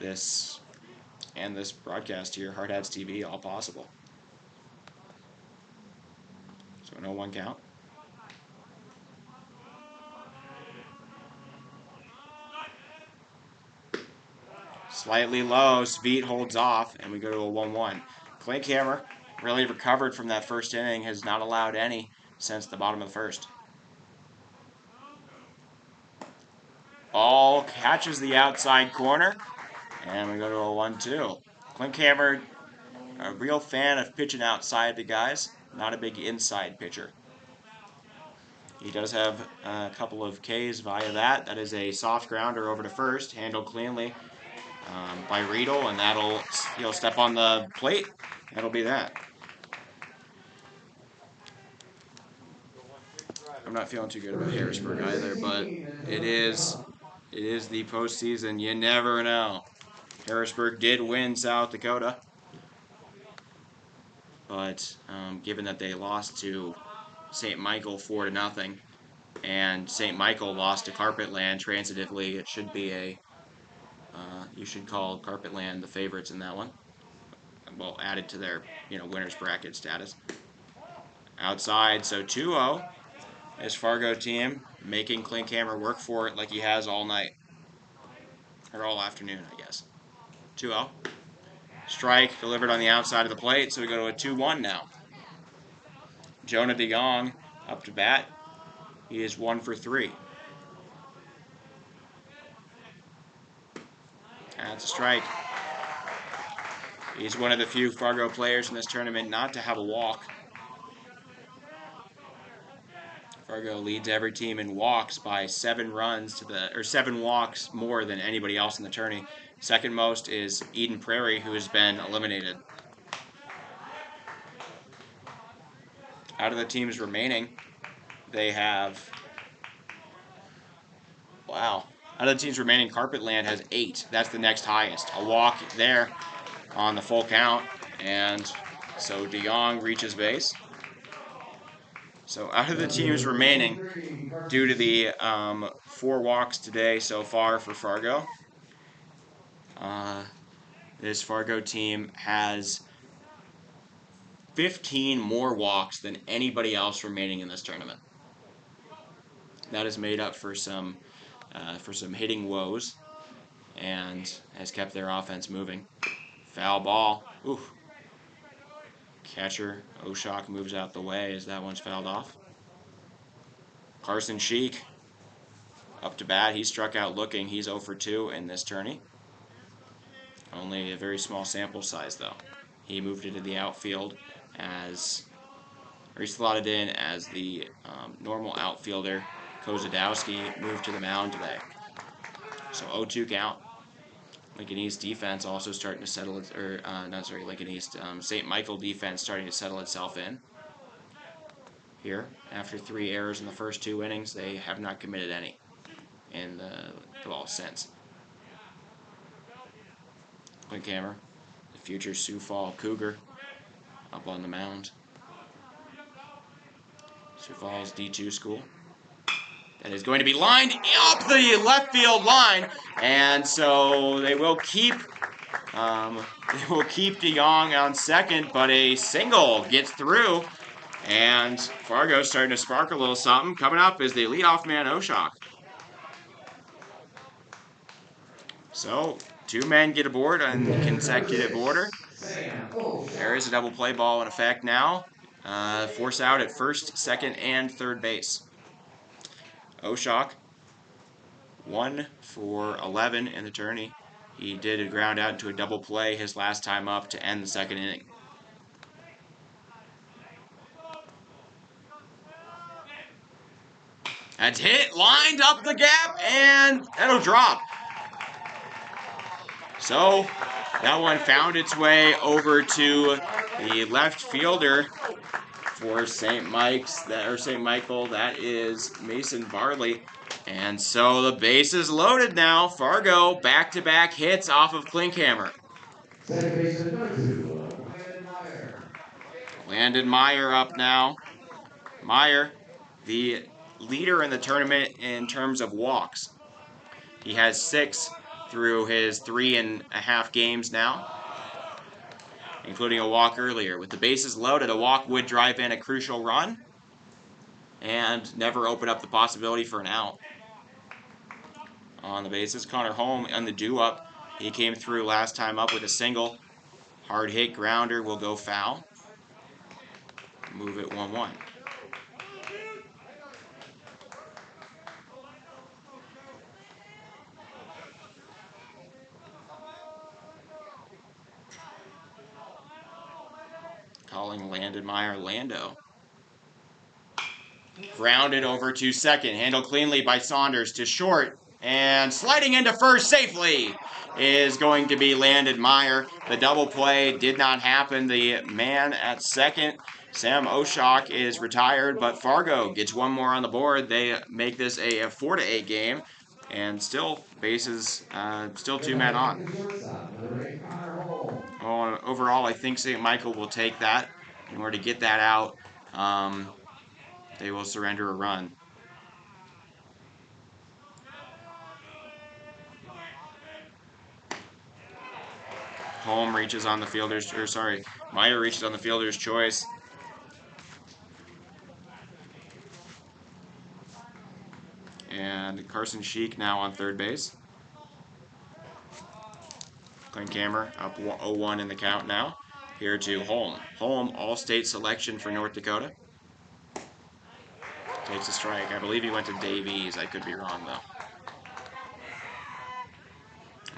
this broadcast here, Hardheads TV, all possible. So an 0-1 count. Slightly low, Sveet holds off, and we go to a 1-1. Klinkhammer really recovered from that first inning, has not allowed any since the bottom of the first. Ball catches the outside corner, and we go to a 1-2. Klinkhammer, a real fan of pitching outside the guys, not a big inside pitcher. He does have a couple of Ks via that. That is a soft grounder over to first, handled cleanly by Riedel, and he'll step on the plate. That'll be that. I'm not feeling too good about Harrisburg either, but it is the postseason. You never know. Harrisburg did win South Dakota, but given that they lost to St. Michael 4-0, and St. Michael lost to Carpetland transitively, it should be you should call Carpetland the favorites in that one. Well, added to their winners bracket status. Outside, so 2-0. This Fargo team making Klinkhammer work for it like he has all night. Or all afternoon, I guess. 2-0. Strike delivered on the outside of the plate, so we go to a 2-1 now. Jonah DeYoung up to bat. He is 1 for 3. That's a strike. He's one of the few Fargo players in this tournament not to have a walk. Fargo leads every team in walks by 7 walks more than anybody else in the tourney. Second most is Eden Prairie, who has been eliminated. Out of the teams remaining, they have... Wow. Out of the teams remaining, Carpetland has 8. That's the next highest. A walk there on the full count. And so DeYoung reaches base. So out of the teams remaining, due to the 4 walks today so far for Fargo, this Fargo team has 15 more walks than anybody else remaining in this tournament. That is made up for some hitting woes and has kept their offense moving. Foul ball. Oof. Catcher Oshak moves out the way as that one's fouled off. Carson Sheik up to bat. He struck out looking. He's 0 for 2 in this tourney. Only a very small sample size, though. He moved into the outfield he slotted in as the normal outfielder. Kozadowski moved to the mound today. So 0-2 count. Lincoln East defense also starting to settle, Lincoln East, St. Michael defense starting to settle itself in. Here, after 3 errors in the first 2 innings, they have not committed any in the ball since. Clinkhammer, the future Sioux Falls Cougar, up on the mound. Sioux Falls D2 school. That is going to be lined up the left field line, and so they will keep DeYoung on second, but a single gets through, and Fargo's starting to spark a little something. Coming up is the leadoff man, Oshak. So 2 men get aboard in consecutive order. There is a double play ball in effect now. Force out at first, second, and third base. Oshak, 1 for 11 in the tourney. He did a ground out into a double play his last time up to end the second inning. That's hit, lined up the gap, and that'll drop. So that one found its way over to the left fielder for St. Michael. That is Mason Barley. And so the base is loaded now. Fargo back-to-back hits off of Klinkhammer. Second baseman, number 2, Landon Meyer. Landon Meyer up now. Meyer, the leader in the tournament in terms of walks. He has 6 through his 3.5 games now, including a walk earlier. With the bases loaded, a walk would drive in a crucial run and never open up the possibility for an out. On the bases, Connor Holm on the due-up. He came through last time up with a single. Hard hit grounder will go foul. Move it 1-1. Calling Landon Meyer Lando. Grounded over to second. Handled cleanly by Saunders to short. And sliding into first safely is going to be Landon Meyer. The double play did not happen. The man at second, Sam Oshak, is retired, but Fargo gets 1 more on the board. They make this a 4-8 game, and still bases, still 2 men on. Overall, I think St. Michael will take that. In order to get that out, they will surrender a run. Holm reaches on the fielder's, Meyer reaches on the fielder's choice. And Carson Sheik now on third base. Klinkhammer up 0-1 in the count now. Here to Holm. Holm, all-state selection for North Dakota. Takes a strike. I believe he went to Davies. I could be wrong, though.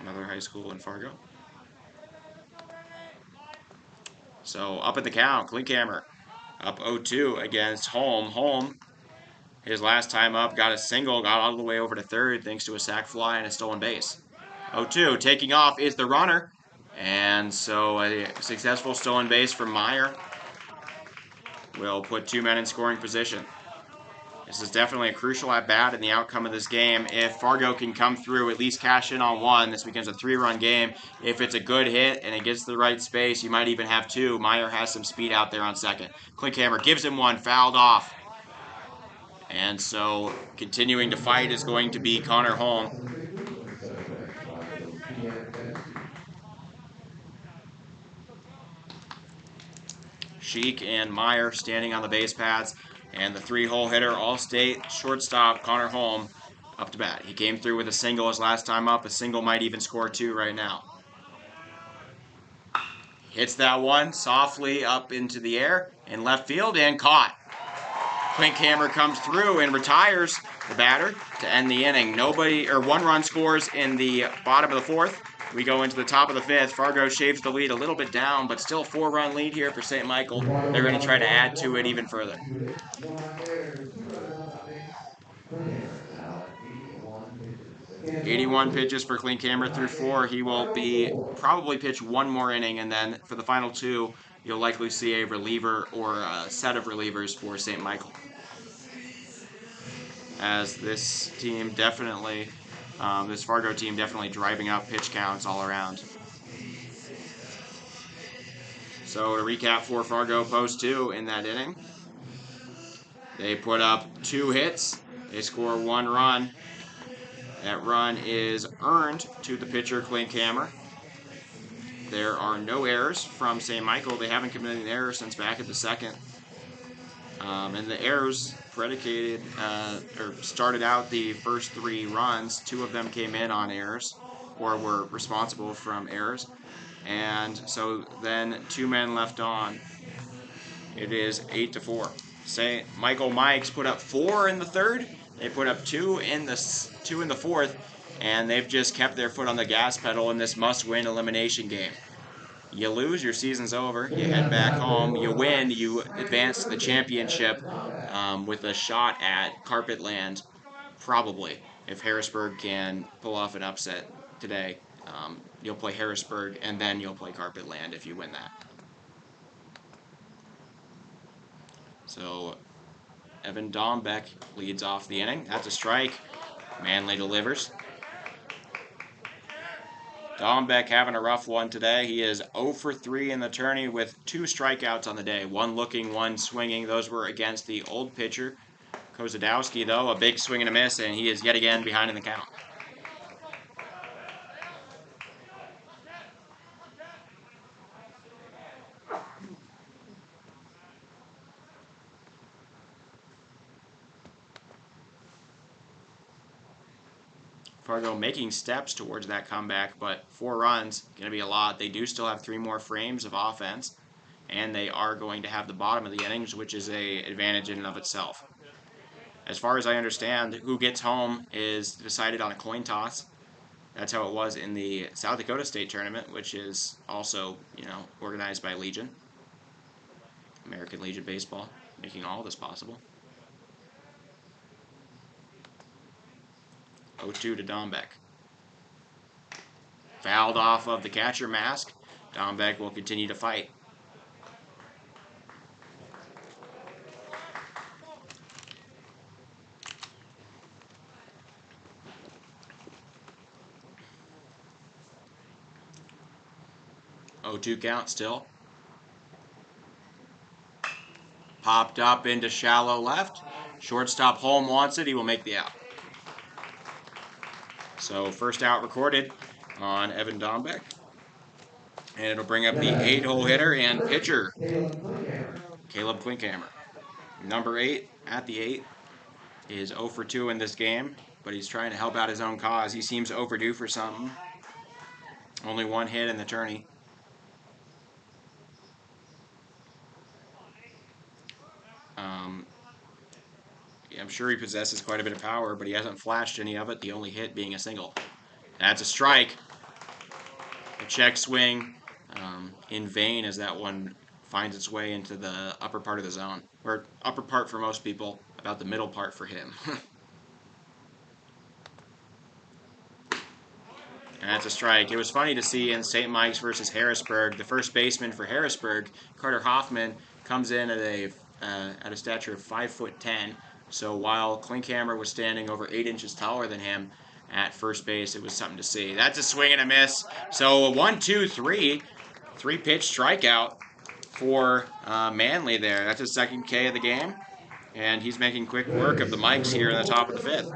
Another high school in Fargo. So up at the count, Klinkhammer up 0-2 against Holm. Holm, his last time up, got a single, got all the way over to third thanks to a sac fly and a stolen base. 0-2, taking off is the runner. And so a successful stolen base from Meyer will put 2 men in scoring position. This is definitely a crucial at-bat in the outcome of this game. If Fargo can come through, at least cash in on 1, this becomes a 3-run game. If it's a good hit and it gets to the right space, you might even have 2. Meyer has some speed out there on second. Klinkhammer gives him 1, fouled off. And so continuing to fight is going to be Connor Holm. Sheik and Meyer standing on the base paths. And the 3-hole hitter, all-state shortstop, Connor Holm, up to bat. He came through with a single his last time up. A single might even score 2 right now. Hits that one softly up into the air in left field and caught. Klinkhammer comes through and retires the batter to end the inning. Nobody, or 1 run scores in the bottom of the 4th. We go into the top of the 5th. Fargo shaves the lead a little bit down, but still 4-run lead here for St. Michael. They're going to try to add to it even further. 81 pitches for Klinkhammer through 4. He will be probably pitch 1 more inning, and then for the final 2, you'll likely see a reliever or a set of relievers for St. Michael. As this team definitely, this Fargo team definitely driving up pitch counts all around. So to recap for Fargo post 2 in that inning, they put up 2 hits. They score 1 run. That run is earned to the pitcher, Klinkhammer. There are no errors from St. Michael. They haven't committed an error since back at the 2nd. And the errors predicated or started out the first 3 runs. 2 of them came in on errors or were responsible from errors. And so then 2 men left on. It is 8-4. St. Michael Mikes put up 4 in the 3rd. They put up 2 in the 4th, and they've just kept their foot on the gas pedal in this must-win elimination game. You lose, your season's over. You head back home. You win, you advance to the championship with a shot at Carpet Land, probably. If Harrisburg can pull off an upset today, you'll play Harrisburg, and then you'll play Carpet Land if you win that. So Evan Dombeck leads off the inning. That's a strike. Manley delivers. Dombeck having a rough one today. He is 0 for 3 in the tourney with 2 strikeouts on the day. 1 looking, 1 swinging. Those were against the old pitcher. Kozadowski, though, a big swing and a miss, and he is yet again behind in the count. Fargo making steps towards that comeback, but 4 runs, going to be a lot. They do still have 3 more frames of offense, and they are going to have the bottom of the innings, which is an advantage in and of itself. As far as I understand, who gets home is decided on a coin toss. That's how it was in the South Dakota State Tournament, which is also, organized by Legion. American Legion Baseball, making all this possible. 0-2 to Dombeck. Fouled off of the catcher mask. Dombeck will continue to fight. Oh, 2 count still. Popped up into shallow left. Shortstop Holm wants it. He will make the out. So first out recorded on Evan Dombeck. And it'll bring up the 8-hole hitter and pitcher, Caleb Klinkhammer. Number 8 at the 8 is 0 for 2 in this game, but he's trying to help out his own cause. He seems overdue for something. Only 1 hit in the tourney. I'm sure he possesses quite a bit of power, but he hasn't flashed any of it, the only hit being a single. That's a strike. A check swing in vain as that one finds its way into the upper part of the zone. Or upper part for most people, about the middle part for him. And that's a strike. It was funny to see in St. Mike's versus Harrisburg, the first baseman for Harrisburg, Carter Hoffman, comes in at a stature of 5'10". So while Klinkhammer was standing over 8 inches taller than him at first base, it was something to see. That's a swing and a miss. So a 1-2-3, 3-pitch strikeout for Manley there. That's his 2nd K of the game, and he's making quick work of the Mikes here in the top of the 5th.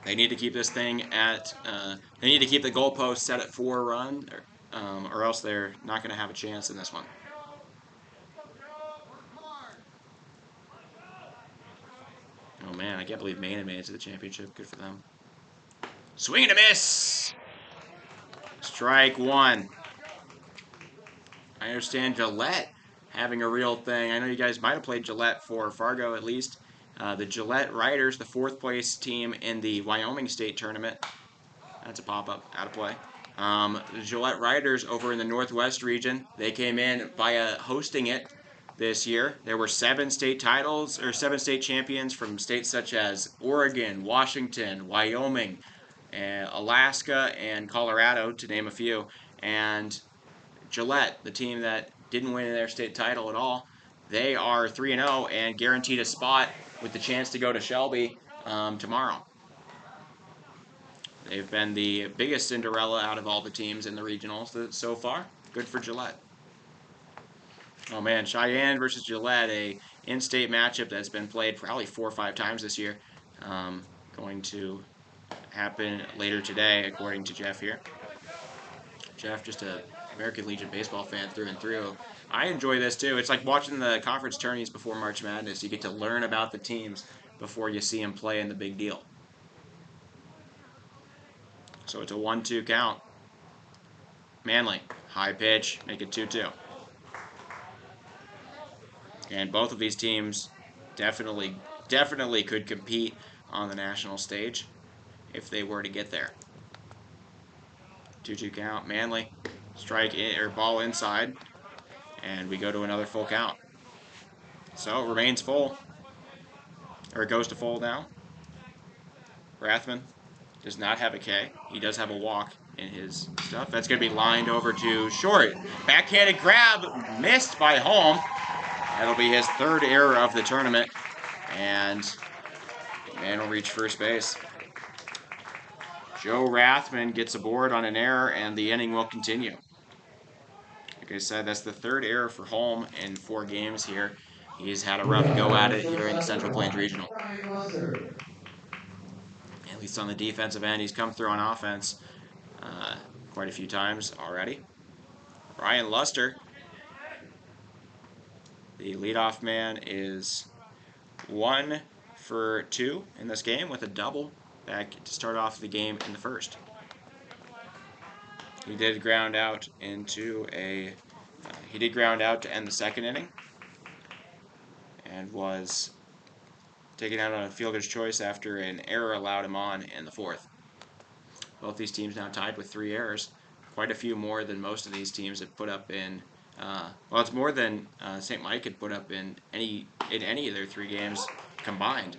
They need to keep this thing at. They need to keep the goalpost set at 4 runs, or else they're not going to have a chance in this one. Oh man, I can't believe Maine made it to the championship. Good for them. Swing and a miss. Strike 1. I understand Gillette having a real thing. I know you guys might have played Gillette for Fargo at least. The Gillette Riders, the 4th place team in the Wyoming State Tournament. That's a pop-up, out of play. The Gillette Riders over in the Northwest region, they came in via hosting it this year. There were 7 state titles, or 7 state champions from states such as Oregon, Washington, Wyoming, Alaska, and Colorado, to name a few. And Gillette, the team that didn't win their state title at all, they are 3-0 and guaranteed a spot with the chance to go to Shelby tomorrow. They've been the biggest Cinderella out of all the teams in the regionals so far. Good for Gillette. Oh man, Cheyenne versus Gillette, a in-state matchup that's been played probably 4 or 5 times this year. Going to happen later today, according to Jeff here. Jeff, just a American Legion baseball fan through and through. I enjoy this too. It's like watching the conference tourneys before March Madness. You get to learn about the teams before you see them play in the big deal. So it's a 1-2 count. Manley, high pitch, make it 2-2. And both of these teams definitely could compete on the national stage if they were to get there. 2-2 count. Manley, strike in, or ball inside, and we go to another full count. So it remains full, or it goes to full now. Rathman does not have a K. He does have a walk in his stuff. That's going to be lined over to short. Backhanded grab, missed by Holm. That'll be his 3rd error of the tournament, and man will reach first base. Joe Rathman gets aboard on an error, and the inning will continue. Like I said, that's the 3rd error for Holm in 4 games here. He's had a rough go at it here in the Central Plains Regional. At least on the defensive end, he's come through on offense quite a few times already. Ryan Luster, the leadoff man, is 1 for 2 in this game with a double back to start off the game in the 1st. He did ground out into a he did ground out to end the 2nd inning and was taken out on a fielder's choice after an error allowed him on in the 4th. Both these teams now tied with 3 errors, quite a few more than most of these teams have put up in. Well, it's more than St. Mike had put up in any of their 3 games combined.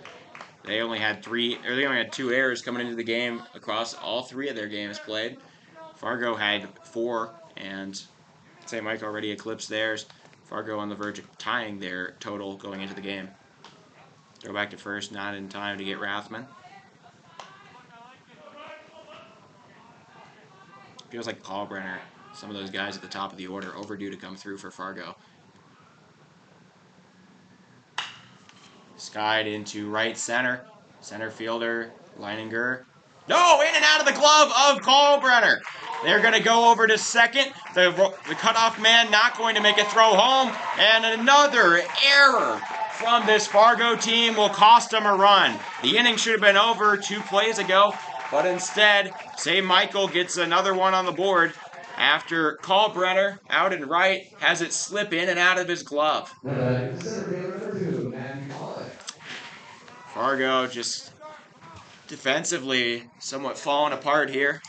They only had 2 errors coming into the game across all 3 of their games played. Fargo had 4, and St. Mike already eclipsed theirs. Fargo on the verge of tying their total going into the game. Throw back to first, not in time to get Rathman. Feels like Kalbrenner, some of those guys at the top of the order, overdue to come through for Fargo. Skied into right center. Center fielder, Leininger. No, in and out of the glove of Kalbrenner. They're going to go over to second. The cutoff man not going to make a throw home. And another error from this Fargo team will cost them a run. The inning should have been over 2 plays ago, but instead, St. Michael gets another one on the board after Kalbrenner, out and right, has it slip in and out of his glove. Fargo just defensively somewhat falling apart here.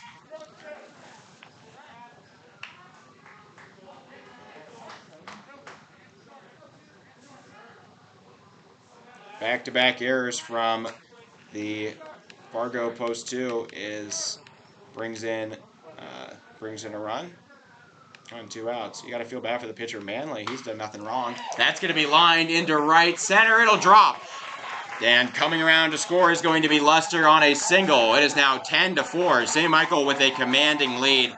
Back-to-back errors from the Fargo post 2 brings in a run on 2 outs. You got to feel bad for the pitcher Manley. He's done nothing wrong. That's going to be lined into right center. It'll drop. And coming around to score is going to be Luster on a single. It is now 10-4. St. Michael with a commanding lead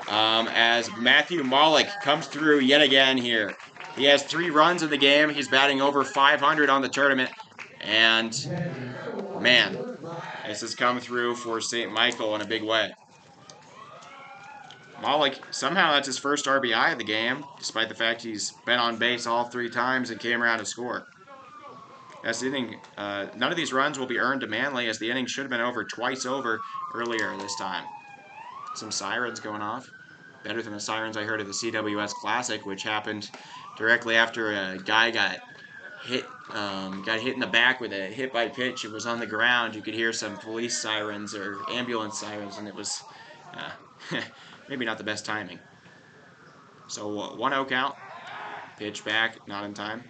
as Matthew Malik comes through yet again here. He has 3 runs in the game. He's batting over 500 on the tournament. And, man, this has come through for St. Michael in a big way. Malik, somehow that's his first RBI of the game, despite the fact he's been on base all 3 times and came around to score. As the inning, none of these runs will be earned to Manley, as the inning should have been over twice over earlier this time. Some sirens going off. better than the sirens I heard at the CWS Classic, which happened directly after a guy got hit in the back with a hit by pitch. It was on the ground. You could hear some police sirens or ambulance sirens, and it was maybe not the best timing. So 1-0 count. Pitch back, not in time.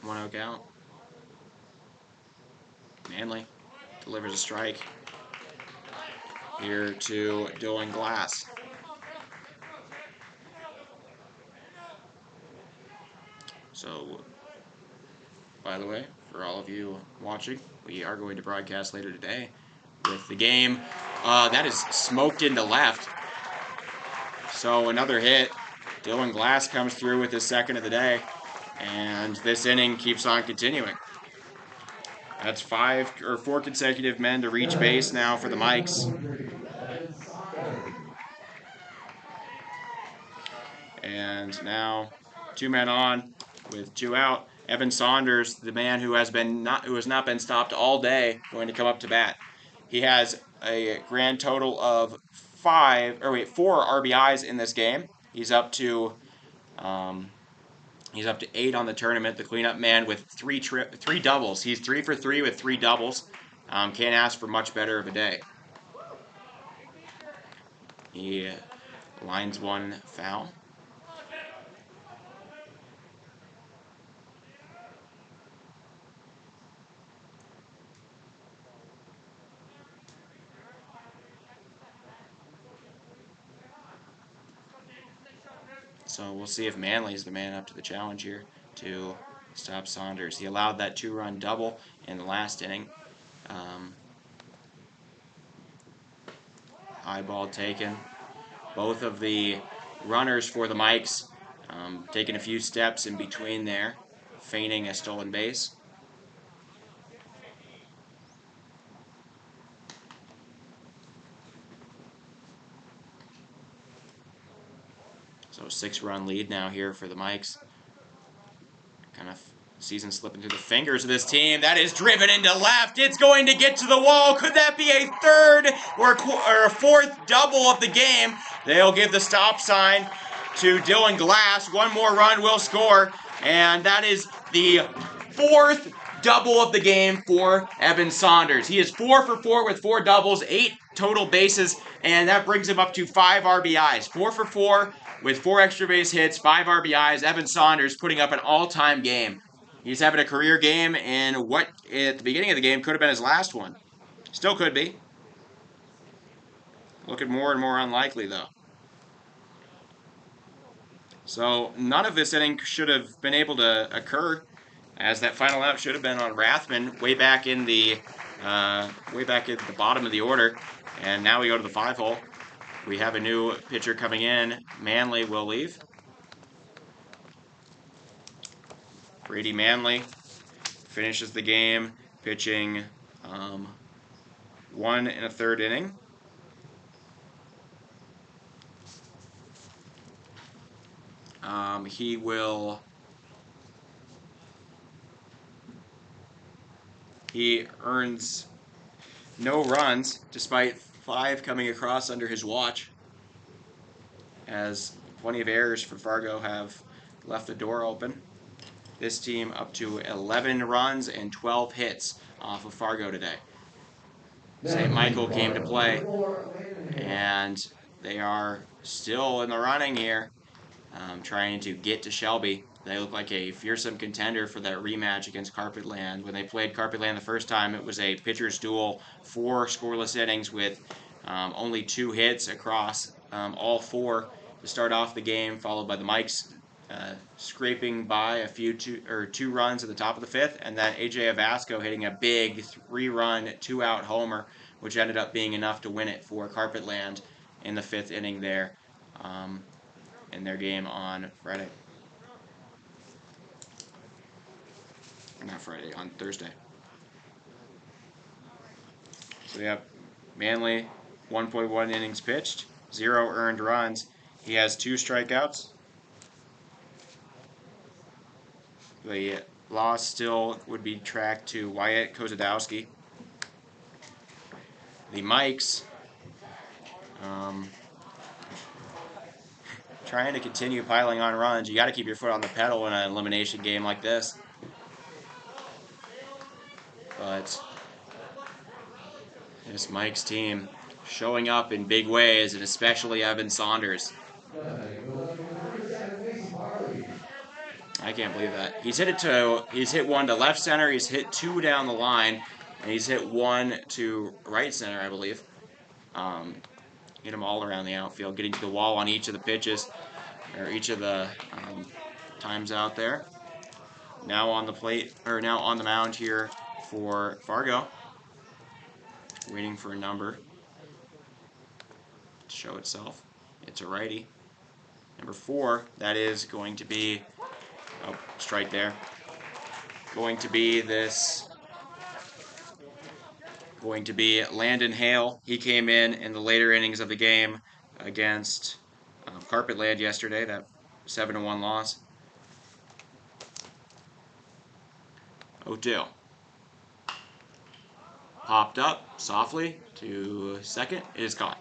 One out count. Manley delivers a strike here to Dylan Glass. So, by the way, for all of you watching, we are going to broadcast later today with the game. That is smoked into left. So another hit. Dylan Glass comes through with his second of the day, and this inning keeps on continuing. That's 4 consecutive men to reach base now for the Mikes. And now 2 men on with 2 out. Evan Saunders, the man who has not been stopped all day, going to come up to bat. He has a grand total of 4 RBIs in this game. He's up to 8 on the tournament. The cleanup man with 3 doubles. He's 3 for 3 with 3 doubles. Can't ask for much better of a day. He lines one foul. So we'll see if Manley's the man up to the challenge here to stop Saunders. He allowed that 2-run double in the last inning. High ball taken. Both of the runners for the Mikes taking a few steps in between there, feigning a stolen base. So 6-run lead now here for the Mikes. Kind of season slipping through the fingers of this team. That is driven into left. It's going to get to the wall. Could that be a third or a fourth double of the game? They'll give the stop sign to Dylan Glass. One more run will score. And that is the 4th double of the game for Evan Saunders. He is 4 for 4 with 4 doubles, 8 total bases, and that brings him up to 5 RBIs. 4 for 4 with 4 extra base hits, 5 RBIs. Evan Saunders putting up an all-time game. He's having a career game in what at the beginning of the game could have been his last one. Still could be. Looking more and more unlikely, though. So none of this inning should have been able to occur, as that final out should have been on Rathman way back at the bottom of the order. And now we go to the 5-hole. We have a new pitcher coming in. Manley will leave. Brady Manley finishes the game pitching 1 1/3 inning. He earns no runs, despite 5 coming across under his watch, as plenty of errors for Fargo have left the door open. This team up to 11 runs and 12 hits off of Fargo today. St. Michael came to play, and they are still in the running here, trying to get to Shelby. They look like a fearsome contender for that rematch against Carpetland. When they played Carpetland the first time, it was a pitcher's duel, 4 scoreless innings with only 2 hits across all 4 to start off the game, followed by the Mikes scraping by a few 2 runs at the top of the 5th, and then AJ Avasco hitting a big 3-run 2-out homer, which ended up being enough to win it for Carpetland in the 5th inning there in their game on Friday. Not Friday, on Thursday. So we have Manley, 1.1 innings pitched, 0 earned runs. He has 2 strikeouts. The loss still would be tracked to Wyatt Kozadowski. The Mikes trying to continue piling on runs. You got to keep your foot on the pedal in an elimination game like this. But this Mike's team showing up in big ways, and especially Evan Saunders. I can't believe that. He's hit one to left center, he's hit two down the line, and he's hit one to right center, I believe. Hit them all around the outfield, getting to the wall on each of the pitches, or each of the times out there. Now on the plate, or now on the mound here for Fargo. Waiting for a number to show itself. It's a righty. Number 4, that is going to be, oh, strike there. Going to be Landon Hale. He came in the later innings of the game against Carpetland yesterday, that 7-1 loss. 0-2. Popped up softly to second. It is gone.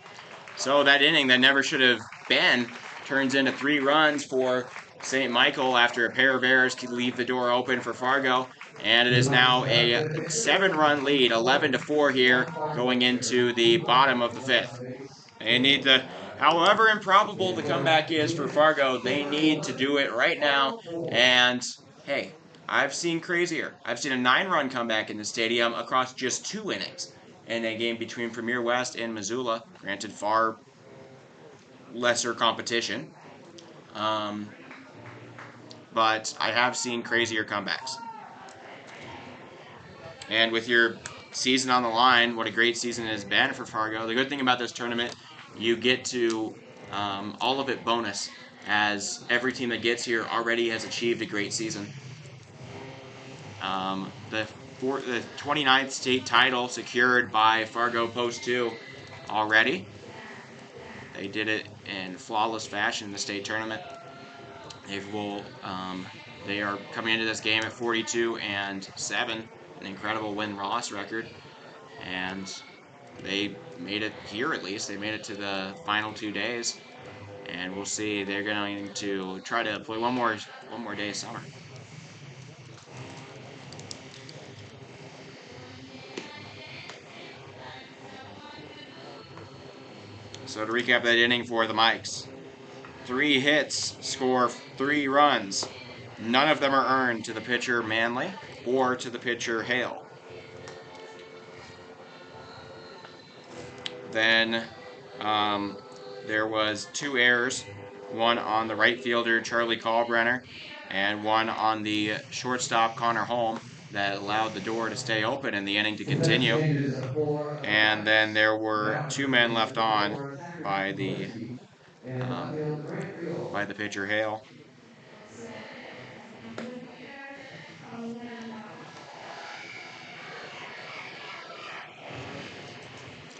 So that inning that never should have been turns into 3 runs for St. Michael after a pair of errors could leave the door open for Fargo. And it is now a 7-run lead, 11-4 here, going into the bottom of the 5th. They need the, however improbable the comeback is for Fargo, they need to do it right now. And hey, I've seen crazier. I've seen a 9-run comeback in the stadium across just 2 innings in a game between Premier West and Missoula. Granted, far lesser competition. But I have seen crazier comebacks. And with your season on the line, what a great season it has been for Fargo. The good thing about this tournament, you get to all of it bonus, as every team that gets here already has achieved a great season. The 29th state title secured by Fargo Post 2 already. They did it in flawless fashion in the state tournament. They are coming into this game at 42-7, an incredible win-loss record, and they made it here at least. They made it to the final 2 days, and we'll see. They're going to try to play one more day of summer. So to recap that inning for the Mikes, 3 hits, score 3 runs. None of them are earned to the pitcher Manley or to the pitcher Hale. Then there was 2 errors, one on the right fielder Charlie Kalbrenner and one on the shortstop Connor Holm, that allowed the door to stay open and the inning to continue. And then there were 2 men left on by the pitcher Hale.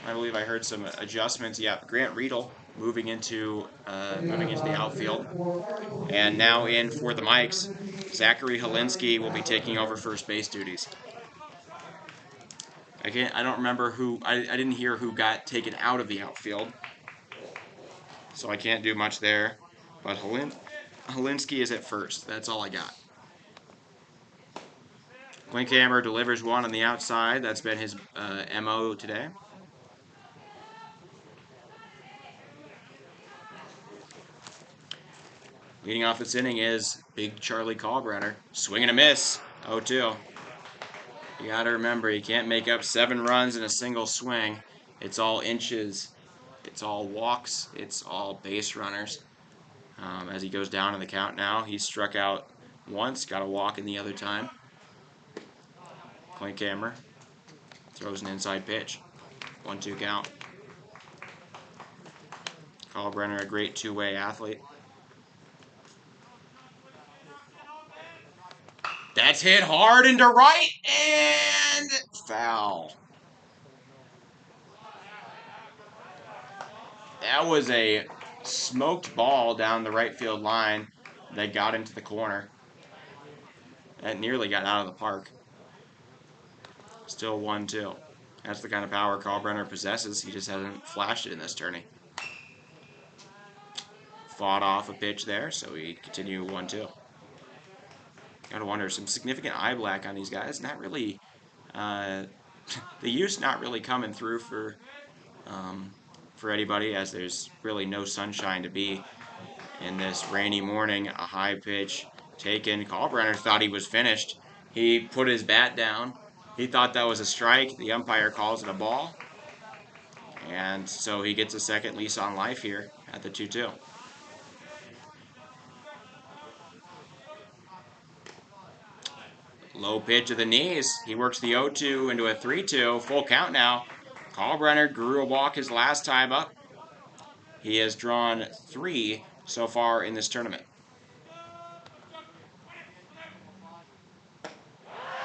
I believe I heard some adjustments. Yeah, Grant Riedel moving into the outfield, and now in for the Mikes, Zachary Helinski will be taking over first base duties. I don't remember who. I didn't hear who got taken out of the outfield, so I can't do much there. But Helinski is at first. That's all I got. Klinkhammer delivers one on the outside. That's been his MO today. Leading off this inning is big Charlie Kalbrenner. Swing and a miss. 0-2. You got to remember, you can't make up 7 runs in a single swing. It's all inches. It's all walks. It's all base runners. As he goes down in the count now, he's struck out once, got a walk in the other time. Klinkhammer throws an inside pitch. 1-2 count. Kalbrenner, a great 2-way athlete. That's hit hard into right and foul. That was a smoked ball down the right field line that got into the corner. That nearly got out of the park. Still 1-2. That's the kind of power Kalbrenner possesses. He just hasn't flashed it in this tourney. Fought off a pitch there, so we continue 1-2. Gotta wonder, some significant eye black on these guys. Not really, the use not really coming through for anybody, as there's really no sunshine to be in this rainy morning. A high pitch taken. Kalbrenner thought he was finished. He put his bat down. He thought that was a strike. The umpire calls it a ball. And so he gets a second lease on life here at the 2-2. Low pitch of the knees. He works the 0-2 into a 3-2. Full count now. Kalbrenner grew a walk his last time up. He has drawn 3 so far in this tournament.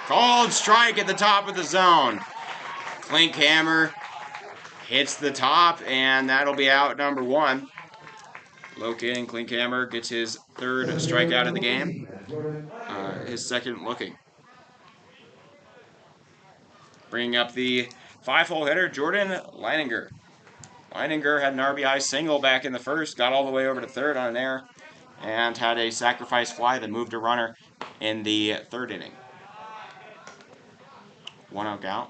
Called strike at the top of the zone. Klinkhammer hits the top, and that'll be out number 1. Locating, Klinkhammer gets his 3rd strikeout of the game. His 2nd looking. Bringing up the 5-hole hitter, Jordan Leininger. Leininger had an RBI single back in the 1st, got all the way over to 3rd on an error, and had a sacrifice fly that moved a runner in the 3rd inning. 1-0 count.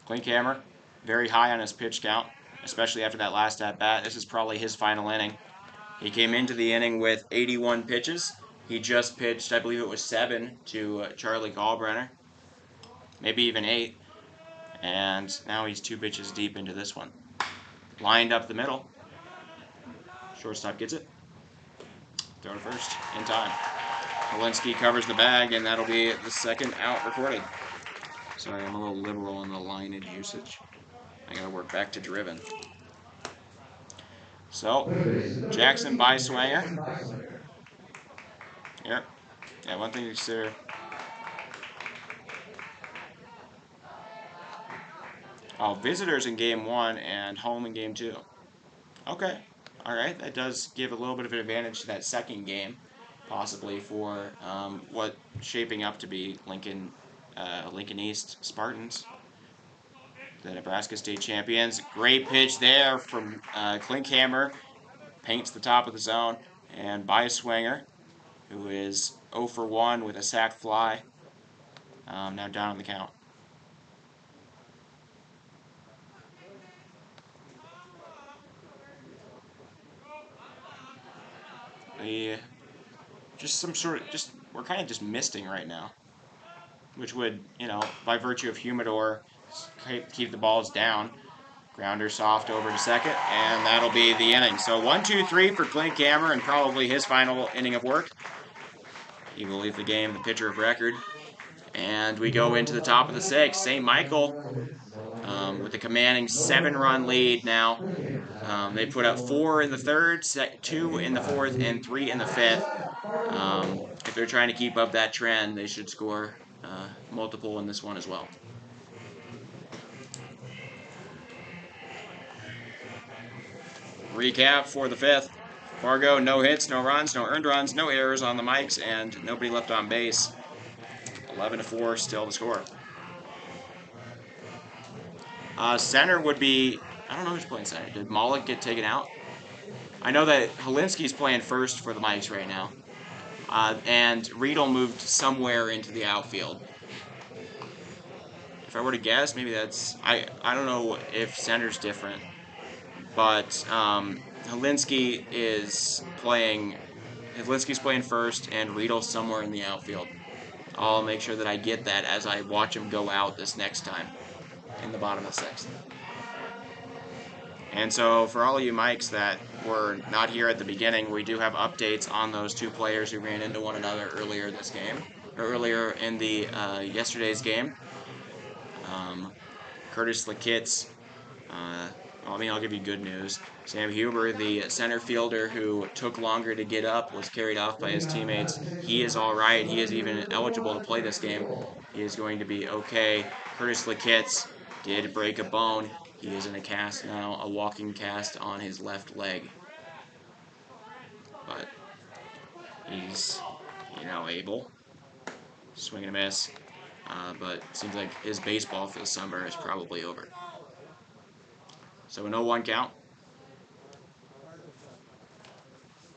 Klinkhammer, very high on his pitch count, especially after that last at-bat. This is probably his final inning. He came into the inning with 81 pitches. He just pitched, I believe it was 7 to Charlie Kalbrenner, maybe even 8. And now he's 2 pitches deep into this one. Lined up the middle. Shortstop gets it. Throw to first in time. Walensky covers the bag, and that'll be the 2nd out recorded. Sorry, I'm a little liberal on the lineage usage. I gotta work back to driven. So, Jackson by Swanger. Yep. Yeah, one thing to consider. Oh, visitors in game 1 and home in game 2. Okay. Alright, that does give a little bit of an advantage to that 2nd game, possibly for what shaping up to be Lincoln East Spartans, the Nebraska State champions. Great pitch there from Klinkhammer, paints the top of the zone, and by Swanger, who is 0 for 1 with a sac fly, now down on the count. We're kind of just misting right now, which would, by virtue of humidor, keep the balls down. Grounder soft over to 2nd, and that'll be the inning. So 1-2-3 for Klinkhammer, and probably his final inning of work. He will leave the game, the pitcher of record. And we go into the top of the 6th. St. Michael with a commanding 7-run lead now. They put up 4 in the 3rd, 2 in the 4th, and 3 in the 5th. If they're trying to keep up that trend, they should score multiple in this one as well. Recap for the 5th. Fargo, no hits, no runs, no earned runs, no errors on the mics, and nobody left on base. 11-4 still the score. Center would be, I don't know who's playing center. Did Malik get taken out? I know that Walensky's playing first for the mics right now. And Riedel moved somewhere into the outfield. If I were to guess, maybe that's, I don't know if center's different. But Walensky's playing first, and Riedel somewhere in the outfield. I'll make sure that I get that as I watch him go out this next time in the bottom of the 6th. And so for all of you mics that were not here at the beginning, we do have updates on those 2 players who ran into one another earlier this game, or earlier in the yesterday's game. Curtis Lakitz. I'll give you good news. Sam Huber, the center fielder who took longer to get up, was carried off by his teammates. He is all right. He is even eligible to play this game. He is going to be okay. Curtis Lakitz did break a bone. He is in a cast now, a walking cast on his left leg. But he's able. Swing and a miss. But it seems like his baseball for the summer is probably over. So an 0-1 count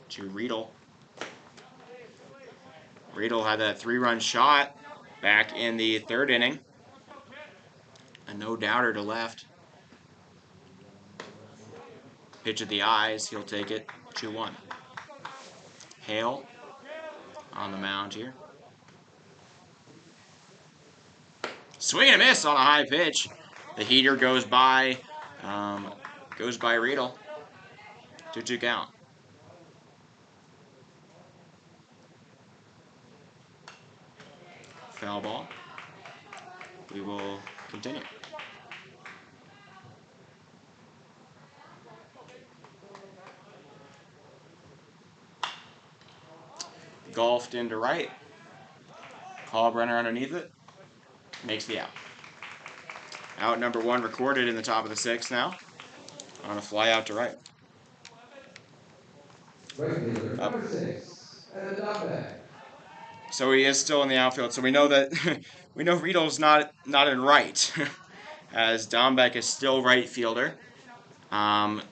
to Riedel. Riedel had that 3-run shot back in the 3rd inning. A no-doubter to left. Pitch at the eyes. He'll take it. 2-1. Hale on the mound here. Swing and a miss on a high pitch. The heater goes by Riedel. 2-2 count. Foul ball. We will continue. Golfed into right. Kalbrenner underneath it. Makes the out. Out number 1 recorded in the top of the 6th now. On a fly out to right. Right fielder, number 6, and Dombeck. So he is still in the outfield. So we know that Riedel's not in right, as Dombeck is still right fielder. Dombeck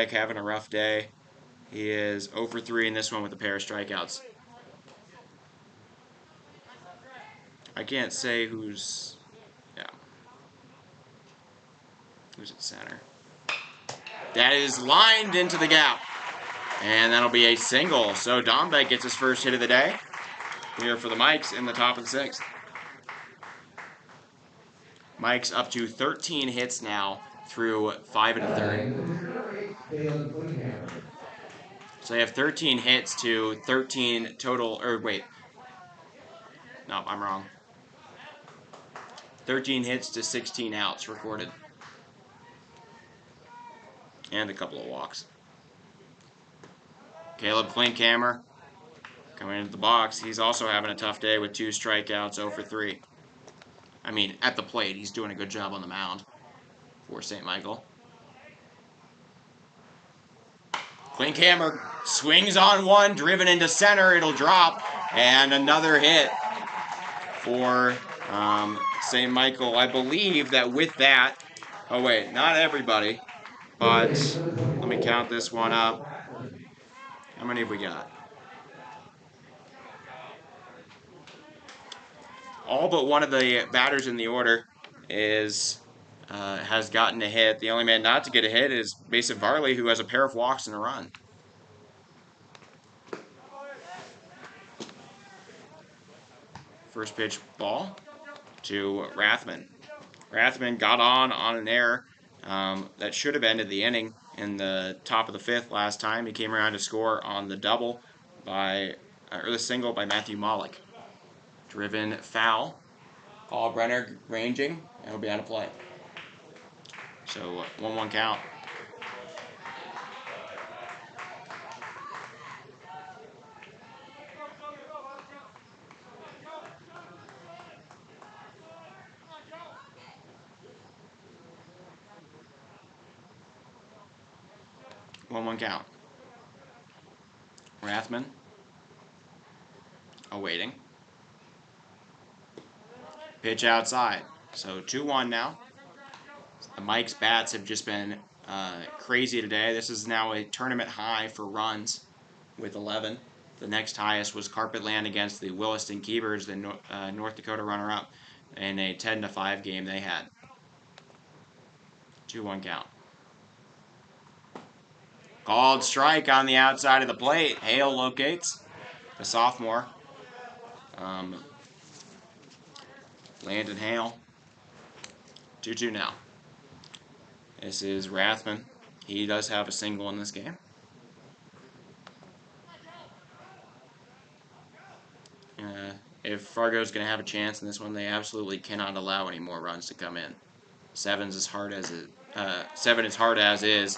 having a rough day. He is 0 for 3 in this one with a pair of strikeouts. I can't say who's at center. That is lined into the gap. And that'll be a single. So Dombeck gets his first hit of the day here for the Mikes in the top of the 6th. Mike's up to 13 hits now through 5 1/3. So they have 13 hits to 13 total, or wait. No, I'm wrong. 13 hits to 16 outs recorded. And a couple of walks. Caleb Klinkhammer coming into the box. He's also having a tough day with 2 strikeouts, 0 for 3. I mean, at the plate, he's doing a good job on the mound for St. Michael. Klinkhammer swings on one, driven into center. It'll drop. And another hit for St. Michael. I believe that with that, oh wait, not everybody, but let me count this one up. How many have we got? All but one of the batters in the order has gotten a hit. The only man not to get a hit is Mason Varley, who has a pair of walks and a run. First pitch ball to Rathman. Rathman got on an error that should have ended the inning in the top of the 5th last time. He came around to score on the double or the single by Matthew Mollick. Driven foul. Kalbrenner ranging, and he'll be out of play. So 1-1 count. One count. Rathman awaiting. Pitch outside. So 2-1 now. The Mike's bats have just been crazy today. This is now a tournament high for runs with 11. The next highest was Carpetland against the Williston Keepers, the North Dakota runner-up, in a 10-5 game they had. 2-1 count. Called strike on the outside of the plate. Hale locates the sophomore. Landon Hale. 2-2 now. This is Rathman. He does have a single in this game. If Fargo's going to have a chance in this one, they absolutely cannot allow any more runs to come in. 7 is hard as is,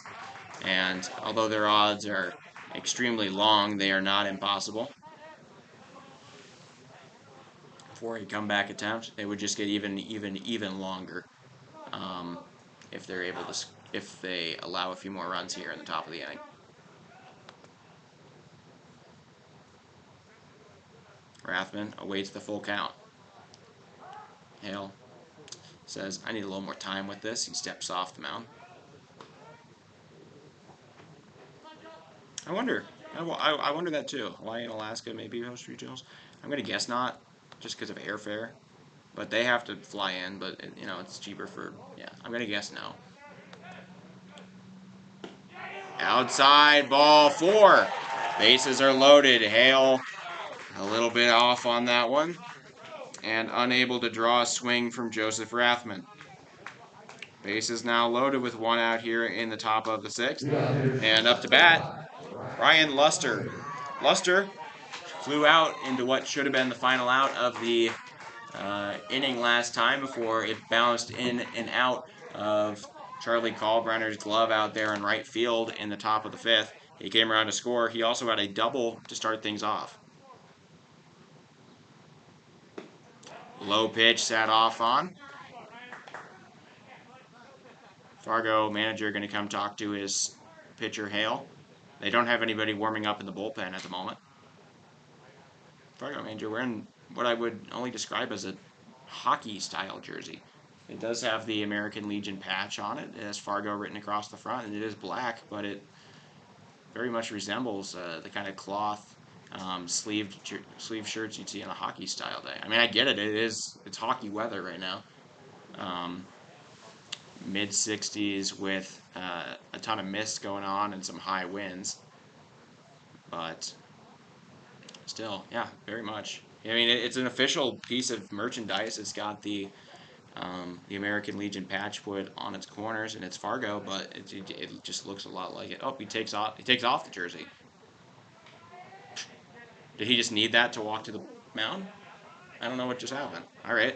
and although their odds are extremely long, they are not impossible. For a comeback attempt, they would just get even longer if they allow a few more runs here in the top of the inning. Rathman awaits the full count. Hale says, I need a little more time with this. He steps off the mound. I wonder that too. Hawaii and Alaska maybe host regionals. I'm going to guess not, just because of airfare. But they have to fly in, but you know, it's cheaper for, yeah, I'm going to guess no. Outside, ball 4. Bases are loaded. Hale a little bit off on that one, and unable to draw a swing from Joseph Rathman. Bases now loaded with 1 out here in the top of the 6th. And up to bat, Ryan Luster. Luster flew out into what should have been the final out of the inning last time before it bounced in and out of Charlie Kalbrenner's glove out there in right field in the top of the 5th. He came around to score. He also had a double to start things off. Low pitch sat off on. Fargo manager going to come talk to his pitcher, Hale. They don't have anybody warming up in the bullpen at the moment. Fargo manager wearing what I would only describe as a hockey-style jersey. It does have the American Legion patch on it. It has Fargo written across the front, and it is black, but it very much resembles the kind of cloth sleeve shirts you'd see on a hockey-style day. I mean, I get it. It's hockey weather right now. Mid-60s with a ton of mist going on and some high winds. But still, yeah, very much. I mean, it's an official piece of merchandise. It's got the American Legion patch put on its corners, and it's Fargo, but it just looks a lot like it. Oh, he takes off the jersey. Did he just need that to walk to the mound? I don't know what just happened. All right.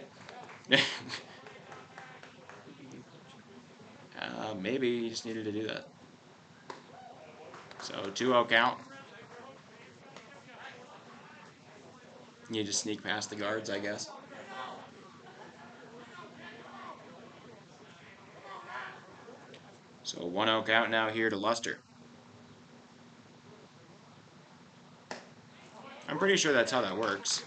Maybe he just needed to do that. So 2-0 count. You just sneak past the guards, I guess. So 1-0 count now here to Luster. I'm pretty sure that's how that works.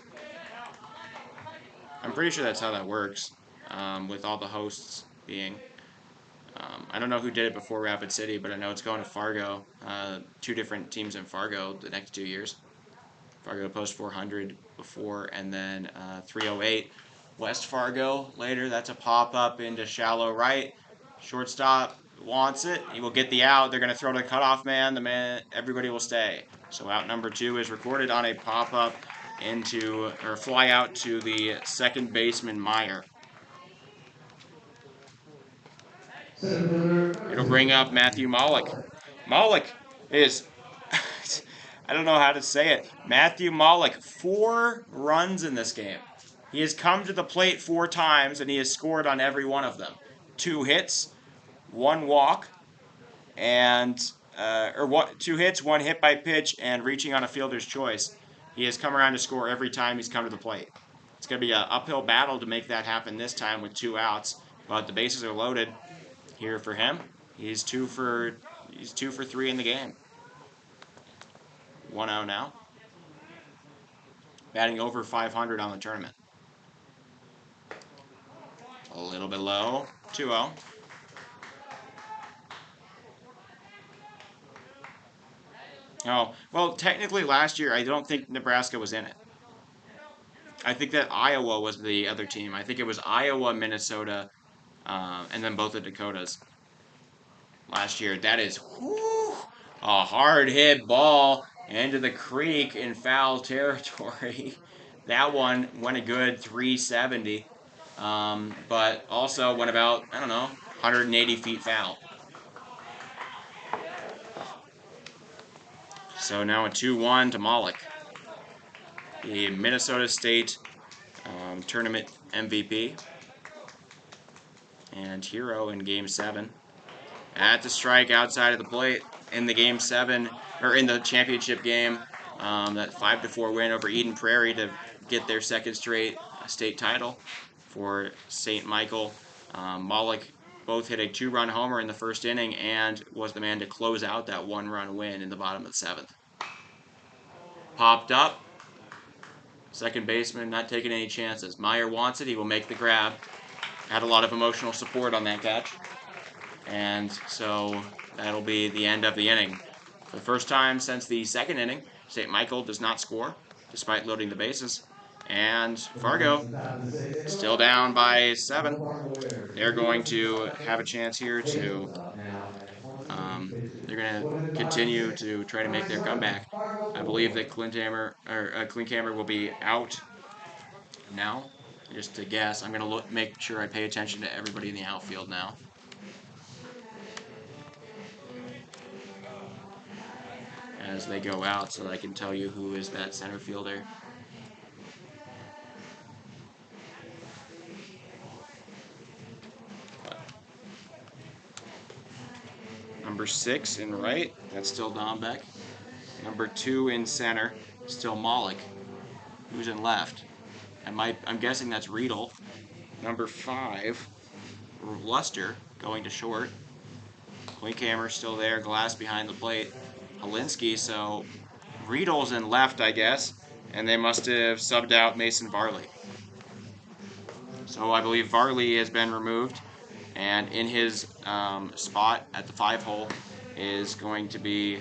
With all the hosts being. I don't know who did it before Rapid City, but I know it's going to Fargo. 2 different teams in Fargo the next 2 years. Fargo post 400 before, and then 308. West Fargo later. That's a pop-up into shallow right. Shortstop wants it. He will get the out. They're going to throw to the cutoff man. Everybody will stay. So out number 2 is recorded on a pop-up fly out to the second baseman, Meyer. It'll bring up Matthew Malik. Malik is, I don't know how to say it. Matthew Malik, 4 runs in this game. He has come to the plate 4 times, and he has scored on every one of them. 2 hits, 1 walk, and 2 hits, 1 hit by pitch, and reaching on a fielder's choice. He has come around to score every time he's come to the plate. It's going to be an uphill battle to make that happen this time with 2 outs, but the bases are loaded here for him. He's 2 for 3 in the game. 1-0 now. Batting over 500 on the tournament. A little bit low. 2-0. Oh, well, technically last year I don't think Nebraska was in it. I think that Iowa was the other team. I think it was Iowa, Minnesota, and then both the Dakotas last year. That is a hard hit ball into the creek in foul territory. That one went a good 370, but also went about, 180 feet foul. So now a 2-1 to Malik, the Minnesota State tournament MVP and hero in Game 7. At the strike outside of the plate in the Game 7, or in the championship game, that 5-4 win over Eden Prairie to get their second straight state title for St. Michael. Malik both hit a 2-run homer in the first inning and was the man to close out that 1-run win in the bottom of the 7th. Popped up, Second baseman not taking any chances. Meyer wants it. He will make the grab. Had a lot of emotional support on that catch. And so that'll be the end of the inning. For the first time since the second inning, St. Michael does not score, despite loading the bases. And Fargo, still down by 7. They're going to have a chance here to, they're going to continue to try to make their comeback. I believe that Klinkhammer will be out now. Just to guess, I'm going to make sure I pay attention to everybody in the outfield now. As they go out, so that I can tell you who is that center fielder. Number 6 in right, that's still Dombeck. Number 2 in center, still Malik. Who's in left? I'm guessing that's Riedel. Number 5, Luster, going to short. Klinkhammer still there, Glass behind the plate. Holinsky, so Riedel's in left, I guess, and they must have subbed out Mason Varley. So I believe Varley has been removed, and in his spot at the 5-hole is going to be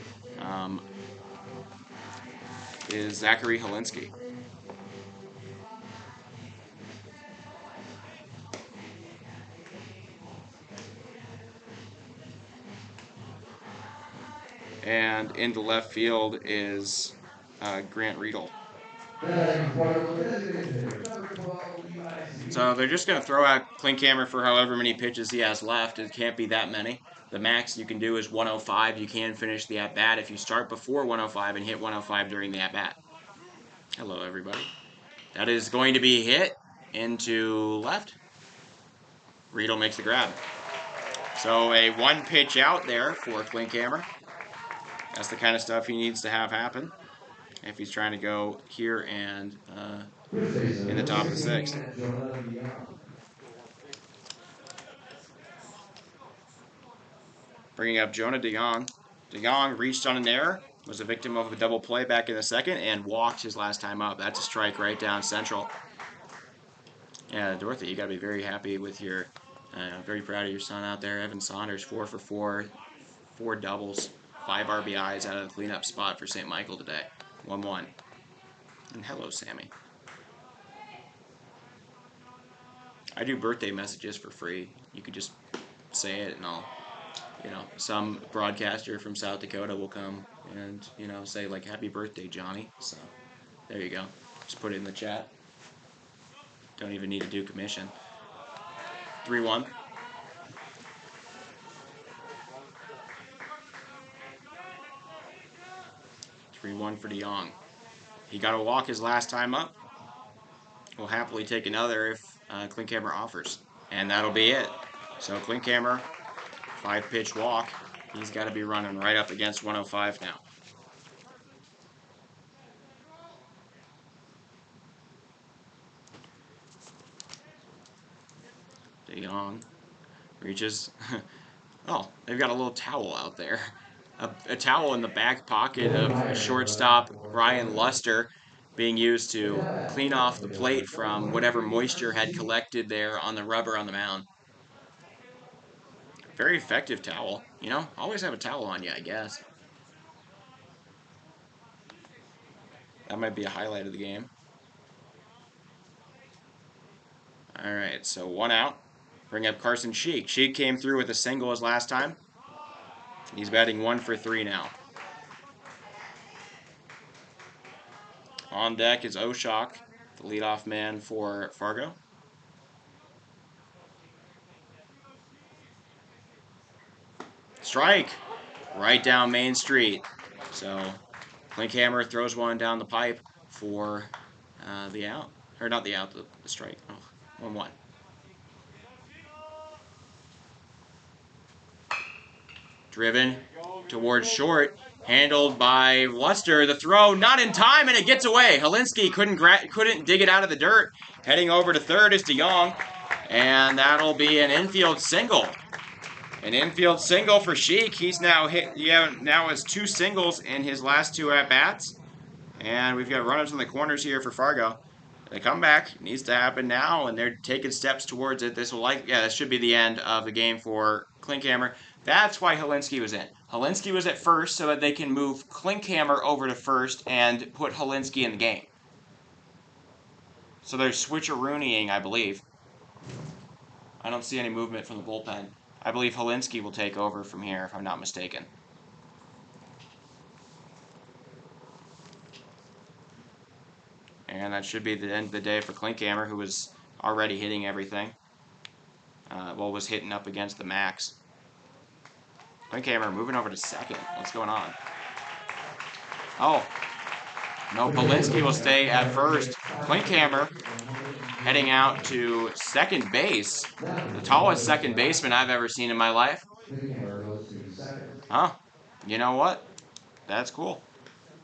is Zachary Holinsky. And in the left field is Grant Riedel. So they're just going to throw out Klinkhammer for however many pitches he has left. It can't be that many. The max you can do is 105. You can finish the at-bat if you start before 105 and hit 105 during the at-bat. Hello, everybody. That is going to be hit into left. Riedel makes the grab. So a 1 pitch out there for Klinkhammer. That's the kind of stuff he needs to have happen if he's trying to go here and in the top of the 6th. Bringing up Jonah DeYoung. DeYoung reached on an error, was a victim of a double play back in the 2nd, and walked his last time up. That's a strike right down central. Yeah, Dorothy, you got to be very happy with your, very proud of your son out there. Evan Saunders, 4 for 4, 4 doubles, 5 RBIs out of the cleanup spot for St. Michael today. 1-1. And hello, Sammy. I do birthday messages for free. You could just say it and some broadcaster from South Dakota will come and, say like, happy birthday, Johnny. So there you go. Just put it in the chat. Don't even need to do commission. 3-1. For DeYoung. He got a walk his last time up. We'll happily take another if Klinkhammer offers. And that'll be it. So Klinkhammer, 5-pitch walk. He's got to be running right up against 105 now. DeYoung reaches. Oh, they've got a little towel out there. A towel in the back pocket of shortstop Ryan Luster being used to clean off the plate from whatever moisture had collected there on the rubber on the mound. Very effective towel. Always have a towel on you, I guess. That might be a highlight of the game. Alright, so 1 out. Bring up Carson Sheik. Sheik came through with a single his last time. He's batting 1 for 3 now. On deck is Oshok, the leadoff man for Fargo. Strike! Right down Main Street. So Klinkhammer throws one down the pipe for the out. Or not the out, the strike. Oh, 1-1. Driven towards short, handled by Luster. The throw not in time, and it gets away. Holinsky couldn't dig it out of the dirt. Heading over to third is DeYoung, and that'll be an infield single. An infield single for Sheik. He's now now has 2 singles in his last 2 at bats, and we've got runners in the corners here for Fargo. The comeback needs to happen now, and they're taking steps towards it. This should be the end of the game for Klinkhammer. That's why Helinski was in. Helinski was at first so that they can move Klinkhammer over to first and put Helinski in the game. So they're switcherooning, I believe. I don't see any movement from the bullpen. I believe Helinski will take over from here, if I'm not mistaken. And that should be the end of the day for Klinkhammer, who was already hitting everything. Was hitting up against the max. Klinkhammer moving over to second. What's going on? Oh. No, Helinski will stay at first. Klinkhammer heading out to second base. The tallest second baseman I've ever seen in my life. Huh? You know what? That's cool.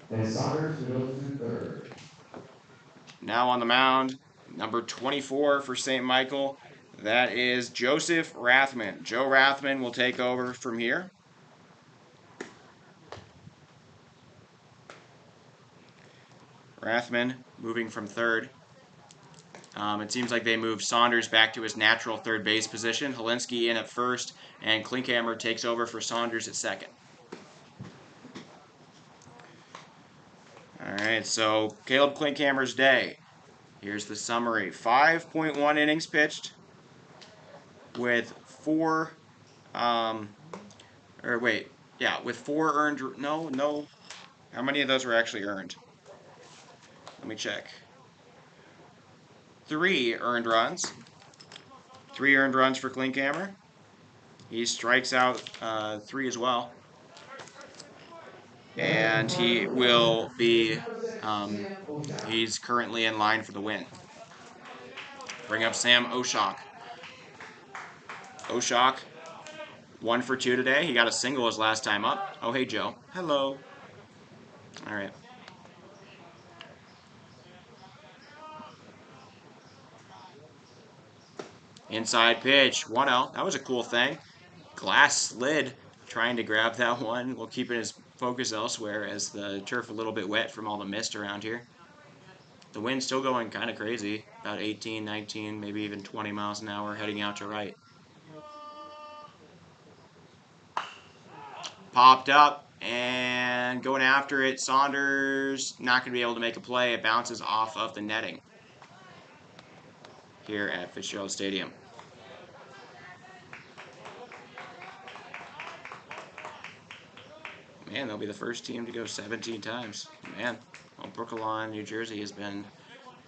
And Saunders goes to third. Now on the mound, number 24 for St. Michael. That is Joseph Rathman. Joe Rathman will take over from here. Rathman moving from third. It seems like they moved Saunders back to his natural third base position. Helinski in at first, and Klinkhammer takes over for Saunders at second. All right, so Caleb Klinkhammer's day. Here's the summary. 5.1 innings pitched with four earned. No. How many of those were actually earned? Let me check. 3 earned runs. 3 earned runs for Klinkhammer. He strikes out 3 as well. And he will be, he's currently in line for the win. Bring up Sam Oshak. Oshak, 1 for 2 today. He got a single his last time up. Oh, hey, Joe. Hello. All right. Inside pitch, 1-0. That was a cool thing. Glass slid, trying to grab that one while keeping his focus elsewhere as the turf a little bit wet from all the mist around here. The wind's still going kind of crazy, about 18, 19, maybe even 20 miles an hour heading out to right. Popped up and going after it. Saunders not going to be able to make a play. It bounces off of the netting here at Fitzgerald Stadium. Man, they'll be the first team to go 17 times. Man, well, Brooklyn, New Jersey has been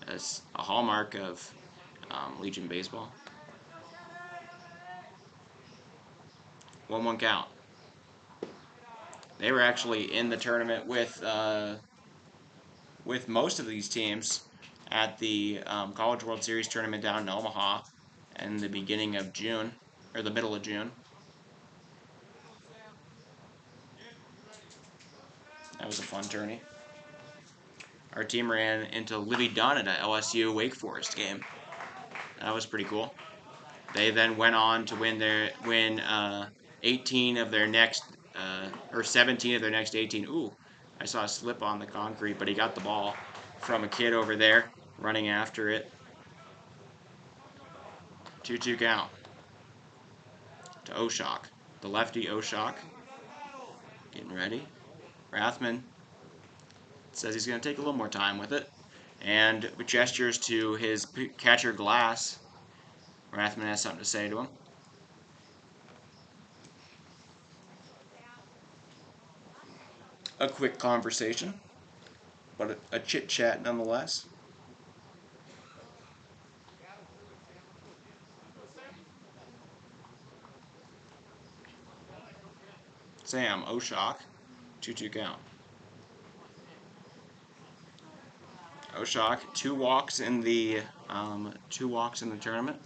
a hallmark of Legion baseball. 1-1 count. They were actually in the tournament with most of these teams at the College World Series tournament down in Omaha in the beginning of June, or the middle of June. That was a fun tourney. Our team ran into Libby Dunn at an LSU Wake Forest game. That was pretty cool. They then went on to win 18 of their next, or 17 of their next 18. Ooh, I saw a slip on the concrete, but he got the ball from a kid over there running after it. 2-2 count to Oshak. The lefty Oshak. Getting ready. Rathman says he's going to take a little more time with it. And with gestures to his catcher Glass, Rathman has something to say to him. A quick conversation, but a chit-chat nonetheless. Sam Oshak, 2-2 count. Oshak, 2 walks in the tournament.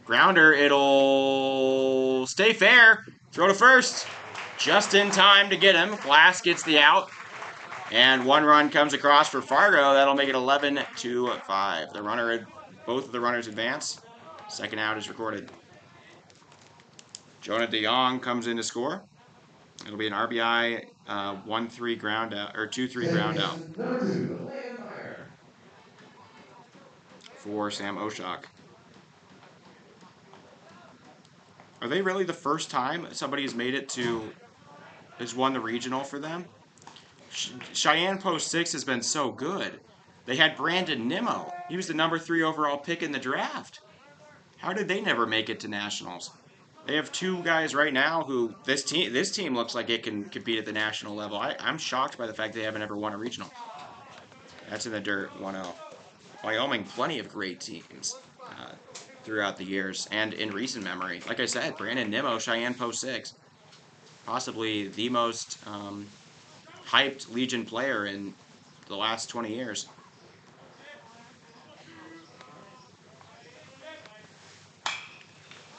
Grounder, it'll stay fair. Throw to first. Just in time to get him. Glass gets the out. And 1 run comes across for Fargo. That'll make it 11-5. Both of the runners advance. Second out is recorded. Jonah DeYoung comes in to score. It'll be an RBI 1-3 ground out, or 2-3 ground out. for Sam Oshak. Are they really the first time somebody has made it to, has won the regional for them? Cheyenne Post 6 has been so good. They had Brandon Nimmo. He was the #3 overall pick in the draft. How did they never make it to nationals? They have two guys right now who this team looks like it can compete at the national level. I'm shocked by the fact they haven't ever won a regional. That's in the dirt, 1-0. Wyoming, plenty of great teams throughout the years and in recent memory. Like I said, Brandon Nimmo, Cheyenne Post 6, possibly the most hyped Legion player in the last 20 years.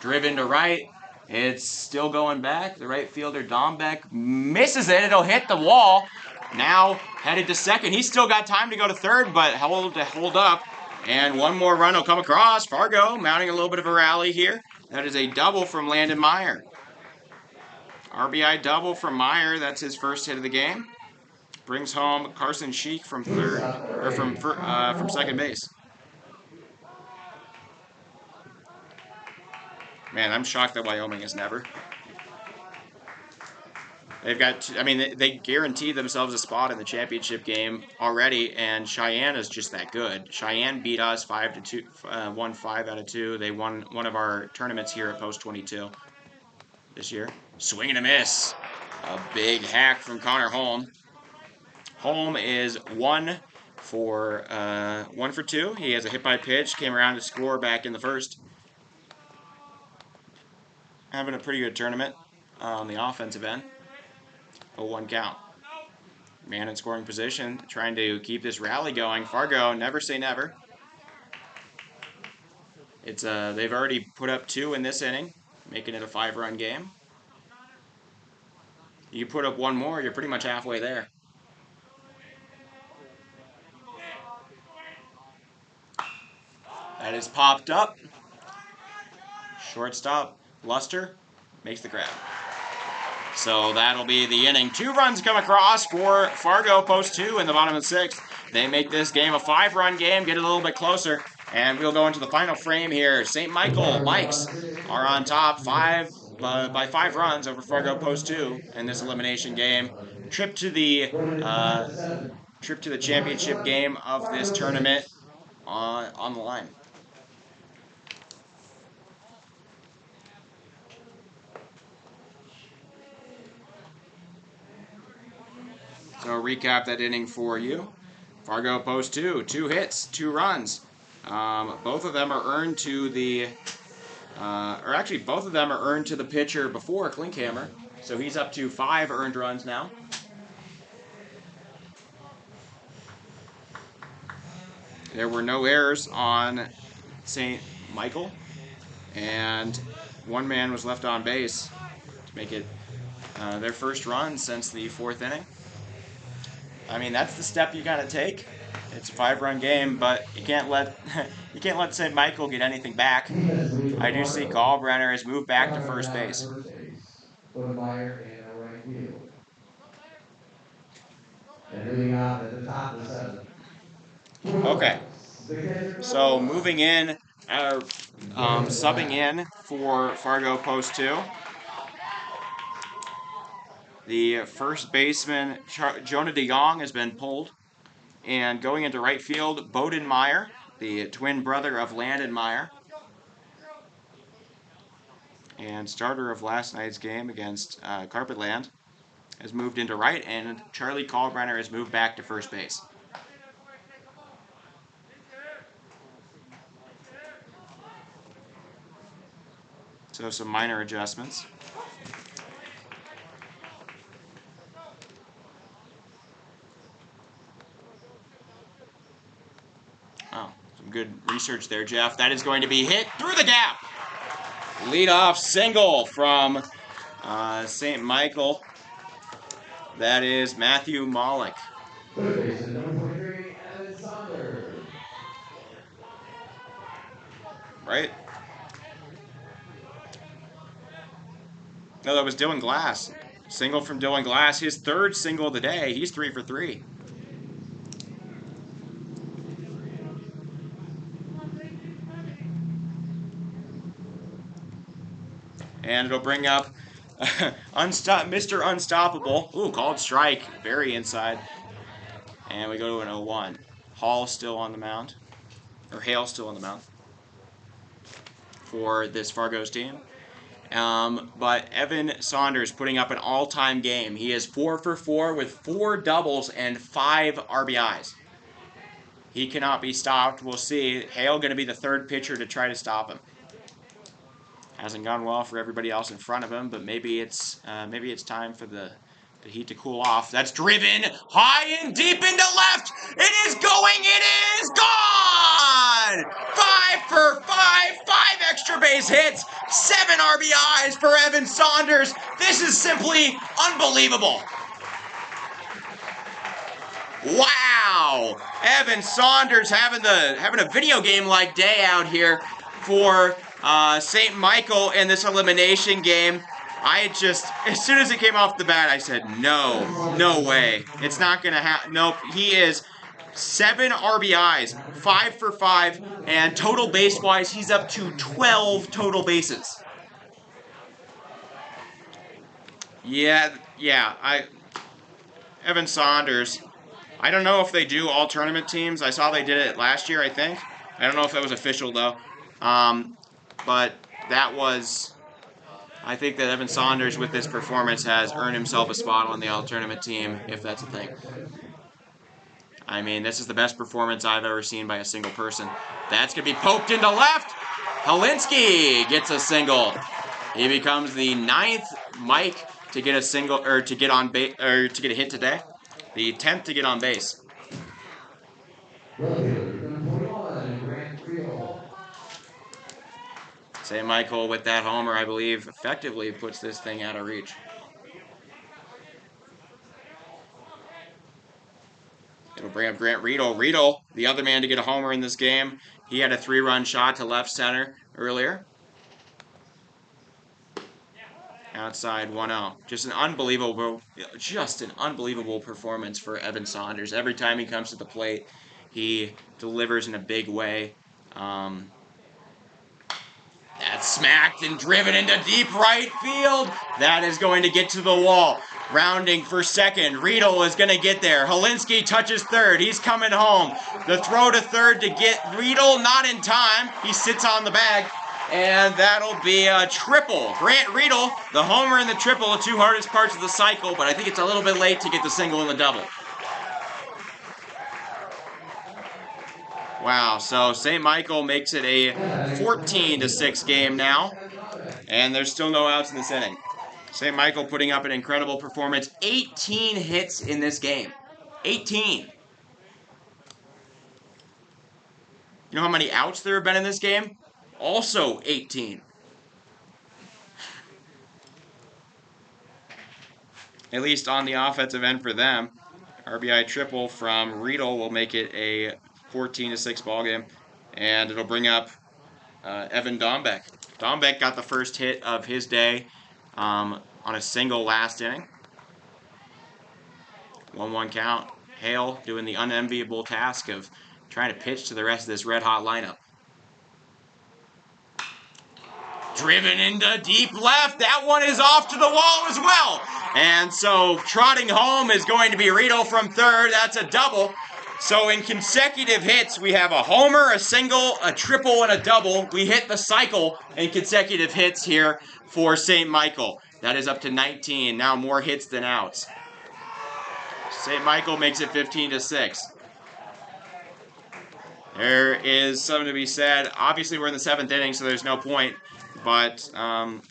Driven to right. It's still going back. The right fielder, Dombeck, misses it. It'll hit the wall. Now headed to second. He's still got time to go to third, but hold up. And one more run will come across. Fargo mounting a little bit of a rally here. That is a double from Landon Meyer. RBI double from Meyer. That's his first hit of the game. Brings home Carson Sheik from third, or from second base. Man, I'm shocked that Wyoming has never. They've got, I mean, they guaranteed themselves a spot in the championship game already, and Cheyenne is just that good. Cheyenne beat us 5-2, won 5 out of 2. They won one of our tournaments here at Post 22 this year. Swing and a miss. A big hack from Connor Holm. Holm is 1 for 2. He has a hit by pitch, came around to score back in the first. Having a pretty good tournament on the offensive end. 0-1 count. Man in scoring position, trying to keep this rally going. Fargo, never say never. It's they've already put up 2 in this inning, making it a 5-run game. You put up 1 more, you're pretty much halfway there. That is popped up. Shortstop Luster makes the grab. So that'll be the inning. 2 runs come across for Fargo Post 2 in the bottom of the 6th. They make this game a 5-run game, get a little bit closer, and we'll go into the final frame here. St. Michael Mikes are on top by 5 runs over Fargo Post 2 in this elimination game. Trip to the championship game of this tournament on the line. So recap that inning for you. Fargo Post 2, 2 hits, 2 runs. Both of them are earned to the, both of them are earned to the pitcher before Klinkhammer. So he's up to 5 earned runs now. There were no errors on St. Michael, and 1 man was left on base to make it their first run since the 4th inning. I mean, that's the step you gotta take. It's a 5-run game, but you can't let St. Michael get anything back. I do see Gallbrenner has moved back to first base. Put Meyer in the right field. And hitting out at the top of the 7th. Okay. So moving in, subbing in for Fargo Post 2. The first baseman, Jonah DeYoung, has been pulled. And going into right field, Bowden Meyer, the twin brother of Landon Meyer. And starter of last night's game against Carpetland has moved into right, and Charlie Gallbrenner has moved back to first base. So some minor adjustments. Oh, some good research there, Jeff. That is going to be hit through the gap. Leadoff single from St. Michael. That is Matthew Malik. Right? No, that was Dylan Glass. Single from Dylan Glass. His 3rd single of the day. He's 3 for 3. And it'll bring up Mr. Unstoppable. Ooh, called strike. Very inside. And we go to an 0-1. Hall still on the mound. Or Hale still on the mound for this Fargo's team. But Evan Saunders putting up an all-time game. He is 4 for 4 with 4 doubles and 5 RBIs. He cannot be stopped. We'll see. Hale going to be the third pitcher to try to stop him. Hasn't gone well for everybody else in front of him, but maybe it's time for the heat to cool off. That's driven high and deep into left. It is going. It is gone. 5 for 5. 5 extra base hits. 7 RBIs for Evan Saunders. This is simply unbelievable. Wow! Evan Saunders having a video game-like day out here for St. Michael in this elimination game. As soon as it came off the bat, I said, no way. It's not going to happen. Nope, he is 7 RBIs, 5 for 5, and total base-wise, he's up to 12 total bases. Evan Saunders. I don't know if they do all tournament teams. I saw they did it last year, I think. I don't know if that was official, though. But I think that Evan Saunders, with this performance, has earned himself a spot on the all tournament team, if that's a thing. I mean, this is the best performance I've ever seen by a single person. That's going to be poked into left. Holinsky gets a single. He becomes the 9th Mike to get a single, or to get on base, or to get a hit today. The 10th to get on base. St. Michael with that homer, I believe, effectively puts this thing out of reach. It'll bring up Grant Riedel. Riedel, the other man to get a homer in this game. He had a 3-run shot to left center earlier. Outside 1-0. Just an unbelievable performance for Evan Saunders. Every time he comes to the plate, he delivers in a big way. That's smacked and driven into deep right field. That is going to get to the wall. Rounding for second. Riedel is going to get there. Holinsky touches third. He's coming home. The throw to third to get Riedel, not in time. He sits on the bag. And that'll be a triple. Grant Riedel, the homer and the triple, the 2 hardest parts of the cycle, but I think it's a little bit late to get the single and the double. Wow, so St. Michael makes it a 14-6 game now, and there's still no outs in this inning. St. Michael putting up an incredible performance. 18 hits in this game. 18. You know how many outs there have been in this game? Also 18. At least on the offensive end for them. RBI triple from Riedel will make it a 14-6 ball game. And it'll bring up Evan Dombeck. Dombeck got the first hit of his day on a single last inning. 1-1 count. Hale doing the unenviable task of trying to pitch to the rest of this red-hot lineup. Driven into deep left. That one is off to the wall as well. And so trotting home is going to be Riedel from third. That's a double. So in consecutive hits, we have a homer, a single, a triple, and a double. We hit the cycle in consecutive hits here for St. Michael. That is up to 19. Now more hits than outs. St. Michael makes it 15-6. There is something to be said. Obviously, we're in the 7th inning, so there's no point. But,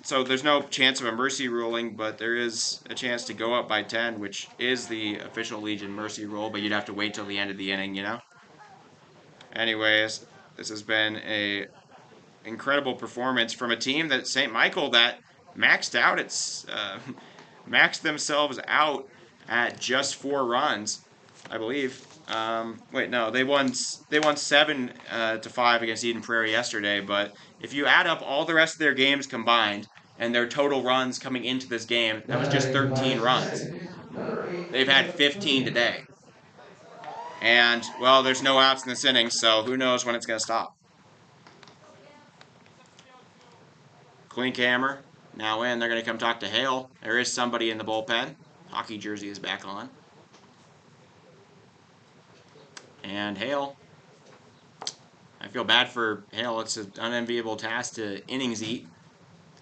so there's no chance of a mercy ruling, but there is a chance to go up by 10, which is the official Legion mercy rule, but you'd have to wait till the end of the inning, you know? Anyways, this has been a incredible performance from a team that St. Michael that maxed themselves out at just 4 runs, I believe. Wait, no, they won 7-5 against Eden Prairie yesterday, but if you add up all the rest of their games combined and their total runs coming into this game, that was just 13 runs. They've had 15 today. And, well, there's no outs in this inning, so who knows when it's going to stop. Klink hammer. Now in, they're going to come talk to Hale. There is somebody in the bullpen. Hockey jersey is back on. And Hale, I feel bad for Hale. It's an unenviable task to innings eat.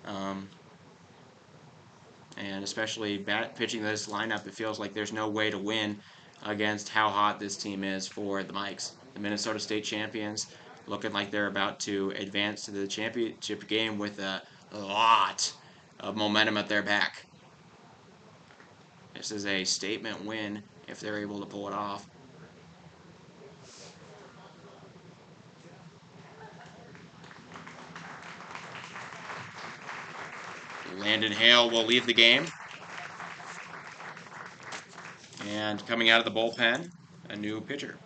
And especially pitching this lineup, it feels like there's no way to win against how hot this team is for the Mikes. The Minnesota State champions looking like they're about to advance to the championship game with a lot of momentum at their back. This is a statement win if they're able to pull it off. Landon Hale will leave the game. And coming out of the bullpen, a new pitcher.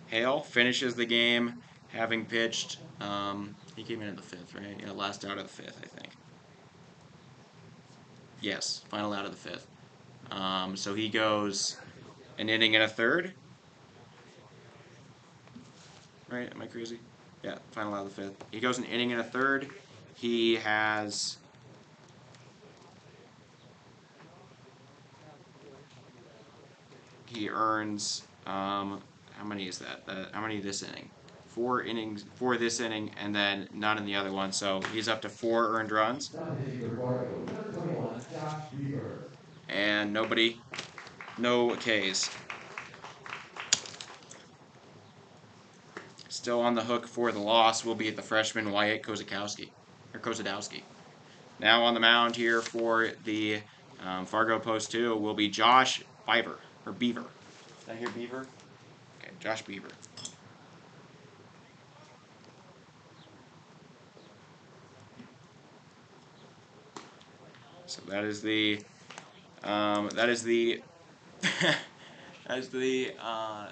Hale finishes the game having pitched, he came in at the 5th, right? Yeah, last out of the 5th, I think. Yes, final out of the 5th. So he goes an inning and a third. Right? Am I crazy? Yeah, final out of the 5th. He goes an inning and a third. He has... He earns, how many is that? How many this inning? 4 innings, 4 this inning, and then none in the other one. So he's up to 4 earned runs. And nobody, no Ks. Still on the hook for the loss will be the freshman Wyatt Kozadowski. Now on the mound here for the Fargo Post 2 will be Josh Beaver. Did I hear Beaver? Okay, Josh Beaver. So that is the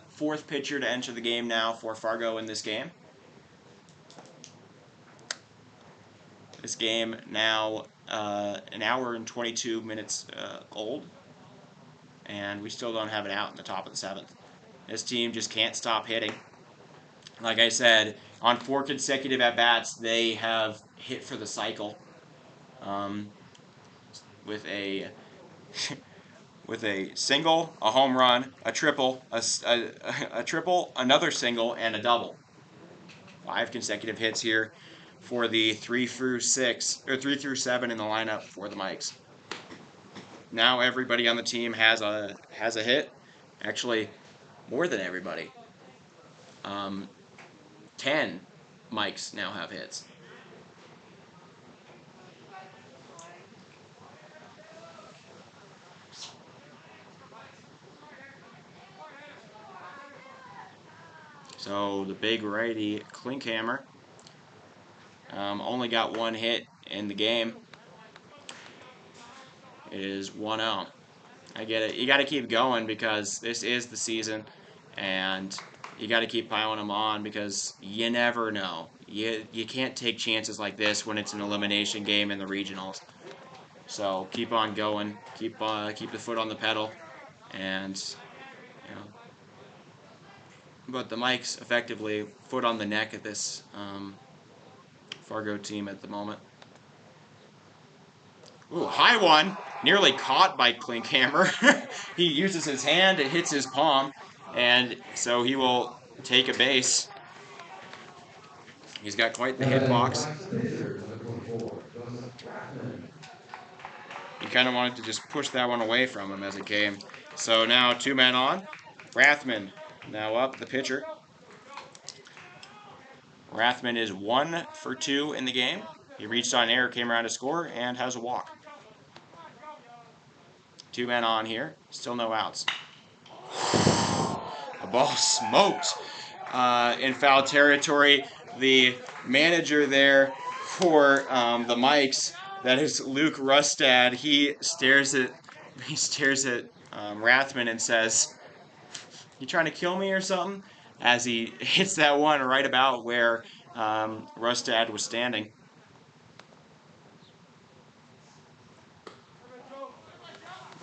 fourth pitcher to enter the game now for Fargo in this game. This game now an hour and 22 minutes old, and we still don't have it out in the top of the 7th. This team just can't stop hitting. Like I said, on 4 consecutive at-bats, they have hit for the cycle with a with a single, a home run, a triple, a triple, another single, and a double. 5 consecutive hits here for the 3 through 7 in the lineup for the Mikes. Now everybody on the team has a hit. Actually, more than everybody. 10 Mikes now have hits. So the big righty Klinkhammer only got 1 hit in the game. It is 1-0. I get it. You got to keep going because this is the season, and you got to keep piling them on because you never know. You can't take chances like this when it's an elimination game in the regionals. So keep on going. Keep the foot on the pedal, and you know. But the Mikes effectively foot on the neck at this Fargo team at the moment. Ooh, high one. Nearly caught by Klinkhammer. He uses his hand, it hits his palm, and so he will take a base. He's got quite the hitbox. He kind of wanted to just push that one away from him as it came. So now 2 men on. Rathman now up, the pitcher. Rathman is 1 for 2 in the game. He reached on air, came around to score, and has a walk. 2 men on here. Still no outs. The ball smoked in foul territory. The manager there for the Mikes, that is Luke Rustad, he stares at Rathman and says, "You trying to kill me or something?" As he hits that one right about where Rustad was standing.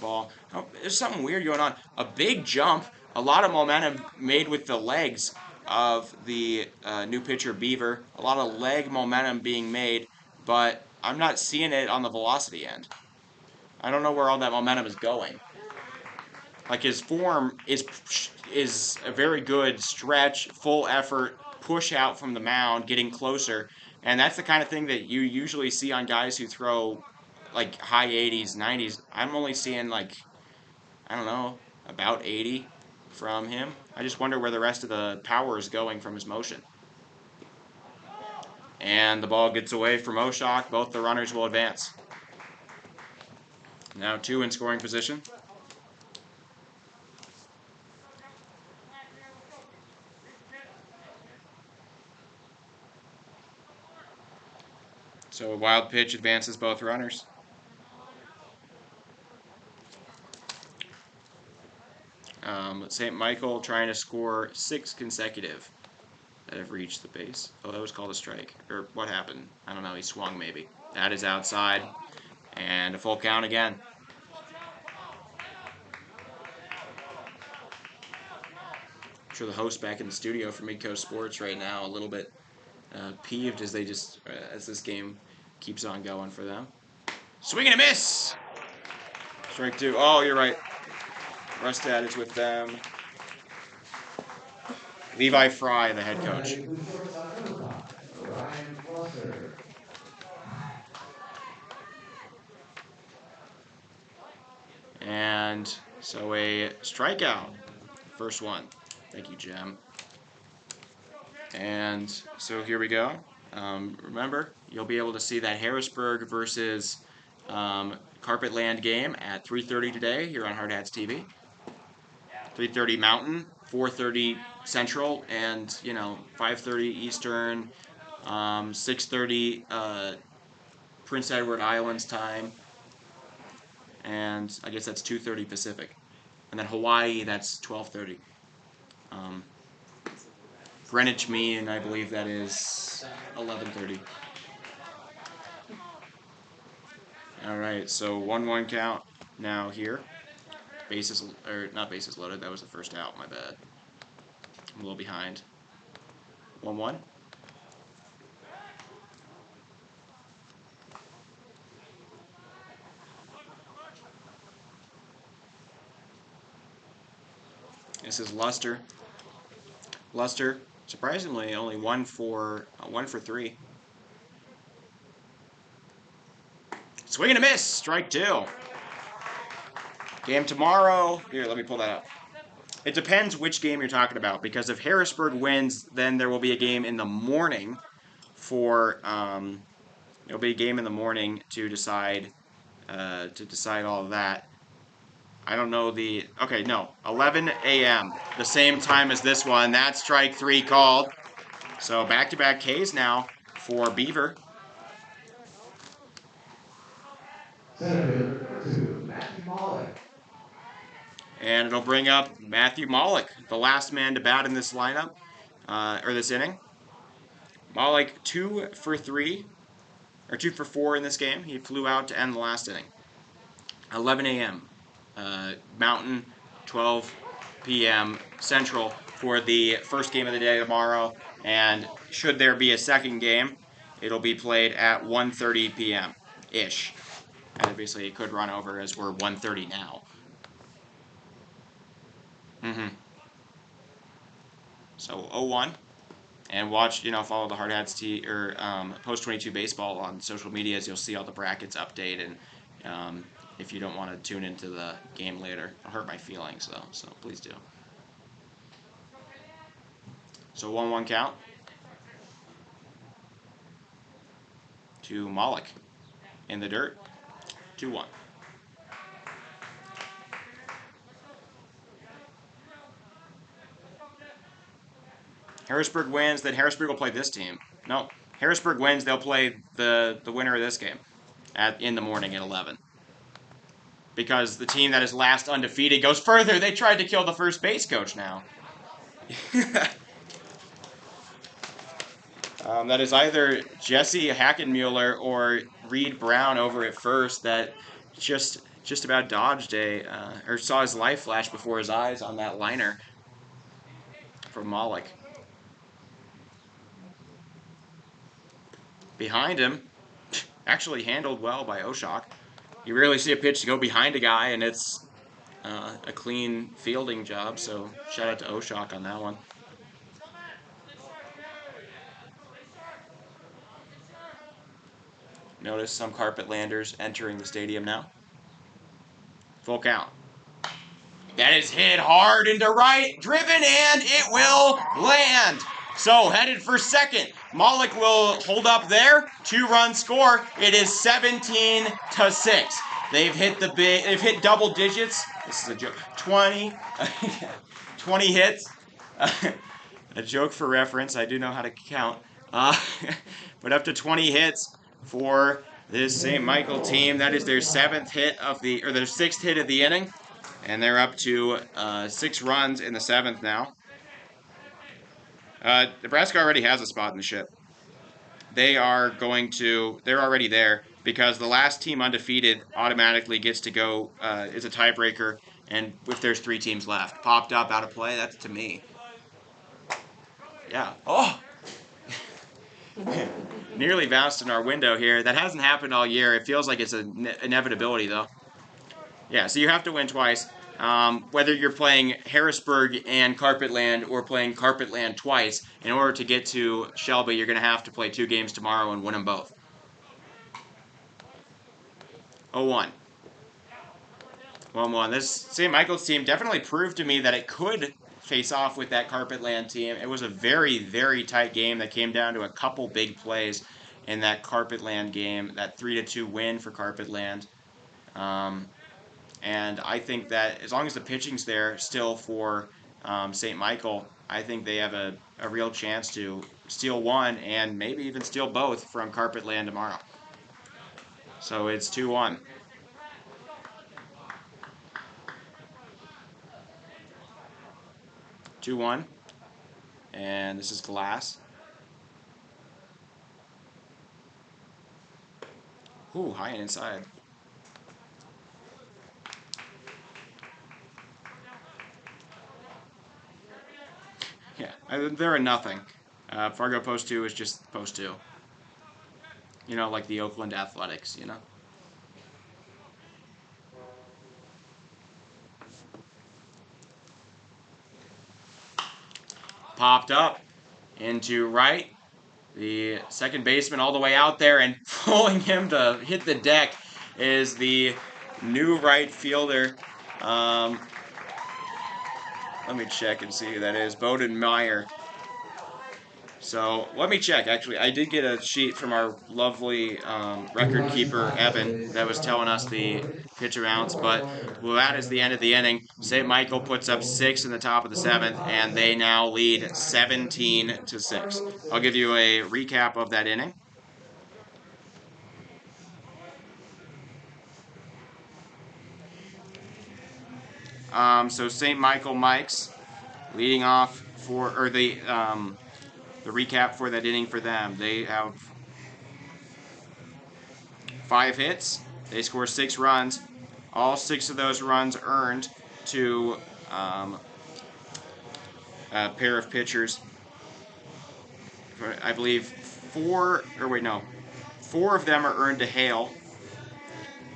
Ball. Oh, there's something weird going on. A big jump, a lot of momentum made with the legs of the new pitcher Beaver. A lot of leg momentum being made, but I'm not seeing it on the velocity end. I don't know where all that momentum is going. Like his form is a very good stretch, full effort, push out from the mound, getting closer, and that's the kind of thing that you usually see on guys who throw like high 80s, 90s. I'm only seeing like I don't know about 80 from him. I just wonder where the rest of the power is going from his motion. And the ball gets away from Oshak. Both the runners will advance. Now 2 in scoring position. So a wild pitch advances both runners. St. Michael trying to score 6 consecutive that have reached the base. Oh, that was called a strike. Or what happened? I don't know. He swung maybe. That is outside. And a full count again. I'm sure the host back in the studio for Midcoast Sports right now a little bit peeved as as this game keeps on going for them. Swing and a miss. Strike 2. Oh, you're right. Rustad is with them. Levi Fry, the head coach. And so a strikeout. First one. Thank you, Jem. And so here we go. Remember, you'll be able to see that Harrisburg versus Carpetland game at 3:30 today here on Hard Hats TV. 3:30 Mountain, 4:30 Central, and 5:30 Eastern, 6:30 Prince Edward Islands time, and I guess that's 2:30 Pacific, and then Hawaii that's 12:30. Greenwich Mean, I believe that is 11:30. All right, so 1-1 count now here. Bases or not bases loaded. That was the first out. My bad. I'm a little behind. 1-1. This is Luster. Luster, surprisingly, only 1 for 3. Swing and a miss. Strike 2. Game tomorrow. Here, let me pull that up. It depends which game you're talking about, because if Harrisburg wins, then there will be a game in the morning for there'll be a game in the morning to decide all of that. I don't know the... Okay, no. 11 a.m. The same time as this one. That's strike 3 called. So back-to-back Ks now for Beaver. And it'll bring up Matthew Malik, the last man to bat in this lineup, or this inning. Malik 2 for 3, or 2 for 4 in this game. He flew out to end the last inning. 11 a.m. Mountain, 12 p.m. Central for the first game of the day tomorrow. And should there be a second game, it'll be played at 1:30 p.m.-ish. And obviously it could run over as we're 1:30 now. So 0-1. And watch, follow the Hard Hats or Post 22 Baseball on social medias. You'll see all the brackets update, and if you don't want to tune into the game later, it'll hurt my feelings though. So please do. So 1-1 count to Malik in the dirt. 2-1. Harrisburg wins, then Harrisburg will play this team. No, Harrisburg wins, they'll play the winner of this game in the morning at 11. Because the team that is last undefeated goes further. They tried to kill the first base coach now. That is either Jesse Hackenmuller or Reed Brown over at first that just about dodged or saw his life flash before his eyes on that liner from Malik. Behind him, actually handled well by Oshak. You rarely see a pitch to go behind a guy, and it's a clean fielding job, so shout out to Oshak on that one. Notice some carpet landers entering the stadium now. Full count. That is hit hard into right, driven, and it will land. So headed for second. Malik will hold up there. 2-run score. It is 17-6. They've hit double digits. This is a joke. 20 hits. A joke for reference. I do know how to count. But up to 20 hits for this St. Michael team. That is their sixth hit of the inning. And they're up to 6 runs in the 7th now. Nebraska already has a spot in the ship. They're already there because the last team undefeated automatically gets to go, is a tiebreaker, and if there's 3 teams left. Popped up, out of play, that's to me. Yeah. Oh! Nearly bounced in our window here. That hasn't happened all year. It feels like it's an inevitability, though. Yeah, so you have to win twice. Whether you're playing Harrisburg and Carpetland or playing Carpetland twice, in order to get to Shelby, you're going to have to play 2 games tomorrow and win them both. 0-1. 1-1. This St. Michael's team definitely proved to me that it could face off with that Carpetland team. It was a very, very tight game that came down to a couple big plays in that Carpetland game, that 3-2 win for Carpetland. And I think that as long as the pitching's there still for St. Michael, I think they have a real chance to steal one and maybe even steal both from Carpetland tomorrow. So it's 2-1. And this is Glass. Ooh, high and inside. Yeah, they're a nothing. Fargo post 2 is just post 2. You know, like the Oakland Athletics, you know? Popped up into right. The second baseman all the way out there, and pulling him to hit the deck is the new right fielder. Let me check and see who that is. Bowden Meyer. So let me check. Actually, I did get a sheet from our lovely record keeper, Evan, that was telling us the pitch amounts. But well, that is the end of the inning. St. Michael puts up 6 in the top of the 7th, and they now lead 17-6. I'll give you a recap of that inning. So St. Michael Mikes leading off the recap for that inning for them. They have 5 hits. They score 6 runs. All 6 of those runs earned to a pair of pitchers. I believe 4 of them are earned to Hale,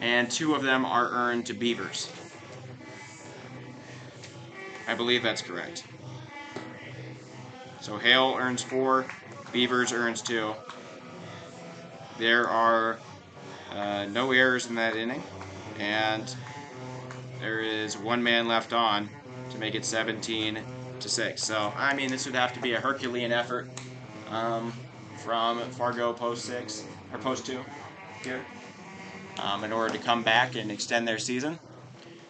and 2 of them are earned to Beavers. I believe that's correct. So Hale earns 4, Beavers earns 2. There are no errors in that inning, and there is 1 man left on to make it 17-6. So, I mean, this would have to be a Herculean effort from Fargo post 6 or post 2 here in order to come back and extend their season.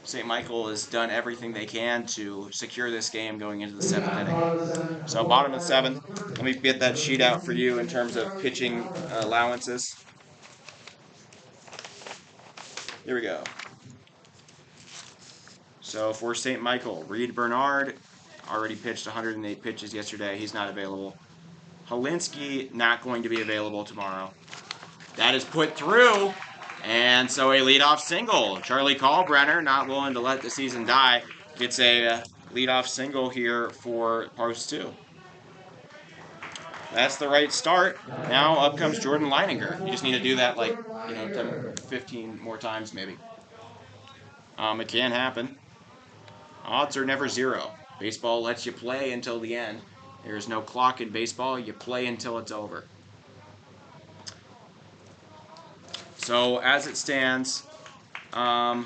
St. Michael has done everything they can to secure this game going into the 7th inning. So bottom of the 7th, let me get that sheet out for you in terms of pitching allowances. Here we go. So for St. Michael, Reed Bernard already pitched 108 pitches yesterday. He's not available. Holinsky not going to be available tomorrow. That is put through. And so a leadoff single. Charlie Kalbrenner, not willing to let the season die, gets a leadoff single here for post 2. That's the right start. Now up comes Jordan Leininger. You just need to do that like, 10, 15 more times maybe. It can happen. Odds are never zero. Baseball lets you play until the end. There's no clock in baseball. You play until it's over. So as it stands, Ashton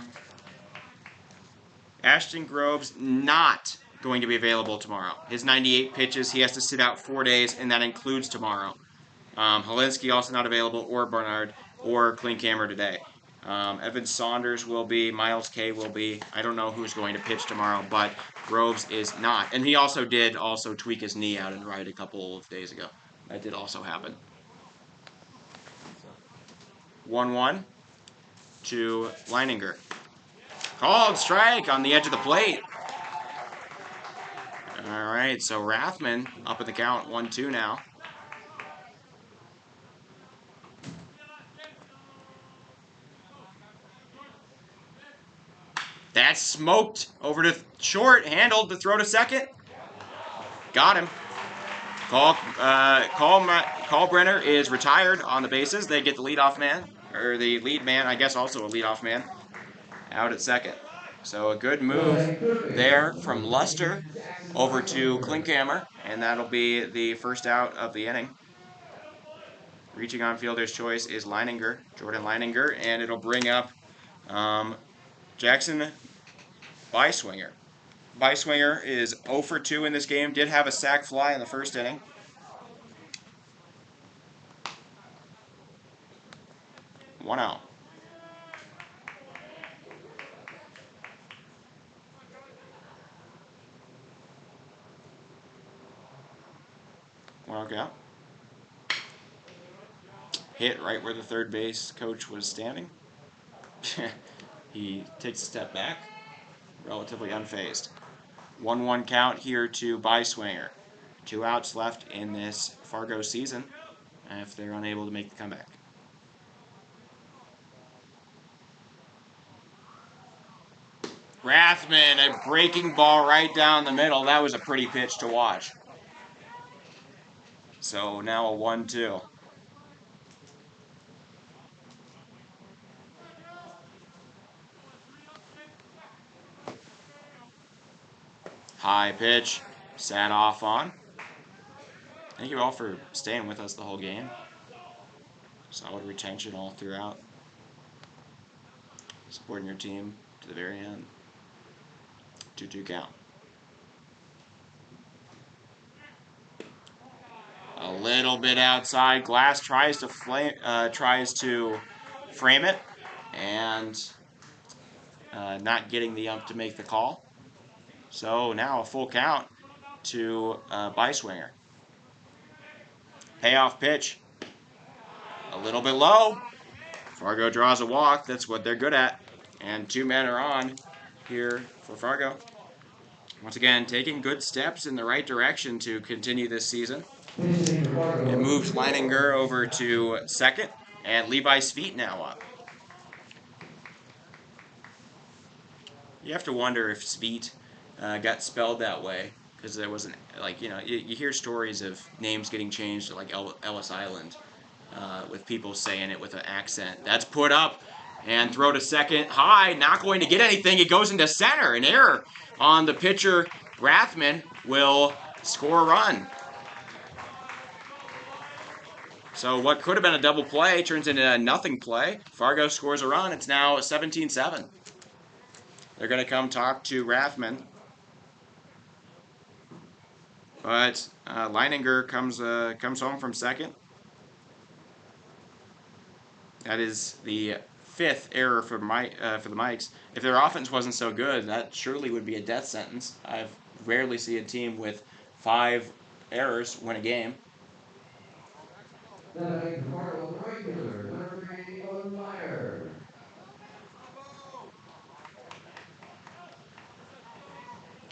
Grove's not going to be available tomorrow. His 98 pitches, he has to sit out 4 days, and that includes tomorrow. Holinsky also not available, or Bernard, or Klinkhammer today. Evan Saunders will be, Miles K will be. I don't know who's going to pitch tomorrow, but Groves is not. And he also did tweak his knee out and right a couple of days ago. That did also happen. 1-1 to Leininger. Called strike on the edge of the plate. All right, so Rathman up in the count, 1-2 now. That's smoked over to short, handled to throw to second. Got him. Brenner is retired on the bases. They get the leadoff man, or the lead man, I guess also a leadoff man, out at second. So a good move there from Luster over to Klinkhammer, and that'll be the first out of the inning. Reaching on fielder's choice is Leininger, Jordan Leininger, and it'll bring up Jackson Beiswinger. Beiswinger is 0 for 2 in this game. Did have a sac fly in the first inning. One out. One out. Hit right where the third base coach was standing. He takes a step back, relatively unfazed. 1-1 count here to Beiswinger. 2 outs left in this Fargo season if they're unable to make the comeback. Rathman, a breaking ball right down the middle. That was a pretty pitch to watch. So now a 1-2. High pitch, sat off on. Thank you all for staying with us the whole game. Solid retention all throughout. Supporting your team to the very end. 2-2 count. A little bit outside. Glass tries to frame it, and not getting the ump to make the call. So now a full count to Beiswinger. Payoff pitch. A little bit low. Fargo draws a walk. That's what they're good at. And 2 men are on here for Fargo. Once again, taking good steps in the right direction to continue this season. It moves Leininger over to second, and Levi Sveet now up. You have to wonder if Sveet got spelled that way, because there wasn't, you hear stories of names getting changed to like Ellis Island, with people saying it with an accent. That's put up, and throw to second, high, not going to get anything. It goes into center, an error on the pitcher. Rathman will score a run. So what could have been a double play turns into a nothing play. Fargo scores a run. It's now 17-7. They're going to come talk to Rathman. But Leininger comes home from second. That is the 5th error for the Mikes. If their offense wasn't so good, that surely would be a death sentence. I've rarely seen a team with 5 errors win a game.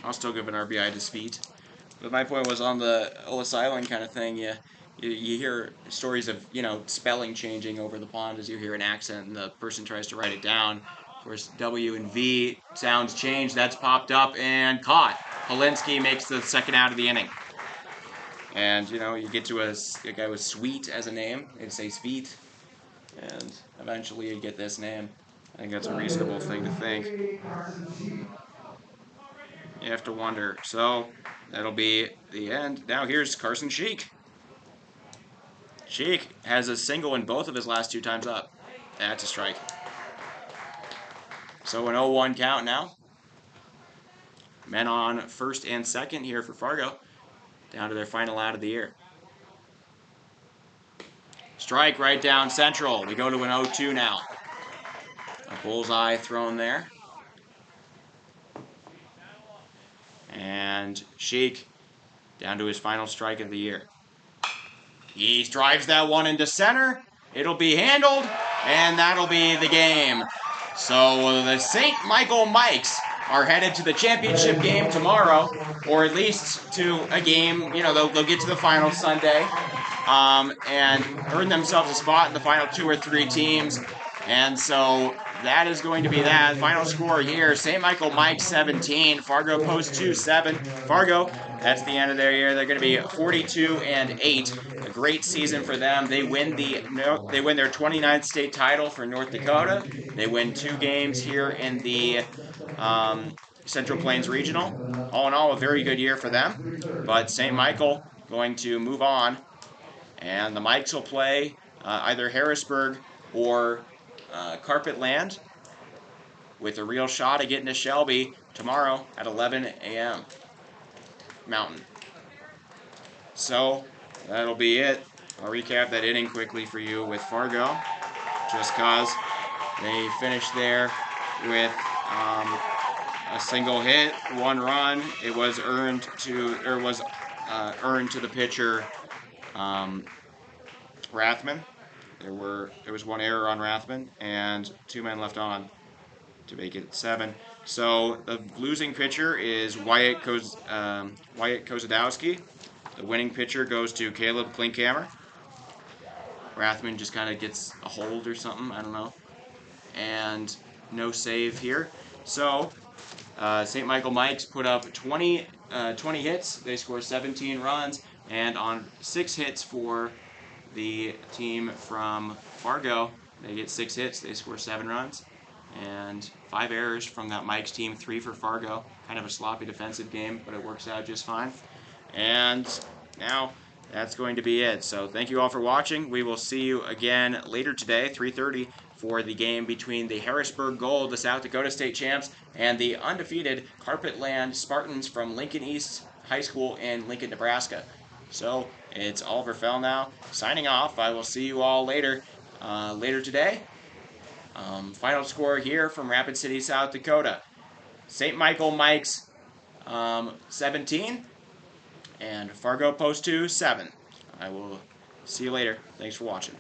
I'll still give an RBI to Sveet. But my point was on the Ellis Island kind of thing. You hear stories of, spelling changing over the pond as you hear an accent and the person tries to write it down. Of course, W and V sounds change. That's popped up and caught. Holinsky makes the second out of the inning. And, you know, you get to a guy with Sweet as a name, it'd say Sweet. And eventually you'd get this name. I think that's a reasonable thing to think. You have to wonder. So, that'll be the end. Now here's Carson Sheik. Sheik has a single in both of his last 2 times up. That's a strike. So an 0-1 count now. Men on first and second here for Fargo. Down to their final out of the year. Strike right down central. We go to an 0-2 now. A bullseye thrown there. And Sheik down to his final strike of the year. He drives that one into center. It'll be handled, and that'll be the game. So the St. Michael Mikes are headed to the championship game tomorrow, or at least to a game, you know, they'll get to the final Sunday, and earn themselves a spot in the final 2 or 3 teams. And so that is going to be that. Final score here, St. Michael Mikes 17, Fargo Post 2 7. Fargo, that's the end of their year. They're going to be 42-8. A great season for them. They win their 29th state title for North Dakota. They win 2 games here in the Central Plains Regional. All in all, a very good year for them. But St. Michael going to move on, and the Mikes will play either Harrisburg or Carpet Land, with a real shot at getting to Shelby tomorrow at 11 a.m. Mountain. So that'll be it. I'll recap that inning quickly for you with Fargo, just cause they finished there with a single hit, 1 run. It was earned to the pitcher Rathman. There was 1 error on Rathman and 2 men left on to make it 7. So the losing pitcher is Wyatt Kozadowski. The winning pitcher goes to Caleb Klinkhammer. Rathman just kind of gets a hold or something, I don't know. And no save here. So St. Michael Mikes put up 20 hits. They score 17 runs, and on 6 hits for the team from Fargo, they get 6 hits. They score 7 runs, and 5 errors from that Mikes team. 3 for Fargo. Kind of a sloppy defensive game, but it works out just fine. And now that's going to be it. So thank you all for watching. We will see you again later today, 3:30, for the game between the Harrisburg Gold, the South Dakota State champs, and the undefeated Carpet Land Spartans from Lincoln East High School in Lincoln, Nebraska. So it's Oliver Fell now signing off. I will see you all later today. Final score here from Rapid City, South Dakota. St. Michael Mikes 17 and Fargo Post 2 7. I will see you later. Thanks for watching.